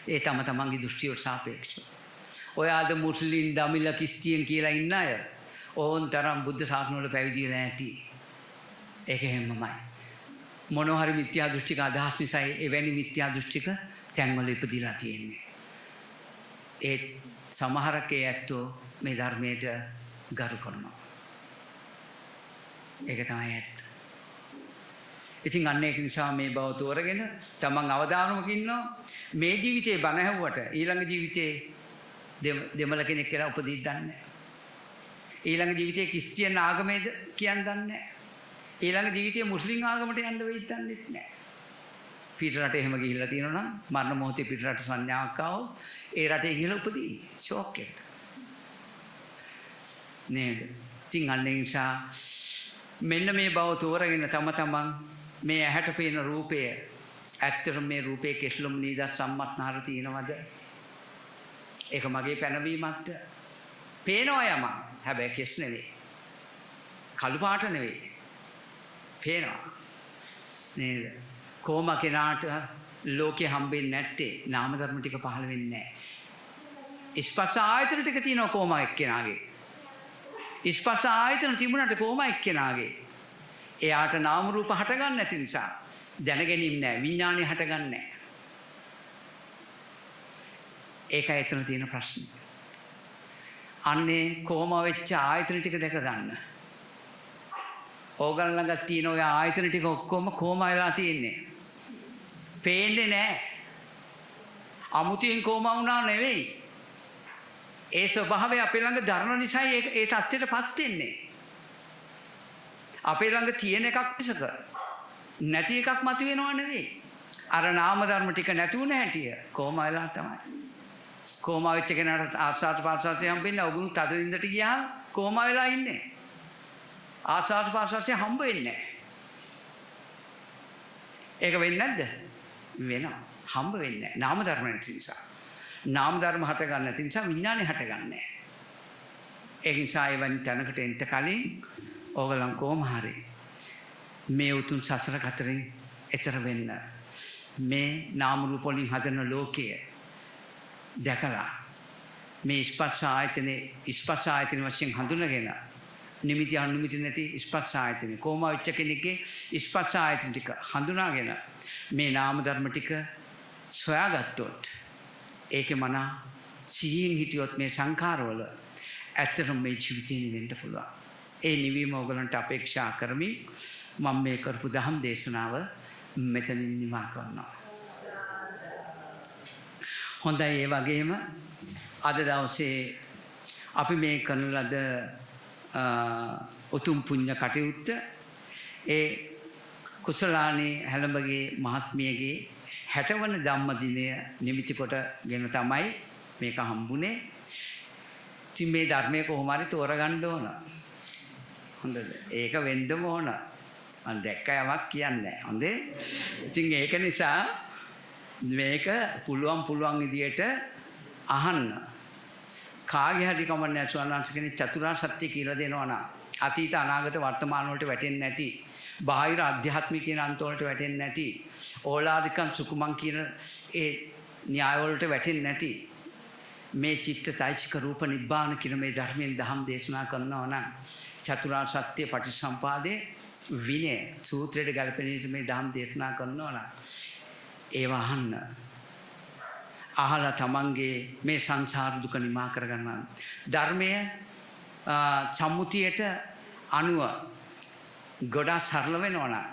ඒ තම තමන්ගේ දෘෂ්ටියට සාපේක්ෂව. ඔය ආද මුස්ලිම් දමිල ක්‍රිස්තියන් කියලා ඉන්න අය ඕන් තරම් බුද්ධ ශාසන වල පැවිදි වෙලා නැති. ඒක හැමමයි. මොනවා හරි මිත්‍යා දෘෂ්ටික අදහස් නිසා එවැනි මිත්‍යා දෘෂ්ටික තැන්වල ඉපදිලා තියෙන්නේ. ඒ සමහරක ඇත්තෝ මේ ධර්මයට ගරු කරනවා. ඒක තමයි ඇත්ත. ඉතින් අන්න ඒක නිසා මේ බව තෝරගෙන තමන් අවදානමක ඉන්නවා. මේ ජීවිතේ බණ ඇහුවට ඊළඟ ජීවිතේ දෙමළ කෙනෙක් කියලා උපදෙස් දන්නේ නැහැ. ඊළඟ ජීවිතේ ක්‍රිස්තියානි ආගමේද කියන්න දන්නේ නැහැ. ඊළඟ ජීවිතේ මුස්ලිම් ආගමට යන්න වෙයිද දන්නේ නැහැ. පිට රටේ එහෙම ගිහිල්ලා තියෙනවා නම් මරණ මොහොතේ පිට රට සංඥාවක් ආවොත් ඒ රටේ ගිහිල්ලා උපදී ෂොක් එකට. නේද? ඉතින් අන්න ඒ නිසා මෙන්න මේ බව තෝරගෙන තමන් මේ ඇහැට පේන රූපය ඇත්තටම මේ රූපයේ කෙස්ලොම් නීදත් සම්මත්නාර තියෙනවද? ඒක මගේ පැනවීමක්ද? පේනවා යම. හැබැයි කෙස් නෙවෙයි. කළු පාට නෙවෙයි. පේනවා. නේද? කොහොම කෙනාට ලෝකේ හම්බෙන්නේ නැත්තේ නාම ධර්ම ටික පහළ වෙන්නේ නැහැ. ස්පර්ශ ආයතන ටික තියෙනවා කොහොම එක්කෙනාගේ. ස්පර්ශ ආයතන තිබුණාට කොහොම එක්කෙනාගේ. එයාට නාම රූප හටගන්නේ නැති නිසා දැනගැනීම නැහැ. විඥානය හටගන්නේ නැහැ. ඒකයි එතන තියෙන ප්‍රශ්නේ. අන්නේ කොහොම වෙච්ච ආයතන ටික දැක ගන්න. ඕගන් ළඟ තියෙන ඔය ආයතන ටික ඔක්කොම කොහොම වෙලා තියෙන්නේ? පේන්නේ නැහැ. අමුතියෙන් කොහොම වුණා නෙවෙයි. ඒ ස්වභාවය අපේ ළඟ ධර්ම නිසා ඒ தත්ත්වයටපත් වෙන්නේ. අපේ ළඟ තියෙන එකක් මිසක නැති එකක් මතුවෙනව නෙවෙයි. අර නාම ධර්ම ටික නැති වුණ හැටිය කොහොම වෙලා තමයි. කොහොම වෙච්ච කෙනාට ආස්වාද පාස්වාදය හම්බෙන්නේ ඔගුරු තදින්දට ගියාම කොහොම වෙලා ඉන්නේ? ආස්වාද පාස්වාදය හම්බ වෙන්නේ නැහැ. ඒක වෙන්නේ නැද්ද? වෙනවා. හම්බ වෙන්නේ නැහැ. නාම ධර්ම නැති නිසා. නාම ධර්ම හට ගන්න නැති නිසා විඥානය හටගන්නේ නැහැ. ඒ නිසා එවැනි තැනකට එන්න කලින් ඕගලන් කොහොම හරි මේ උතුම් සසර කතරින් එතර වෙන්න. මේ නාම රූප වලින් හදන ලෝකය දැකලා මේ ස්පර්ශ ආයතන වශයෙන් හඳුනගෙන නිමිති අනුමිති නැති ස්පර්ශ ආයතන කොහොම වෙච්ච කෙනෙක්ගේ ස්පර්ශ ආයතන ටික හඳුනාගෙන මේ නාම ධර්ම ටික සොයාගත්තොත් ඒකේ මන සිහියෙන් හිටියොත් මේ සංඛාරවල ඇත්තටම මේ ජීවිතේ නිවෙන්න පුළුවන්. ඒ නිවීම ඔයගලන්ට අපේක්ෂා කරමින් මම මේ කරපු දහම් දේශනාව මෙතනින් නිමා කරනවා. හොඳයි. ඒ වගේම අද දවසේ අපි මේ කරන ලද උතුම් පුණ්‍ය කටයුත්ත ඒ කුසලානී හැලඹගේ මහත්මියගේ 60 වන ධම්මදිනය නිමිති කොටගෙන තමයි මේක හම්බුනේ. ඉතින් මේ ධර්මයේ කොහොම හරි තෝරගන්න ඕන. හොඳද? ඒක වෙන්නම ඕන. මම දැක්ක යමක් කියන්නේ. හොඳේ. ඉතින් ඒක නිසා මේක පුළුවන් විදියට අහන්න. කාගේ හරි කමන්නේ ස්වාමීන් කෙනෙක් චතුරාර්ය සත්‍ය කියලා දෙනවා නම් අතීත අනාගත වර්තමාන වලට වැටෙන්නේ නැති, බාහිර අධ්‍යාත්මික කියන අන්ත වලට වැටෙන්නේ නැති, ඕලාරිකම් සුකුමන් කියන ඒ න්‍යාය වලට වැටෙන්නේ නැති මේ චිත්තචෛතසික රූප නිබ්බාන කියන මේ ධර්මයෙන් දහම් දේශනා කරනවා නම් චතුරාර්ය සත්‍ය පටිච්චසම්පාදේ විනය සූත්‍රයට ගැලපෙන මේ දහම් දේශනා කරනවා නම් ඒව අහන්න. අහලා තමන්ගේ මේ සංසාර දුක නිමා කරගන්න. ධර්මයේ සම්මුතියට අනුව ගොඩාක් සරල වෙනවා නම්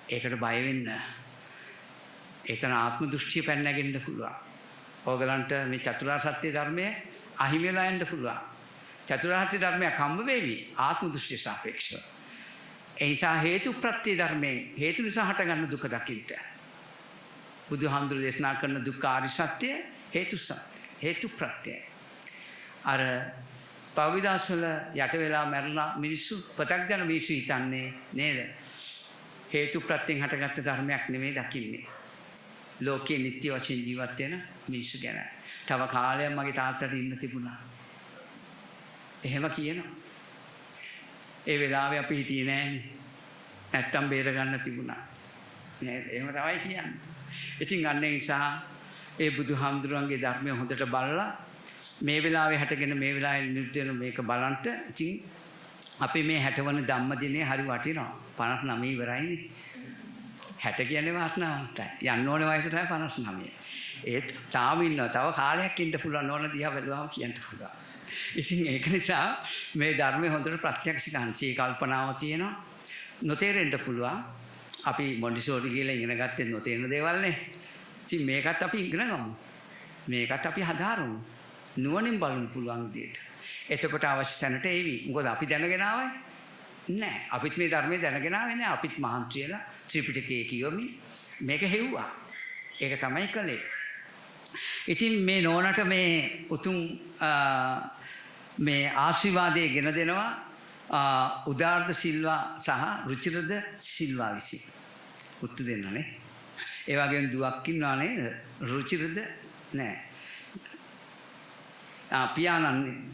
ඒකට බය වෙන්න. එතන ආත්ම දෘෂ්ටිය පැන නැගෙන්න පුළුවන්. ඕගලන්ට මේ චතුරාර්ය සත්‍ය ධර්මය අහිමි වෙලා යන්න පුළුවන්. චතුරාර්ය සත්‍ය ධර්මයක් හම්බ වෙවි ආත්ම දෘෂ්ටිය සාපේක්ෂව. ඒ නිසා හේතු ප්‍රත්‍ය ධර්මයෙන් හේතු නිසා හටගන්න දුක දකින්න. බුදුහාමුදුරු දේශනා කරන දුක්ඛ ආර්ය සත්‍ය හේතු ප්‍රත්‍යය. අර පවිදාසල යට වෙලා මැරලා මිනිස්සු පතක්ජන මිනිස්සු හිතන්නේ නේද? හේතු ප්‍රත්‍යයෙන් හටගත්ත ධර්මයක් නෙමෙයි දකින්නේ. ලෝකයේ නිත්‍ය වශයෙන් ජීවත් වෙන මිනිස්සු ගැන. තව කාලයක් මගේ තාත්තට ඉන්න තිබුණා. එහෙම කියනවා. ඒ වෙලාවේ අපි හිටියේ නෑනේ. නැත්තම් බේර ගන්න තිබුණා. නේද? එහෙම තමයි කියන්නේ. ඉතින් අන්න ඒ නිසා ඒ බුදුහාමුදුරන්ගේ ධර්මය හොඳට බලලා මේ වෙලාවේ හැටගෙන මේ වෙලාවේ නිරුද්ධ වෙන මේක බලන්ට ඉතින් අපි මේ 60 වන ධම්මදිනේ හරි වටිනවා. 59 ඉවරයිනේ. 60 කියන්නේ වාසනාවන්තයි. යන්න ඕනේ වයස තමයි 59. ඒත් තාම ඉන්නවා. තව කාලයක් ඉන්න පුළුවන් ඕන දිහා බැලුවාම කියන්න පුළුවන්. ඉතින් ඒක නිසා මේ ධර්මයේ හොඳට ප්‍රත්‍යක්ෂ කාංශී කල්පනාව තියෙනවා. නොතේරෙන්න පුළුවන්. අපි මොන්ටිසෝරි කියලා ඉගෙන ගත්තේ නොතේරෙන දේවල් නේ. ඉතින් මේකත් අපි ඉගෙන ගමු. මේකත් අපි හදාරමු. නුවණින් බලන්න පුළුවන් විදියට. එතකොට අවශ්‍ය තැනට එවි. මොකද අපි දැනගෙන ආවයි. නෑ. අපිත් මේ ධර්මයේ දැනගෙන ආවේ නෑ. අපිත් මහන්සි වෙලා ත්‍රිපිටකයේ කියවමි. මේක හෙව්වා. ඒක තමයි කළේ. ඉතින් මේ නෝනට මේ උතුම් මේ ආශිර්වාදයේ ගෙන දෙනවා උදාර්ද සිල්වා සහ රුචිරද සිල්වා විසින්. උත්තු දෙන්නනේ. ඒ වගේම දුවක් ඉන්නවා නේද? රුචිරද නෑ. පියාණන්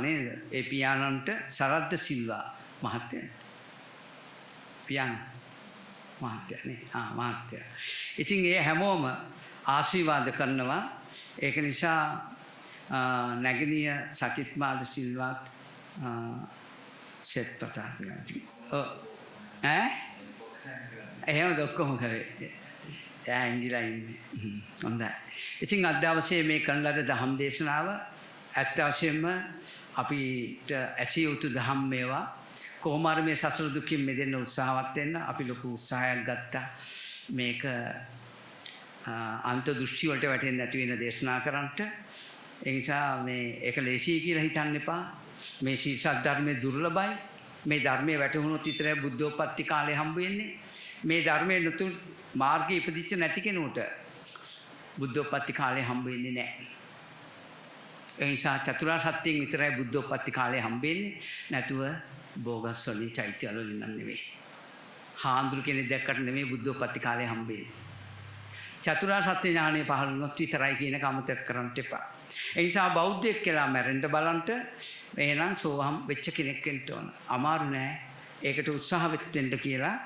නේද? ඒ පියාණන්ට සරද්ද සිල්වා මහත්තයා. පියාණන් මහත්තයා නේ. මහත්තයා. ඉතින් ඒ හැමෝම ආශිර්වාද කරනවා. ඒක නිසා නැගණිය සකිත්මාද සිල්වත් සෙත් පතා කරනවා. එහෙමද ඔක්කොම කරේ. එයා ඇංගිලා ඉන්නේ. හොඳයි. ඉතින් අද දවසේ මේ කරන ලද දහම් දේශනාව ඇත්ත වශයෙන්ම අපිට ඇසිය යුතු දහම් මේවා. කොහොම හරි මේ සසර දුකින් මිදෙන්න උත්සාහවත් වෙන්න අපි ලොකු උත්සාහයක් ගත්තා. මේක අන්ත දෘෂ්ටි වලට වැටෙන්නේ නැති වෙන දේශනා කරන්නට. ඒ නිසා මේ ඒක ලේසියි කියලා හිතන්න එපා. මේ ශීර්ෂ ධර්මයේ දුර්ලභයි. මේ ධර්මයේ වැටහුණොත් විතරයි බුද්ධෝත්පත්ති කාලේ හම්බ වෙන්නේ. මේ ධර්මයේ නතු මාර්ගයේ ඉපදිච්ච නැති කෙනෙකුට බුද්ධෝත්පත්ති කාලේ හම්බ වෙන්නේ නැහැ. ඒ නිසා චතුරාර්ය සත්‍යයෙන් විතරයි බුද්ධෝත්පත්ති කාලේ හම්බ වෙන්නේ. නැතුව බෝගස්වලින් චෛත්‍යවල නෙවෙයි. හාමුදුරු කෙනෙක් දැක්කට නෙමෙයි බුද්ධෝත්පත්ති කාලේ හම්බ වෙන්නේ. චතුරාර්ය සත්‍ය ඥානය පහළ වුණොත් විතරයි කියන කමතක් කරන්න එපා. ඒ නිසා බෞද්ධයෙක් කියලා මැරෙන්න බලන්ට එහෙනම් සෝවහම් වෙච්ච කෙනෙක් වෙන්න ඕන. අමාරු නෑ. ඒකට උත්සාහ වෙන්න කියලා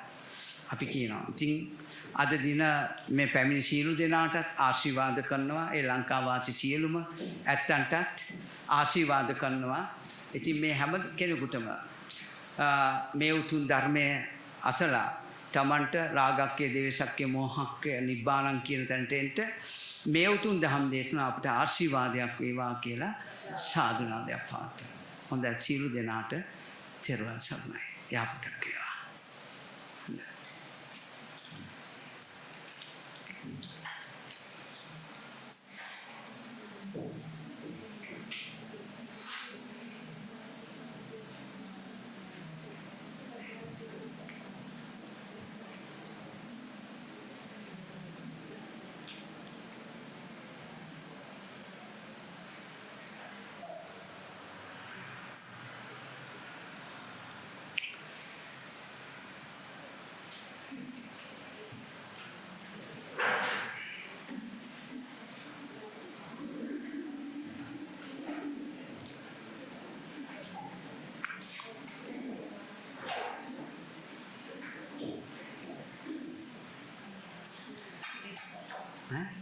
අපි කියනවා. ඉතින් අද දින මේ පැමිණි සියලු දෙනාට ආශිර්වාද කරනවා. ඒ ලංකා වාසී සියලුම ඇත්තන්ටත් ආශිර්වාද කරනවා. ඉතින් මේ හැම කෙනෙකුටම මේ උතුම් ධර්මයේ අසලා තමන්ට රාගක්කේ දේශක්කේ මෝහක්කේ නිබ්බානං කියන තැනට එන්න මේ උතුම් දහම් දේශනාව අපට ආශිර්වාදයක් වේවා කියලා සාදුනාදයක් පවත්වනවා. හොඳයි සියලු දෙනාට තෙරුවන් සරණයි. යාපතක් වේවා. Huh?